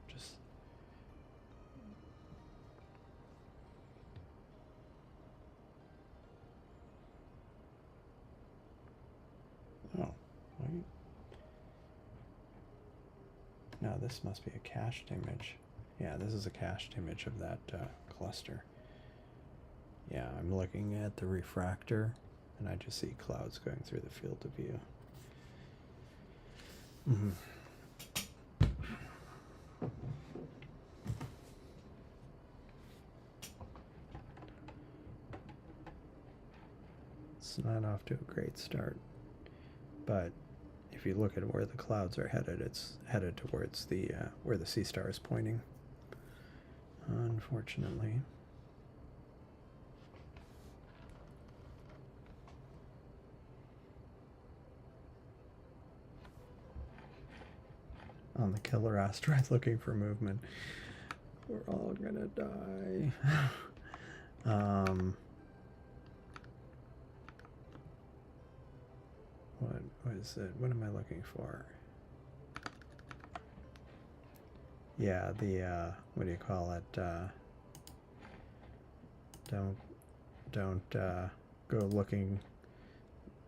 Just right? No, this must be a cached image. Yeah, this is a cached image of that cluster. Yeah, I'm looking at the refractor, and I just see clouds going through the field of view. It's not off to a great start, but if you look at where the clouds are headed, it's headed towards the where the Seestar is pointing. Unfortunately. On the killer asteroid looking for movement. We're all gonna die. What is it? What am I looking for? Yeah, the what do you call it? Don't go looking.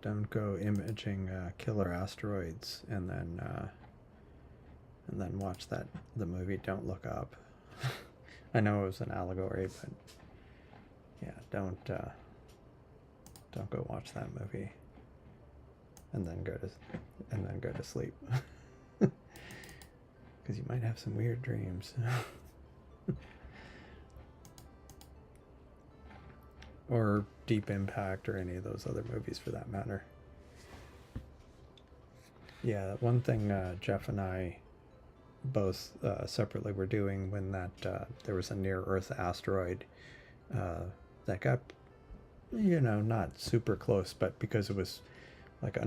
Don't go imaging killer asteroids and then watch the movie Don't Look Up. I know it was an allegory, but yeah, don't go watch that movie and then go to sleep. Because you might have some weird dreams. Or Deep Impact, or any of those other movies for that matter. Yeah, one thing Jeff and I both separately were doing when there was a near-Earth asteroid that got, not super close, but because it was like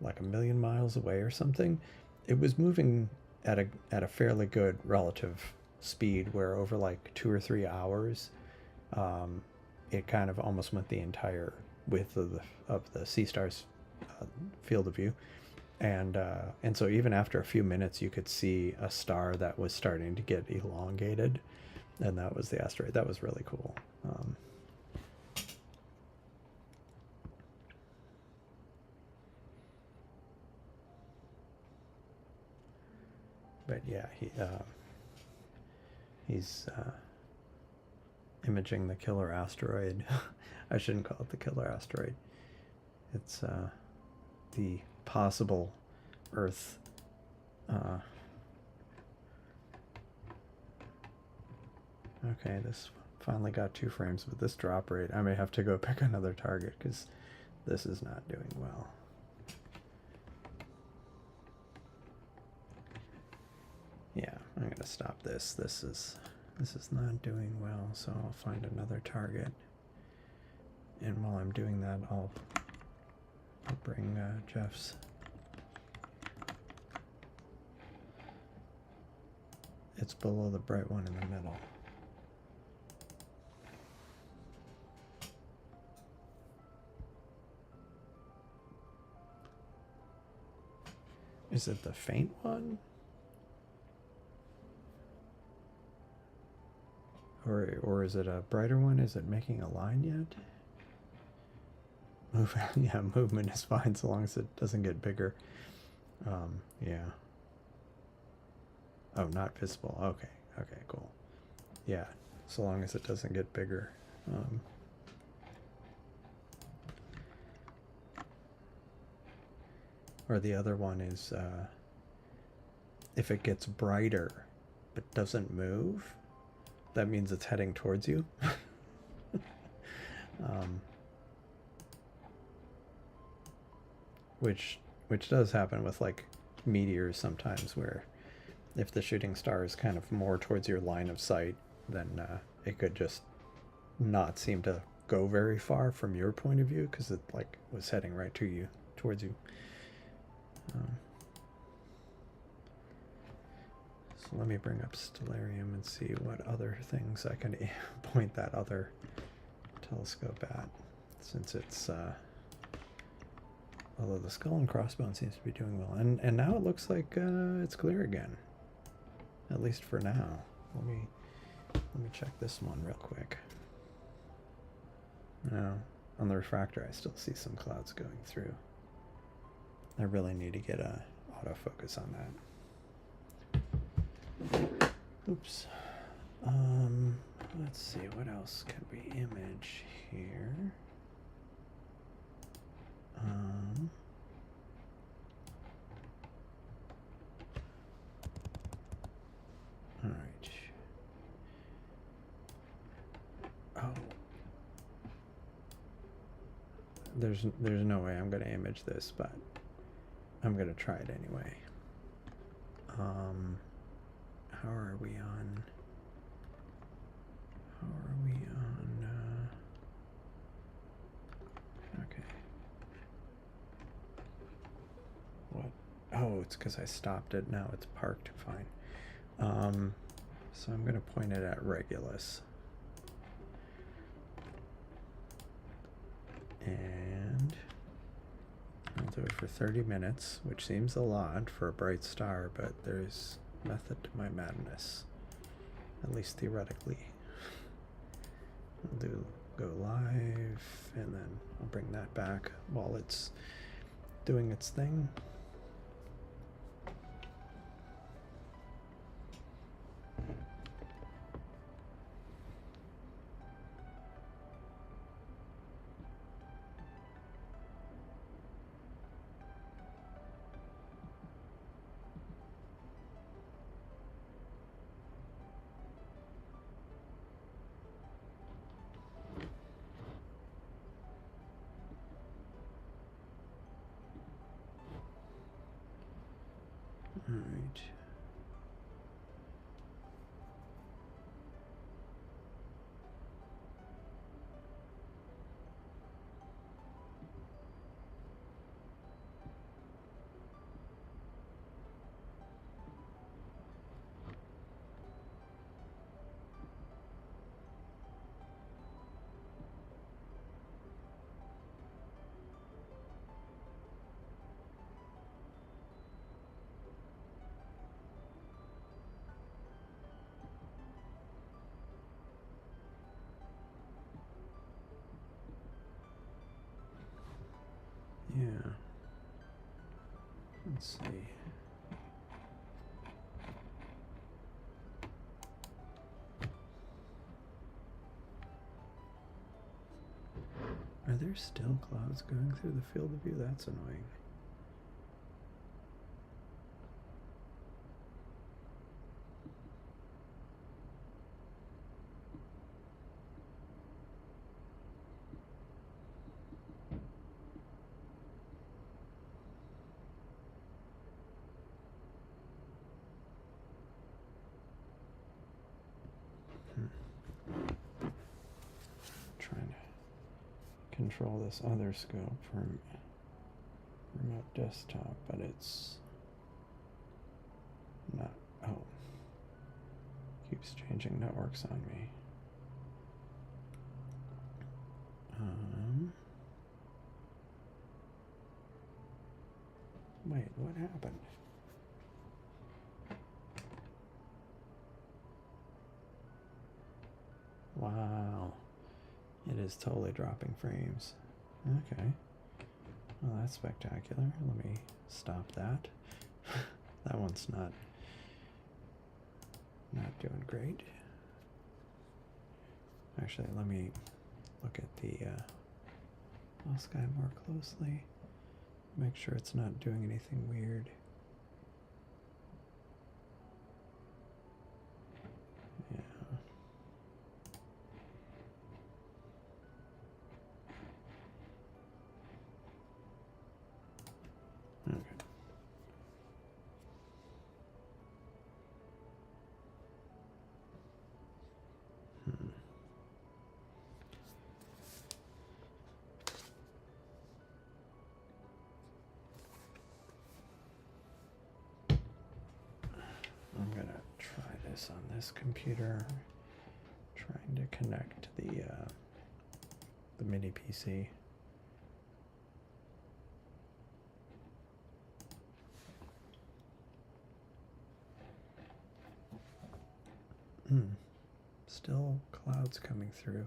like a million miles away or something, it was moving at a fairly good relative speed, where over like 2 or 3 hours, it kind of almost went the entire width of the Seestar's field of view. And so even after a few minutes, you could see a star that was starting to get elongated, and that was the asteroid. That was really cool. But yeah, he's imaging the killer asteroid. I shouldn't call it the killer asteroid. It's the possible Earth okay, this finally got 2 frames with this drop rate. I may have to go pick another target because this is not doing well. Yeah, I'm gonna stop this. This is not doing well, so I'll find another target. And while I'm doing that, I'll bring Jeff's. It's below the bright one in the middle. Is it the faint one? Or is it a brighter one? Is it making a line yet? Yeah, movement is fine so long as it doesn't get bigger. Yeah. Oh, not visible. Okay. Okay, cool. Yeah, so long as it doesn't get bigger. Or the other one is if it gets brighter but doesn't move, that means it's heading towards you. Which does happen with like meteors sometimes, where if the shooting star is kind of more towards your line of sight, then it could just not seem to go very far from your point of view because it like was heading right to you, towards you. So let me bring up Stellarium and see what other things I can point that other telescope at, since it's although the skull and crossbone seems to be doing well, and now it looks like it's clear again, at least for now. Let me check this one real quick. No, on the refractor I still see some clouds going through. I really need to get a autofocus on that. Oops. Let's see, what else can we image here? All right. Oh. There's no way I'm going to image this, but I'm going to try it anyway. How are we on? Okay. What? Oh, it's because I stopped it. Now it's parked. Fine. So I'm going to point it at Regulus. And I'll do it for 30 minutes, which seems a lot for a bright star, but there's method to my madness, at least theoretically. I'll go live, and then I'll bring that back while it's doing its thing. All right. Yeah. Let's see. Are there still clouds going through the field of view? That's annoying. Trying to control this other scope from remote desktop, but it's not. Oh, keeps changing networks on me. Wait, what happened? Wow. It is totally dropping frames. Okay. Well, that's spectacular. Let me stop that. That one's not doing great. Actually, let me look at the sky more closely. Make sure it's not doing anything weird. Yeah. Okay. I'm gonna try this on this computer. Trying to connect the mini PC. Still clouds coming through.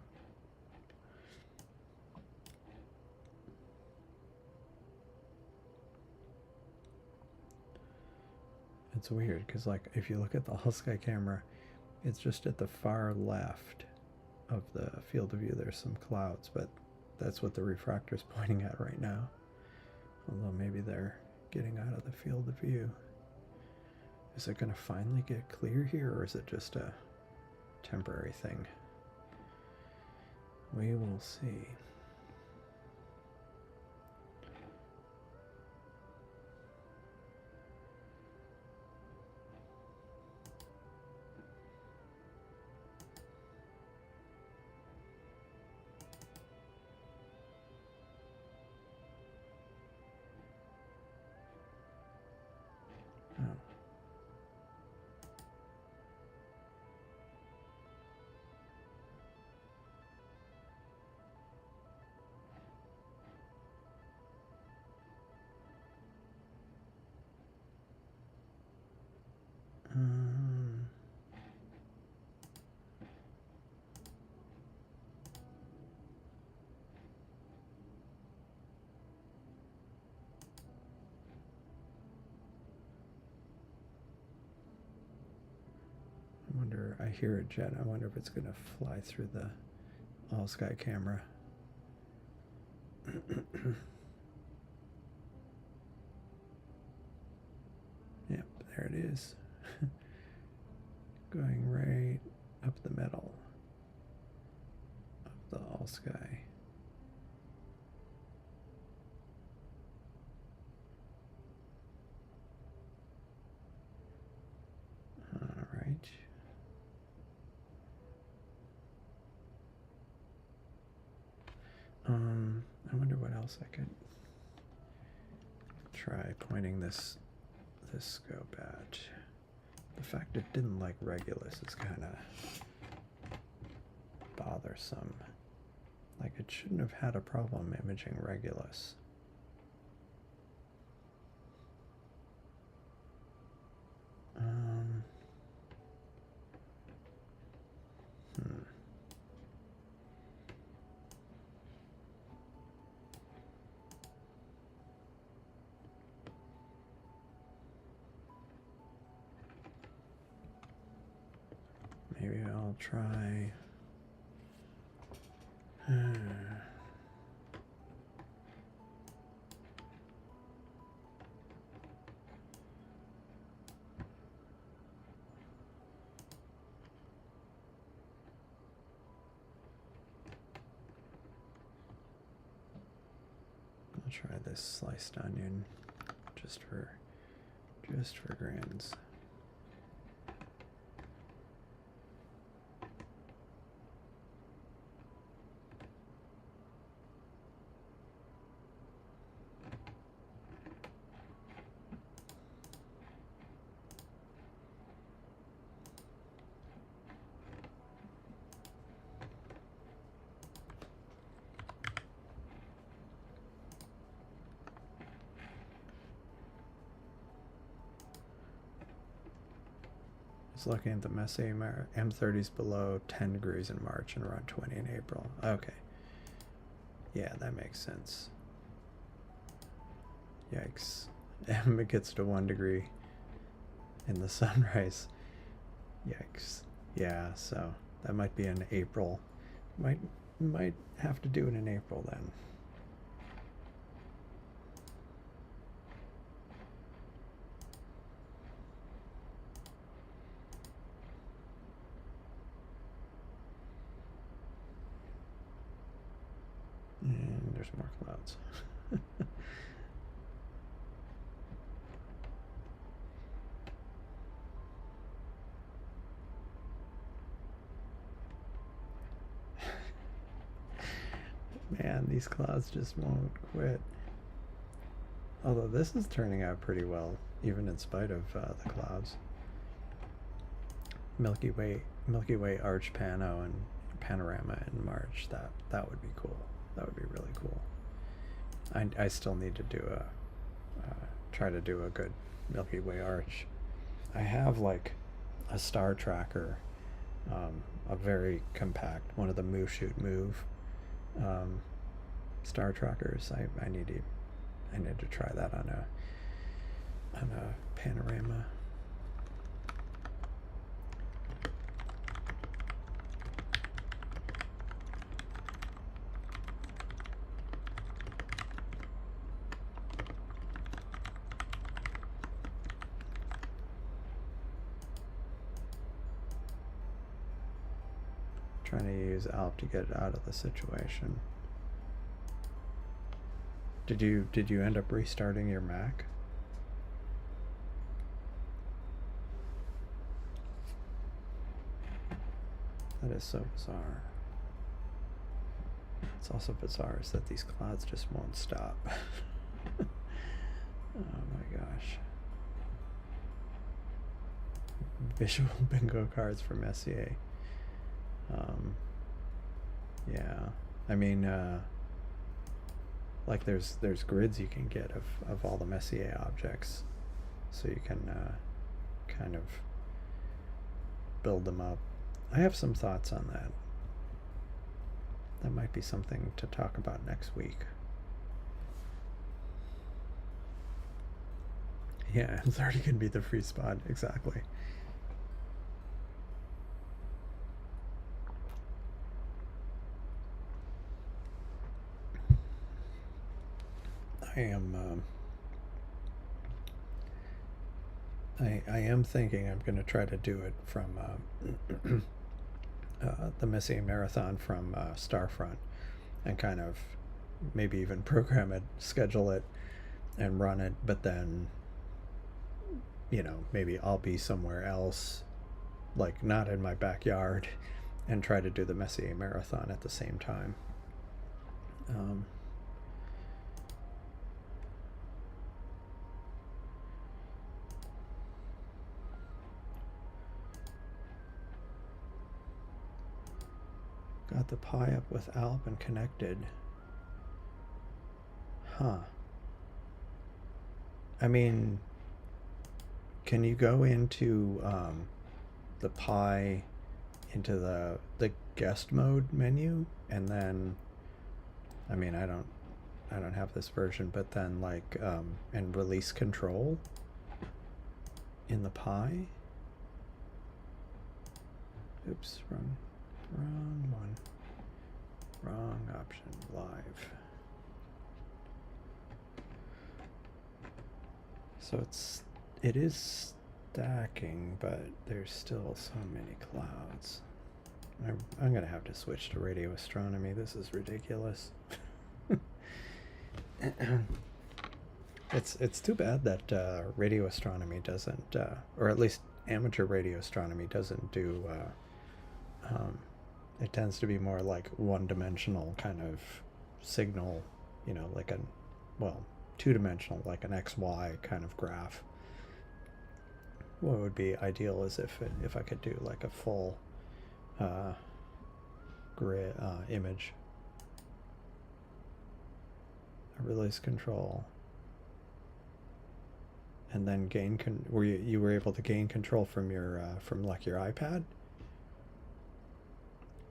It's weird because, like, if you look at the all-sky camera, it's just at the far left of the field of view. There's some clouds, but that's what the refractor is pointing at right now. Although maybe they're getting out of the field of view. Is it going to finally get clear here, or is it just a temporary thing? We will see. I wonder, I hear a jet. I wonder if it's going to fly through the all-sky camera. Yep, there it is. Going right up the middle of the all-sky. All right. I wonder what else I could try pointing this scope at. The fact it didn't like Regulus is kind of bothersome. Like, it shouldn't have had a problem imaging Regulus. Maybe I'll try. I'll try this sliced onion just for grins. Looking at the Messier M30s below 10 degrees in March and around 20 in April. Okay. Yeah, that makes sense. Yikes. It gets to 1 degree in the sunrise. Yikes. Yeah, so that might be in April. Might have to do it in April then. And there's more clouds. Man, these clouds just won't quit. Although this is turning out pretty well, even in spite of the clouds. Milky Way arch panorama in March. That would be cool. That would be really cool. I still need to do try to do a good Milky Way arch. I have like a star tracker, a very compact, one of the Move star trackers. I need to try that on a panorama. Trying to use Alp to get out of the situation. Did you end up restarting your Mac? That is so bizarre. It's also bizarre is that these clouds just won't stop. Oh my gosh. Visual bingo cards from Messier. Yeah, I mean, like there's grids you can get of all the Messier objects, so you can kind of build them up. I have some thoughts on that. That might be something to talk about next week. Yeah, M30 can be the free spot, exactly. I am thinking I'm going to try to do it from the Messier Marathon from Starfront, and kind of maybe even program it, schedule it, and run it, but then, you know, maybe I'll be somewhere else, like not in my backyard, and try to do the Messier Marathon at the same time. Got the Pi up with Alp and connected. Huh. I mean, can you go into the Pi, into the guest mode menu, and then, I mean, I don't have this version, but then like and release control in the Pi? Oops, wrong one. Wrong option. Live. So it is stacking, but there's still so many clouds. I'm gonna have to switch to radio astronomy. This is ridiculous. It's too bad that radio astronomy doesn't, or at least amateur radio astronomy doesn't do. It tends to be more like one-dimensional kind of signal, you know, like two-dimensional, like an XY kind of graph. What would be ideal is if I could do like a full grid image. Release control, and then were you were able to gain control from your from like your iPad?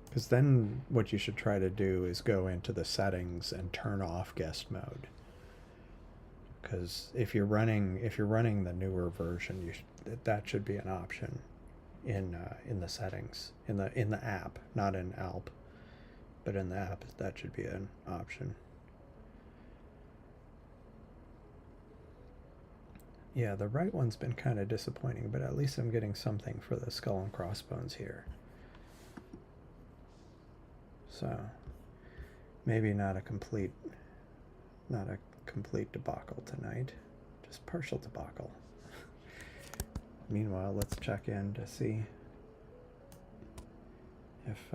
Because then what you should try to do is go into the settings and turn off guest mode. Because if you're running the newer version, that should be an option in the settings, in the app, not in Alp, but in the app that should be an option. Yeah, the right one's been kind of disappointing, but at least I'm getting something for the skull and crossbones here. So maybe not a complete debacle tonight, just partial debacle. Meanwhile, let's check in to see if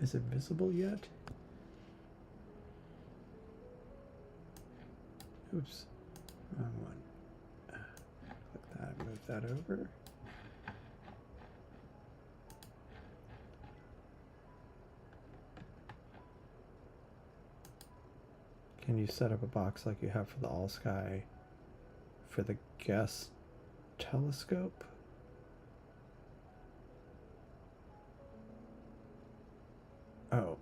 is it visible yet? Oops, wrong one. Click that, move that over. Can you set up a box like you have for the All Sky for the guest telescope? Oh.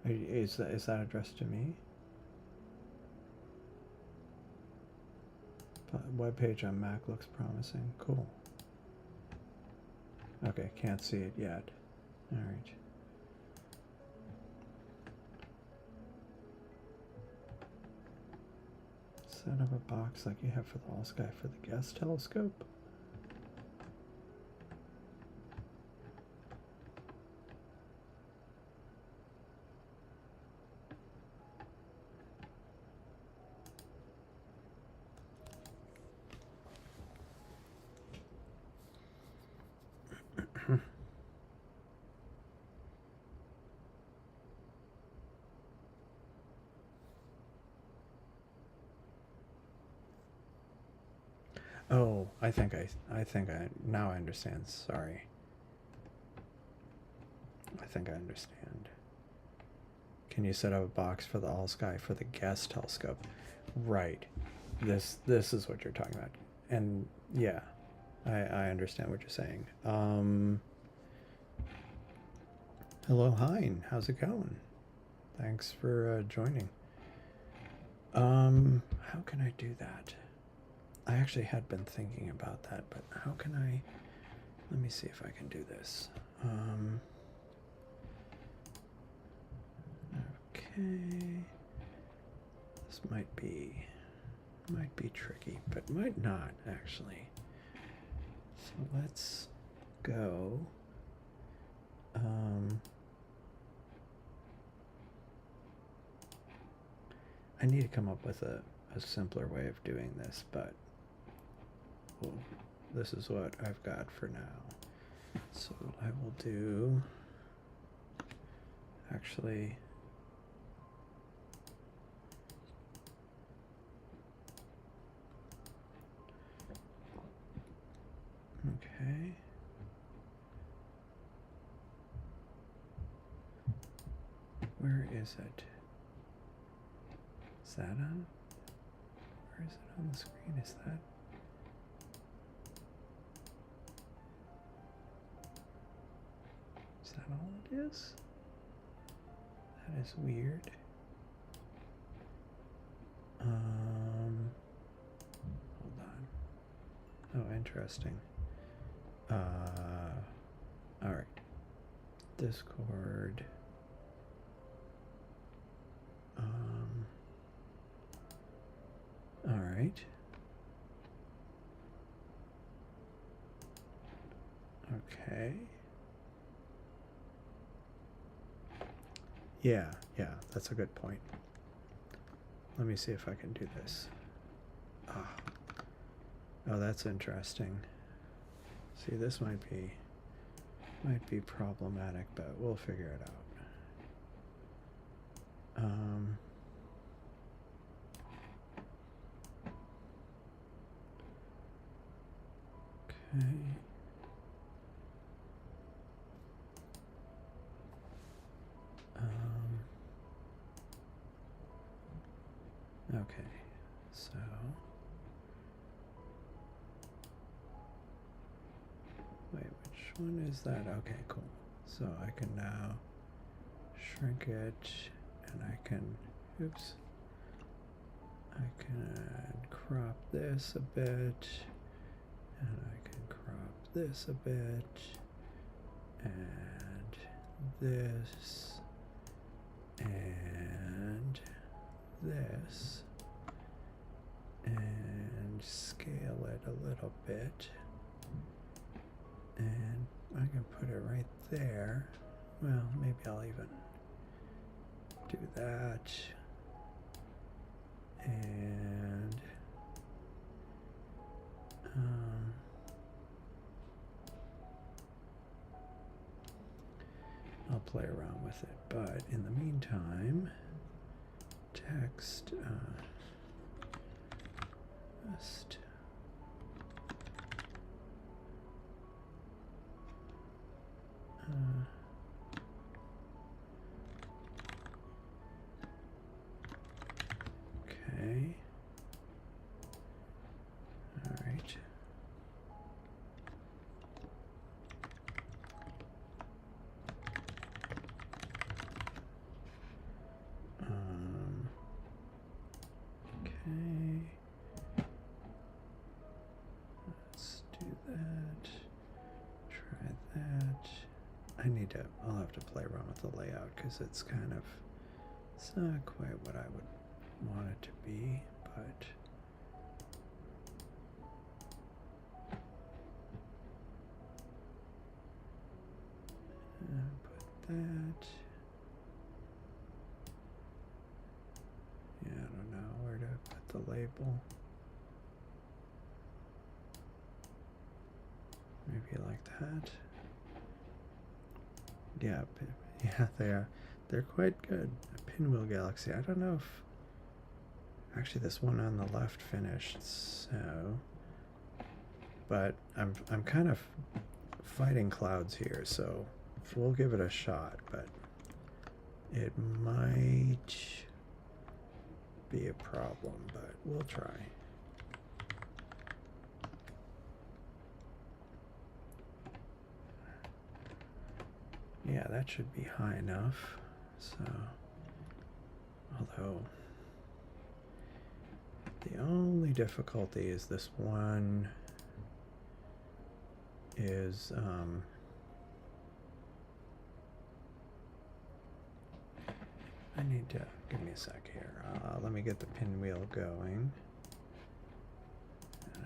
Is that addressed to me? Web page on Mac looks promising. Cool. Okay, can't see it yet. All right. Set up a box like you have for the all sky for the guest telescope. Oh, I think I now I understand. Sorry. I think I understand. Can you set up a box for the all sky for the guest telescope? Right. This is what you're talking about. And yeah, I understand what you're saying. Hello, Hein. How's it going? Thanks for joining. How can I do that? I actually had been thinking about that, but how can I? Let me see if I can do this. Okay. This might be tricky, but might not actually. So let's go. I need to come up with a simpler way of doing this, but well, this is what I've got for now. So I will do, actually, okay. Where is it? Is that on? Where is it on the screen? Is that? Is that all it is? That is weird. Hold on. Oh, interesting. All right. Discord. All right. Okay. Yeah, that's a good point. Let me see if I can do this. Oh, that's interesting. See, this might be problematic, but we'll figure it out. Okay. Okay, so wait, which one is that? Okay, cool. So I can now shrink it, and I can, oops, I can crop this a bit, and I can crop this a bit, and this, and this, and scale it a little bit, and I can put it right there. Well, maybe I'll even do that, and I'll play around with it, but in the meantime, text just okay. All right. Okay. Let's do that. Try that. I'll have to play around with the layout because it's not quite what I would want it to be, but Put that. Yeah, I don't know where to put the label. Maybe like that. Yeah, yeah, they are. They're quite good. A pinwheel galaxy. I don't know if actually this one on the left finished, so but I'm kind of fighting clouds here, so we'll give it a shot, but it might be a problem, but we'll try. Yeah, that should be high enough. So, although the only difficulty is this one is I need to give me a sec here. Let me get the pinwheel going.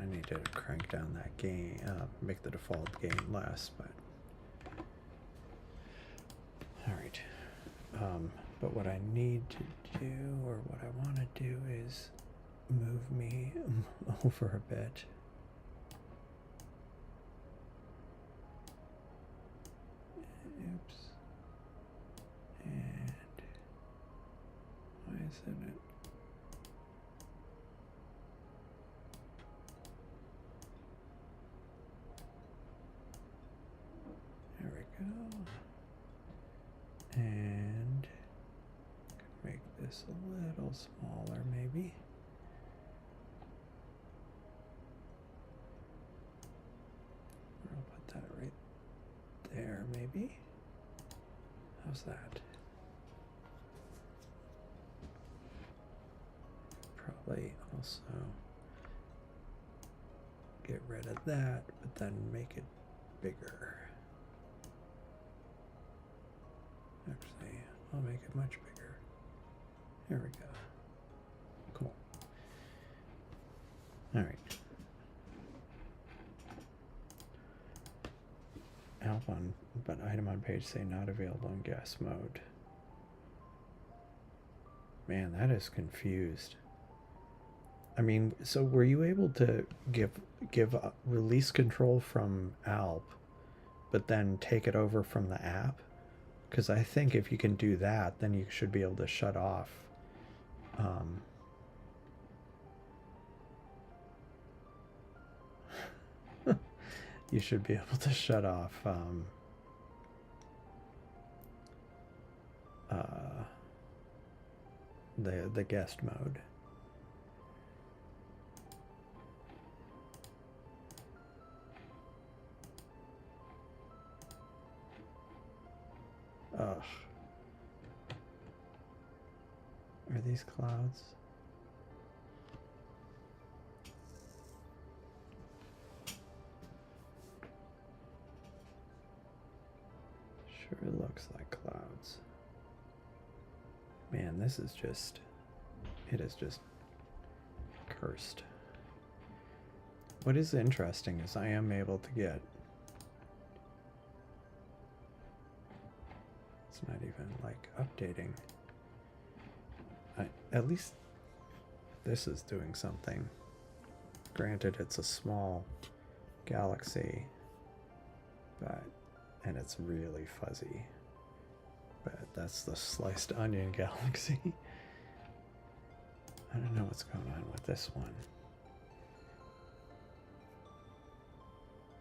I need to crank down that gain, make the default gain less, but all right. But what I need to do, or what I want to do, is move me over a bit. Oops. And why isn't it? There we go. And make this a little smaller, maybe. I'll put that right there, maybe. How's that? Probably also get rid of that, but then make it bigger. Actually, I'll make it much bigger. There we go. Cool. All right. Alp on, but item on page say not available in guest mode. Man, that is confused. I mean, so were you able to give release control from Alp, but then take it over from the app? Because I think if you can do that, then you should be able to shut off. You should be able to shut off the guest mode. Ugh. Are these clouds? Sure looks like clouds. Man, this is just, it is just cursed. What is interesting is I am able to get, it's not even like updating. At least this is doing something. Granted, it's a small galaxy, but, and it's really fuzzy, but that's the sliced onion galaxy. I don't know what's going on with this one.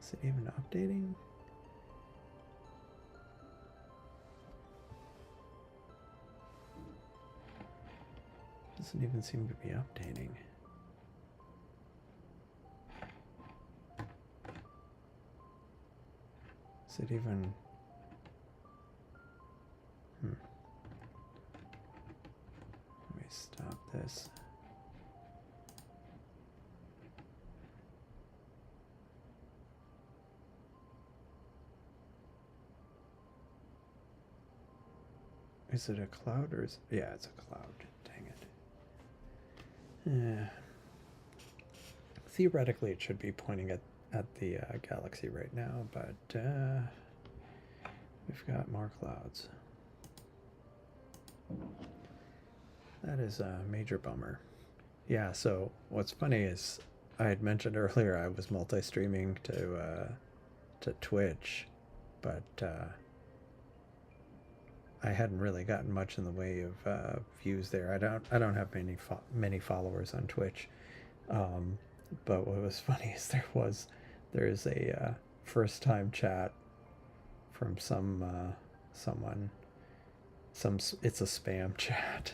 Is it even updating? Doesn't even seem to be updating. Is it even? Let me stop this. Is it a cloud or is it? Yeah, it's a cloud. Dang it. Yeah. Theoretically, it should be pointing at the galaxy right now, but we've got more clouds. That is a major bummer. Yeah, so what's funny is I had mentioned earlier I was multi-streaming to Twitch, but I hadn't really gotten much in the way of views there. I don't have many followers on Twitch. But what was funny is there is a first time chat from someone. It's a spam chat.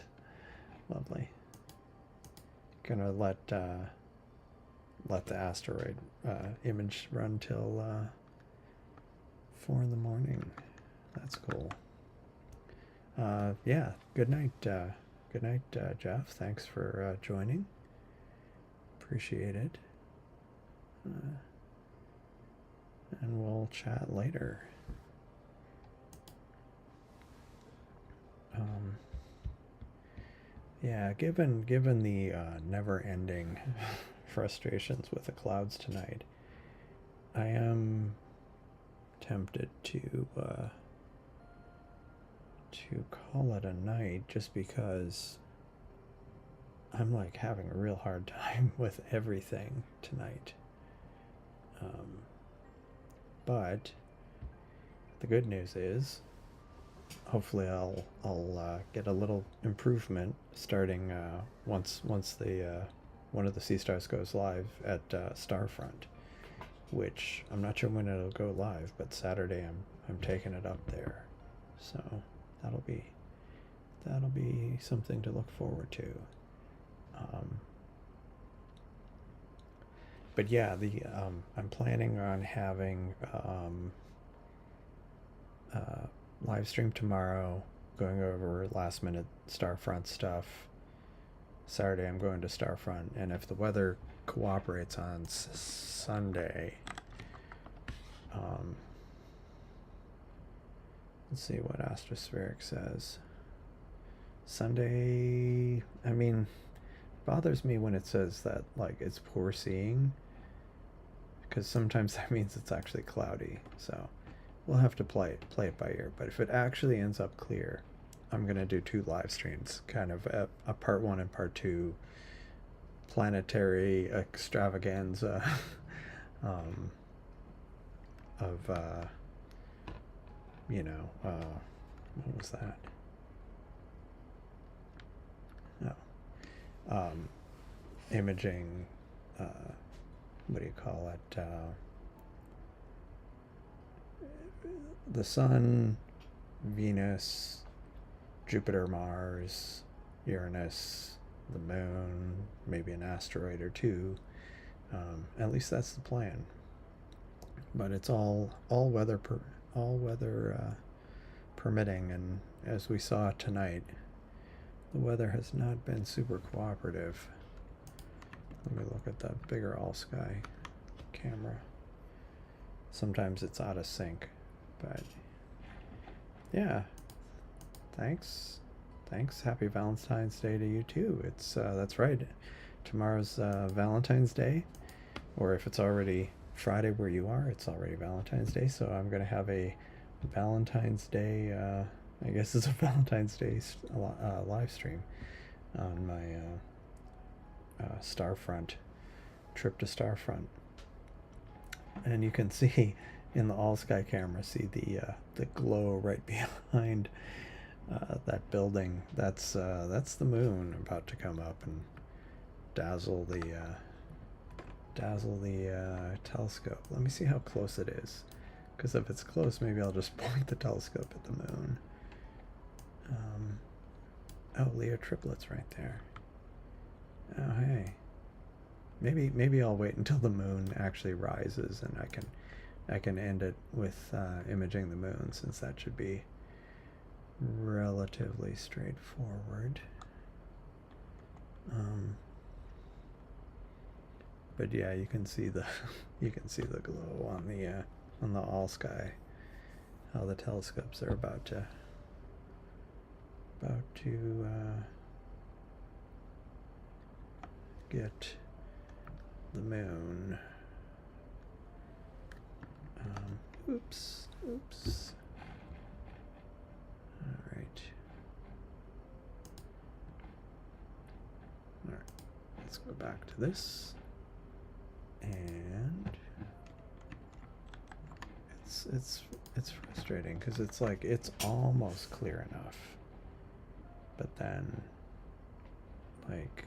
Lovely. Gonna let the asteroid image run till 4 in the morning. That's cool. Yeah. Good night. Good night, Jeff. Thanks for joining. Appreciate it. And we'll chat later. Yeah, given the never-ending frustrations with the clouds tonight, I am tempted to call it a night, just because I'm like having a real hard time with everything tonight. But the good news is, hopefully I'll get a little improvement starting once the one of the Seestars goes live at Starfront, which I'm not sure when it'll go live, but Saturday I'm taking it up there, so that'll be something to look forward to. But yeah, I'm planning on having live stream tomorrow, going over last minute Starfront stuff. Saturday I'm going to Starfront, and if the weather cooperates on Sunday, let's see what Astrospheric says. Sunday, I mean, it bothers me when it says that like it's poor seeing, because sometimes that means it's actually cloudy. So we'll have to play it by ear. But if it actually ends up clear, I'm gonna do 2 live streams, kind of a part 1 and part 2 planetary extravaganza of what was that? No. Imaging, what do you call it? The Sun, Venus, Jupiter, Mars, Uranus, the Moon, maybe an asteroid or 2. At least that's the plan. But it's all weather permitting, and as we saw tonight, the weather has not been super cooperative. Let me look at the bigger all-sky camera. Sometimes it's out of sync, but yeah. Thanks. Happy Valentine's Day to you too. It's that's right. Tomorrow's Valentine's Day, or if it's already Friday where you are, it's already Valentine's Day. So I'm gonna have a Valentine's Day. I guess it's a Valentine's Day live stream on my Starfront trip to Starfront, and you can see in the all-sky camera, see the glow right behind that building. That's the moon about to come up and dazzle the telescope. Let me see how close it is, because if it's close, maybe I'll just point the telescope at the moon. Oh, Leo triplets right there. Oh, hey. Maybe I'll wait until the moon actually rises, and I can end it with imaging the moon, since that should be relatively straightforward. But yeah, you can see the glow on the all sky. How the telescopes are about to get the moon. Oops. go back to this, and it's frustrating because it's like it's almost clear enough, but then like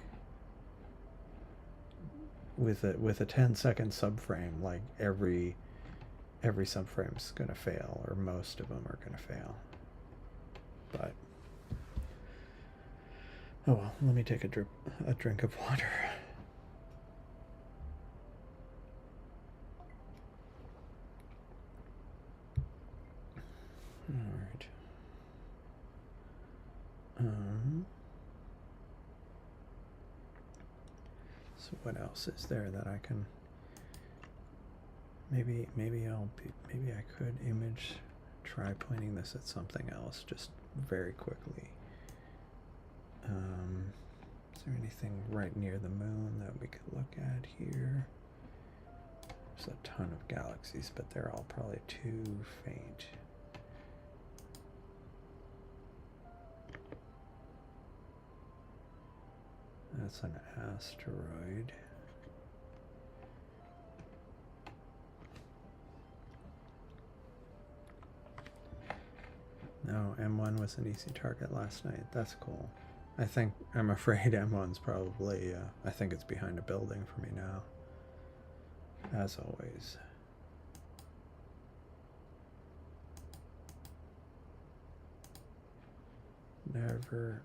with a 10-second subframe, like every subframe's gonna fail, or most of them are gonna fail. But oh well, let me take a drink of water. All right. So what else is there that I can? Maybe I could try pointing this at something else just very quickly. Is there anything right near the moon that we could look at here? There's a ton of galaxies, but they're all probably too faint. That's an asteroid. No, M1 was an easy target last night. That's cool. I'm afraid M1's probably, I think it's behind a building for me now. As always. Never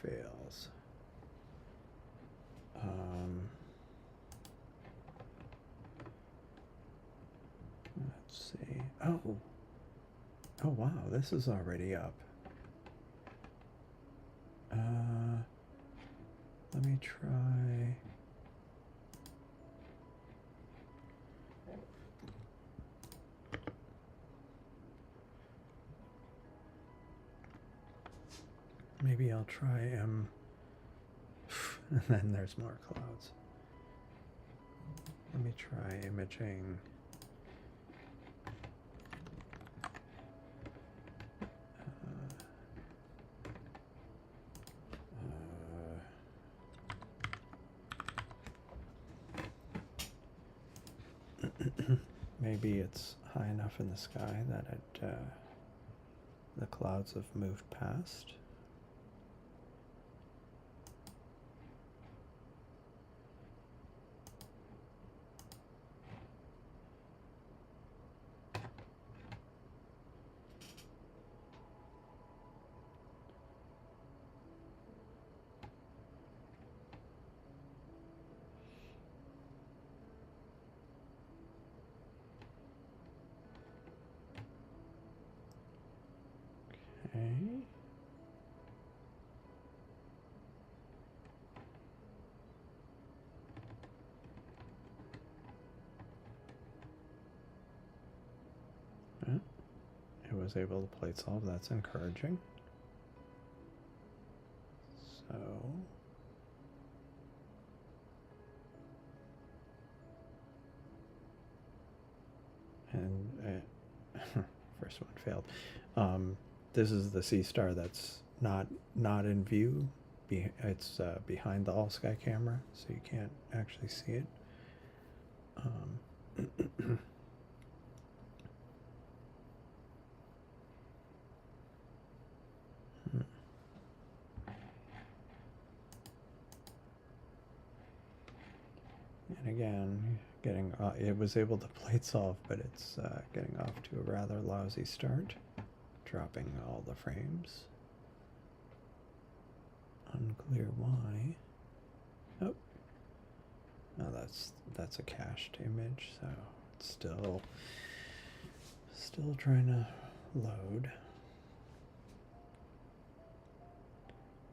fails. Let's see. Oh wow, this is already up. Let me try. Maybe I'll try and then there's more clouds. Let me try imaging. Maybe it's high enough in the sky that the clouds have moved past. It was able to plate solve. That's encouraging. So and first one failed. This is the Seestar that's not in view. It's behind the all-sky camera, so you can't actually see it. And again, it was able to plate solve, but it's getting off to a rather lousy start, dropping all the frames. Unclear why. Oh, no, that's a cached image, so it's still trying to load.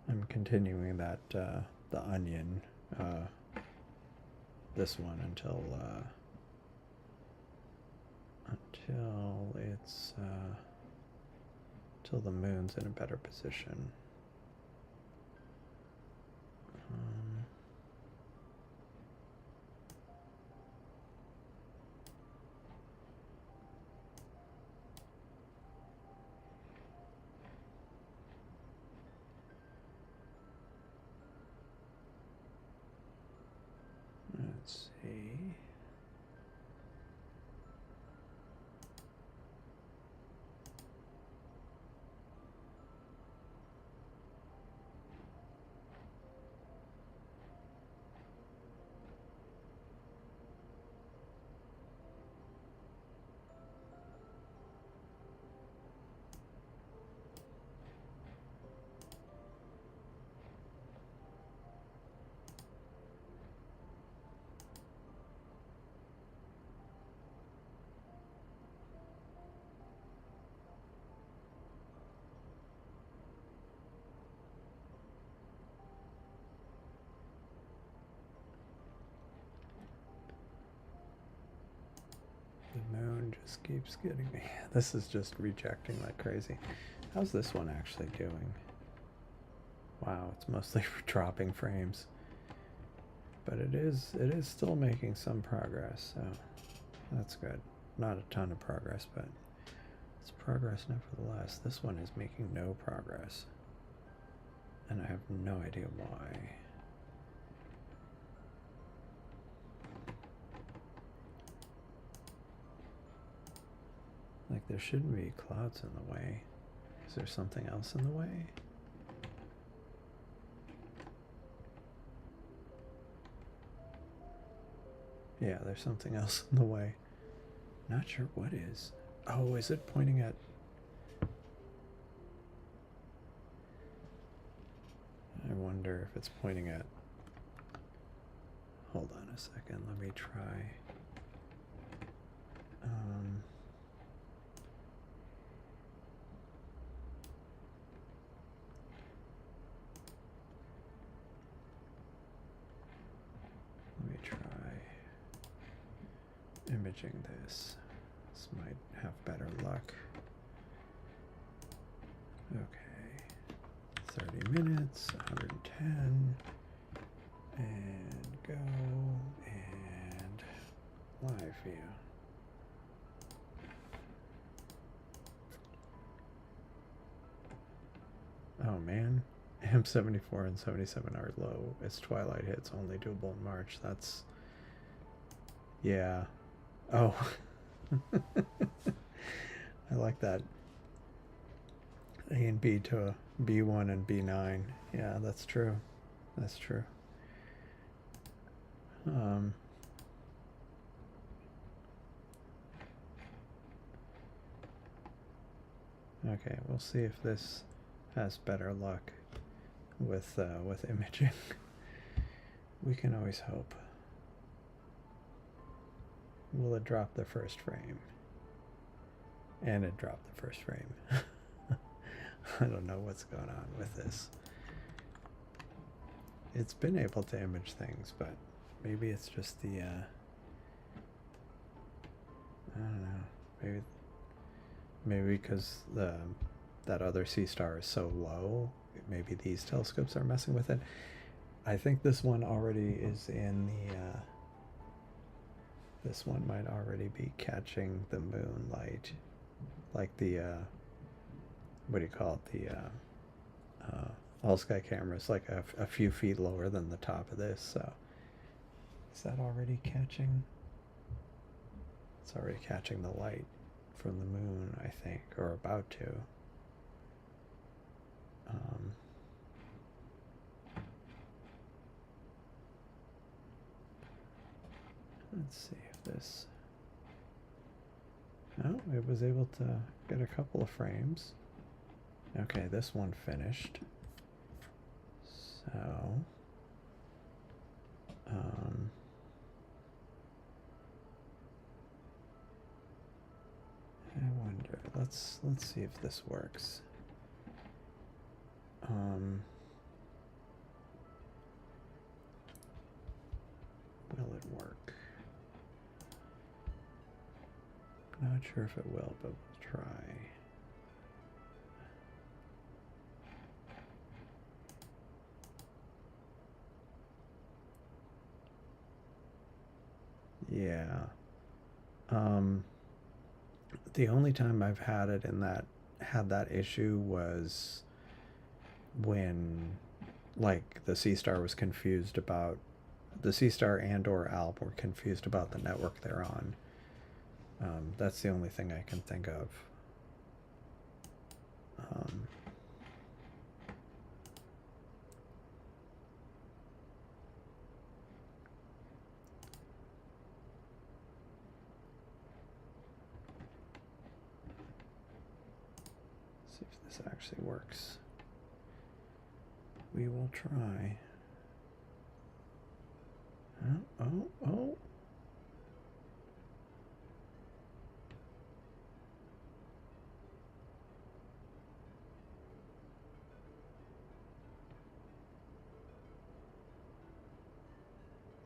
I'm continuing that the onion. This one until it's till the moon's in a better position. see. The moon just keeps getting me. This is just rejecting like crazy. How's this one actually doing? Wow, it's mostly dropping frames. But it is still making some progress, so that's good. Not a ton of progress, but it's progress nevertheless. This one is making no progress. And I have no idea why. Like, there shouldn't be clouds in the way. Is there something else in the way? Yeah, there's something else in the way. Not sure what is. Oh, is it pointing at... I wonder if it's pointing at... Hold on a second, let me try. Let me try imaging this. This might have better luck. Okay, 30 minutes, 110, and go, and live view. Oh man, M74 and 77 are low as twilight hits, only doable in March. That's, yeah. Oh, I like that. A and B to a B1 and B9. Yeah, that's true. That's true. Okay, we'll see if this has better luck with imaging. We can always hope. Will it drop the first frame? And it dropped the first frame. I don't know what's going on with this. It's been able to image things, but maybe it's just the I don't know. Maybe because that other Seestar is so low, maybe these telescopes are messing with it. I think this one already is in the this one might already be catching the moonlight, like the what do you call it, the all sky cameras, like a few feet lower than the top of this. So is that already catching? It's already catching the light from the moon, I think, or about to. Let's see if this... Oh, it was able to get a couple of frames. Okay, this one finished. So... I wonder, let's see if this works. Will it work? Not sure if it will, but we'll try. Yeah. The only time I've had it in had that issue was when, like, the Seestar was confused about the Seestar and or Alp were confused about the network they're on. That's the only thing I can think of. See if this actually works. We will try. Oh.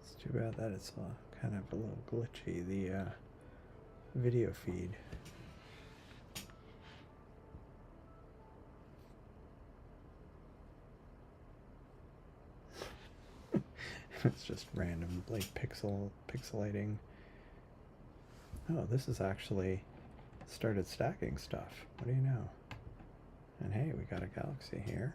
It's too bad that it's kind of a little glitchy, the video feed. It's just randomly pixelating. Oh, this is actually started stacking stuff. What do you know? And hey, we got a galaxy here.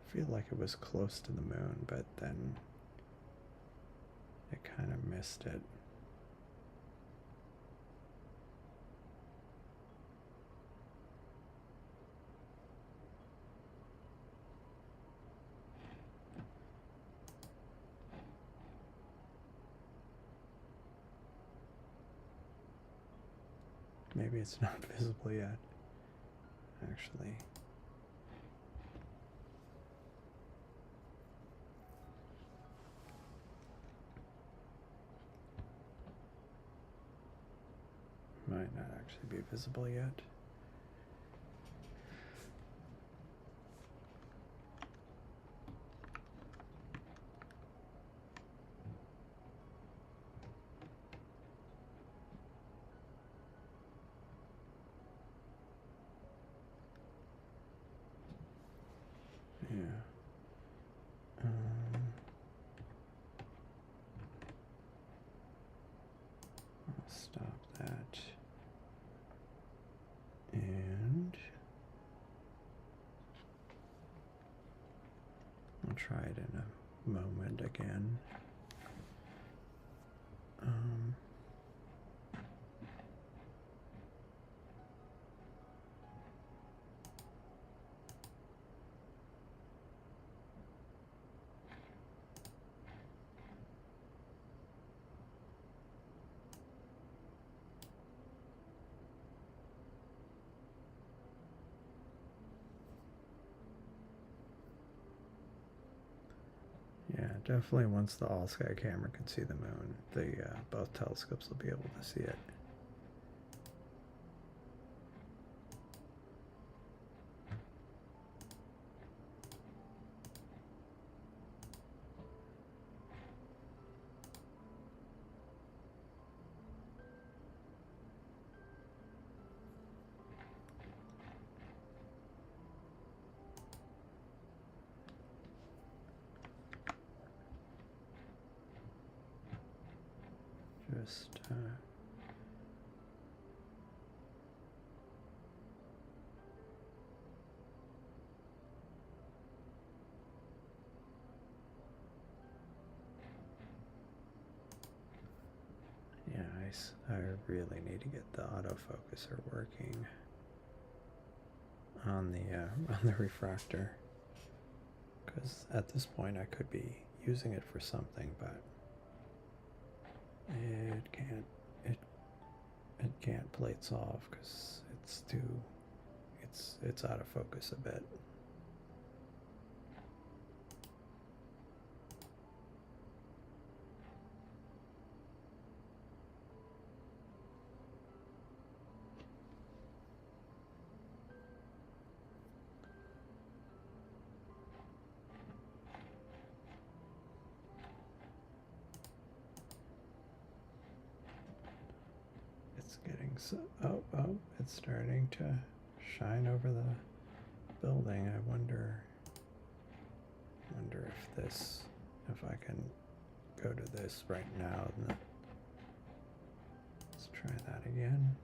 I feel like it was close to the moon, but then it kind of missed it. Maybe it's not visible yet, actually. Might not actually be visible yet. Yeah. I'll stop that. And I'll try it in a moment again. Yeah, definitely once the all-sky camera can see the moon, both telescopes will be able to see it. Just yeah, I really need to get the autofocuser working on the refractor, because at this point I could be using it for something, but it can't plate solve because it's out of focus a bit. Oh, it's starting to shine over the building. I wonder if I can go to this right now. Let's try that again.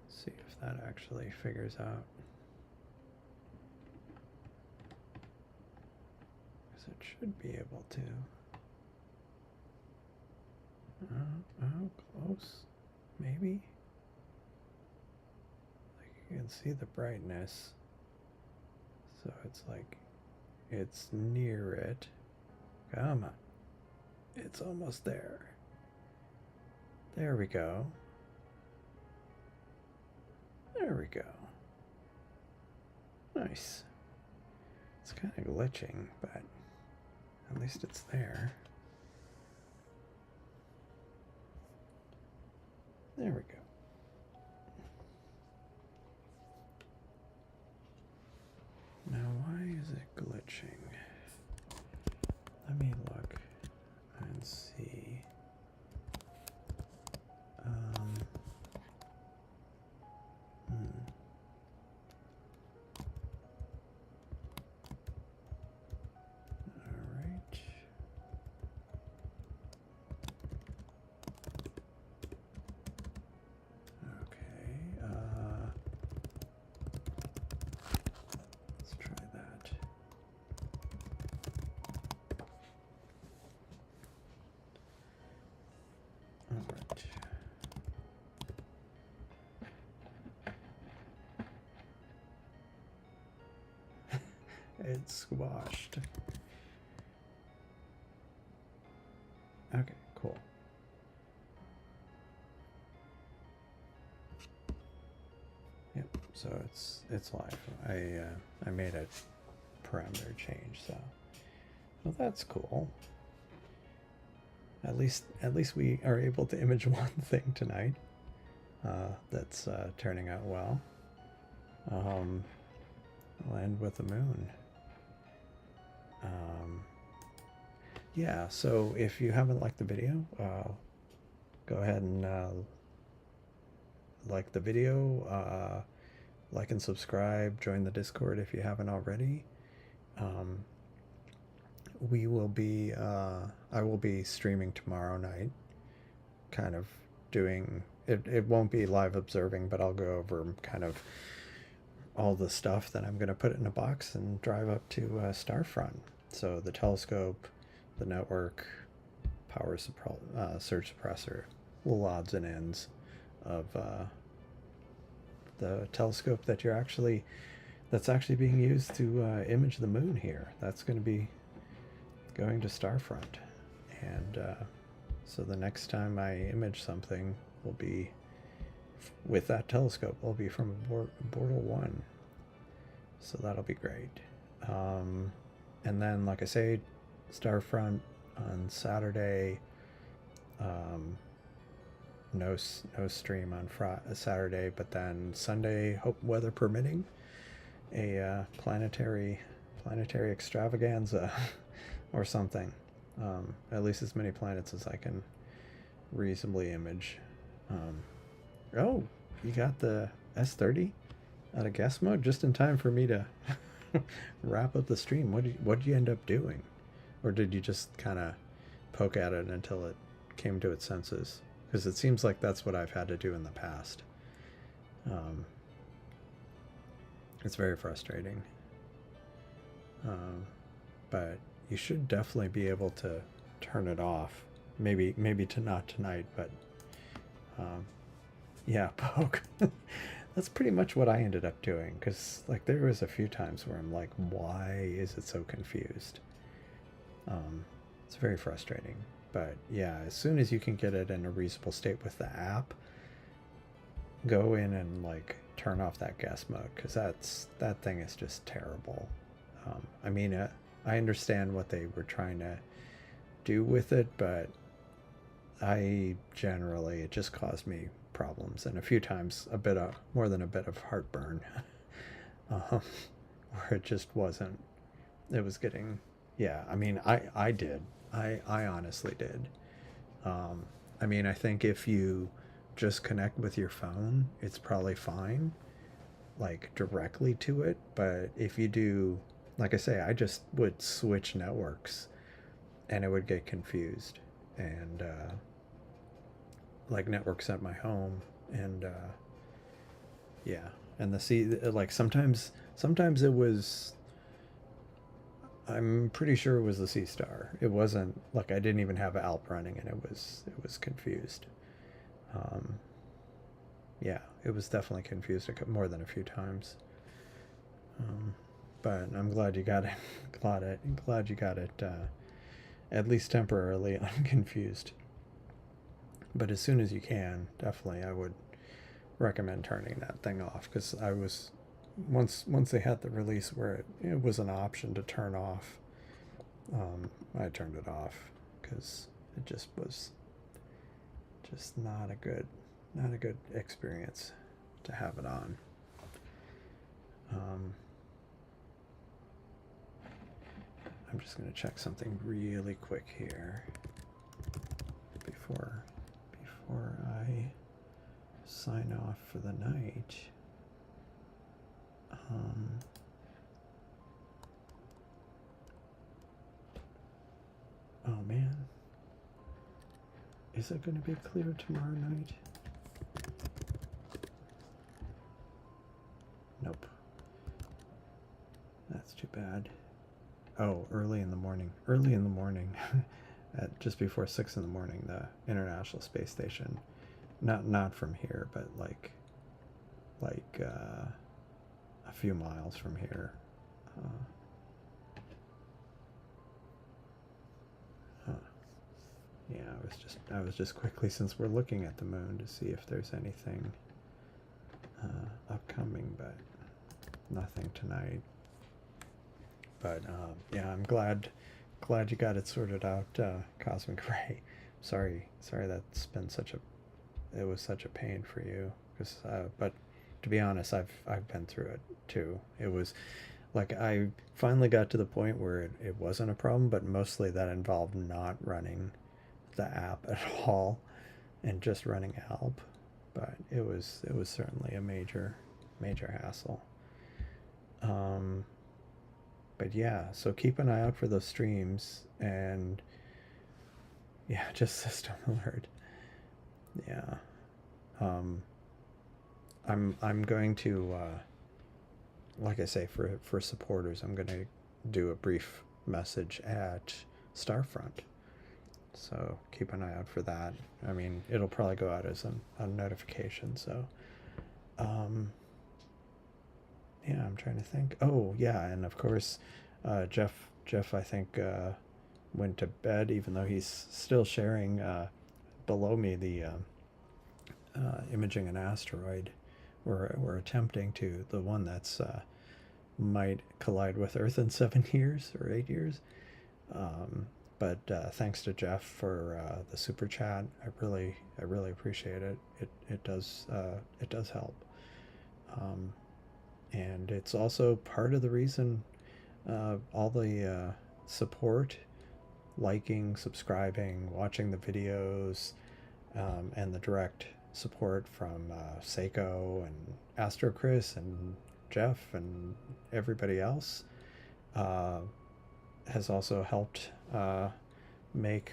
See if that actually figures out. Because it should be able to. Oh, close. Maybe. Like you can see the brightness. So it's like it's near it. Come on. It's almost there. There we go. There we go. Nice. It's kind of glitching, but at least it's there. There we go. Now, why is it glitching? Let me look and see. It's squashed. Okay, cool. Yep, so it's live. I made a parameter change, so well, that's cool. At least we are able to image one thing tonight. That's turning out well. I'll end with the moon. Yeah, so if you haven't liked the video, go ahead and like the video, like and subscribe, join the Discord if you haven't already. We will be, I will be streaming tomorrow night, kind of doing, it won't be live observing, but I'll go over kind of all the stuff that I'm going to put in a box and drive up to Starfront. So the telescope, the network, power surge suppressor, little odds and ends of the telescope that that's actually being used to image the moon here. That's going to be going to Starfront, and so the next time I image something will be with that telescope. Will be from Bortle 1, so that'll be great. And then, like I say, Starfront on Saturday. No stream on Saturday, but then Sunday, hope weather permitting, a planetary extravaganza or something. At least as many planets as I can reasonably image. Oh, you got the S30 out of guest mode just in time for me to wrap up the stream. What did you end up doing? Or did you just kind of poke at it until it came to its senses? Because it seems like that's what I've had to do in the past. It's very frustrating. But you should definitely be able to turn it off. Maybe not tonight, but yeah, poke. That's pretty much what I ended up doing, because like there was a few times where I'm like, why is it so confused? It's very frustrating. But yeah, as soon as you can get it in a reasonable state with the app, go in and like turn off that guest mode, because that thing is just terrible. I mean, I understand what they were trying to do with it, but it just caused me problems, and a few times more than a bit of heartburn, where it just wasn't. It was getting, yeah. I mean, I did. I honestly did. I mean, I think if you just connect with your phone, it's probably fine. like directly to it, but if you do, like I say, I just would switch networks and it would get confused. And like networks at my home, and yeah, and the sea, like sometimes it was. I'm pretty sure it was the Seestar. It wasn't like I didn't even have Alp running, and it was confused. Um, yeah, it was definitely confused more than a few times. Um, but I'm glad you got it. Glad you got it. At least temporarily unconfused. But as soon as you can, definitely I would recommend turning that thing off, because I was once they had the release where it was an option to turn off. I turned it off because it just was just not a good experience to have it on. Um, I'm just going to check something really quick here before I sign off for the night. Oh man, is it going to be clear tomorrow night? Nope. That's too bad. Oh, early in the morning. Early in the morning, at just before 6 in the morning, the International Space Station. Not from here, but like a few miles from here. Huh. Yeah, I was just quickly, since we're looking at the moon, to see if there's anything upcoming, but nothing tonight. But yeah, I'm glad you got it sorted out, Cosmic Ray. Sorry that's been it was such a pain for you. Because but to be honest, I've been through it too. It was like I finally got to the point where it wasn't a problem, but mostly that involved not running the app at all and just running Alp. But it was certainly a major hassle. Um, but yeah, so keep an eye out for those streams, and yeah, just system alert. Yeah. Um, I'm going to like I say, for supporters, I'm going to do a brief message at Starfront. So keep an eye out for that. I mean, it'll probably go out as a notification. So, yeah, I'm trying to think. Oh, yeah, and of course, Jeff, I think went to bed, even though he's still sharing below me the imaging an asteroid. We're attempting to, the one that's might collide with Earth in 7 years or 8 years. But thanks to Jeff for the super chat. I really appreciate it. It does help, and it's also part of the reason all the support, liking, subscribing, watching the videos, and the direct support from Seiko and Astro Chris and Jeff and everybody else has also helped make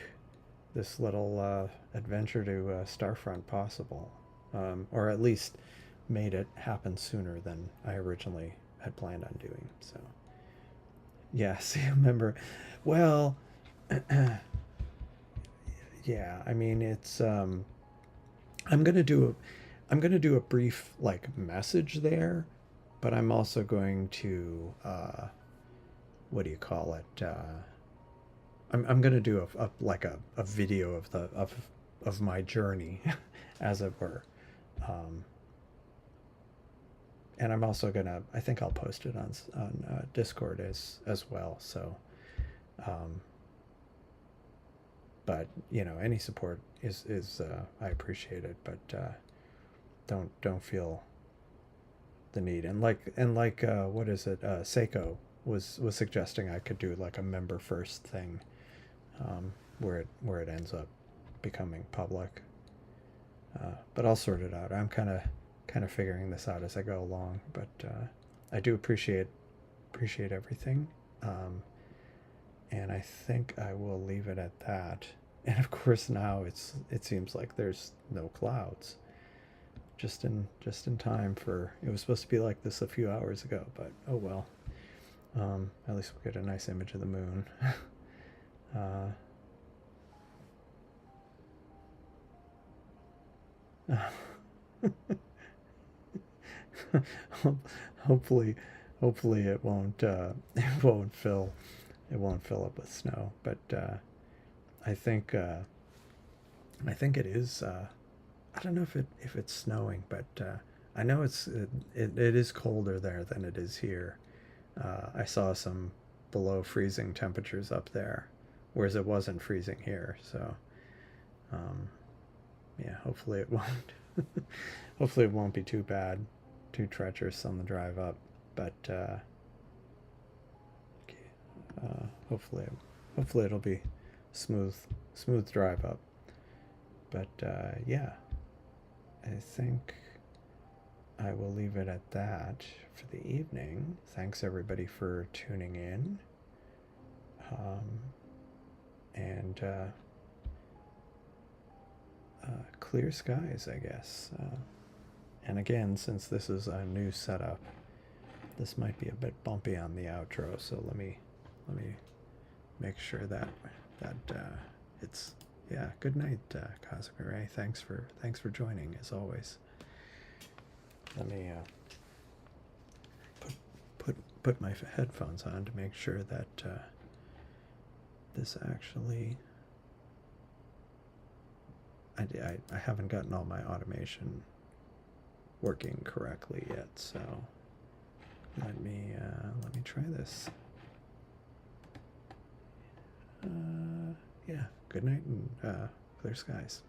this little adventure to Starfront possible, or at least made it happen sooner than I originally had planned on doing. So, yeah, see, member. Well, yeah, I mean, it's I'm gonna do a brief like message there, but I'm also going to what do you call it? I'm gonna do a video of my journey, as it were, and I'm also gonna, I think I'll post it on Discord as well. So, but you know, any support is I appreciate it, but don't feel the need. And like what is it? Seiko was suggesting I could do like a member first thing, where it ends up becoming public. But I'll sort it out. I'm kind of kind of figuring this out as I go along, but I do appreciate everything, and I think I will leave it at that. And of course now it seems like there's no clouds. Just in time for, it was supposed to be like this a few hours ago, but oh well. At least we'll get a nice image of the moon. hopefully it won't it won't fill up with snow, but I think it is. I don't know if it's snowing, but I know it is colder there than it is here. I saw some below freezing temperatures up there, whereas it wasn't freezing here. So yeah, hopefully it won't. Hopefully it won't be too bad, too treacherous on the drive up. But hopefully it'll be smooth drive up. But yeah, I think I will leave it at that for the evening. Thanks everybody for tuning in. And clear skies, I guess. And again, since this is a new setup, this might be a bit bumpy on the outro. So let me make sure that it's, yeah. Good night, Cosmic Ray. Thanks for joining as always. Let me put my headphones on to make sure that this actually. I haven't gotten all my automation working correctly yet, so let me try this. Yeah, good night and clear skies.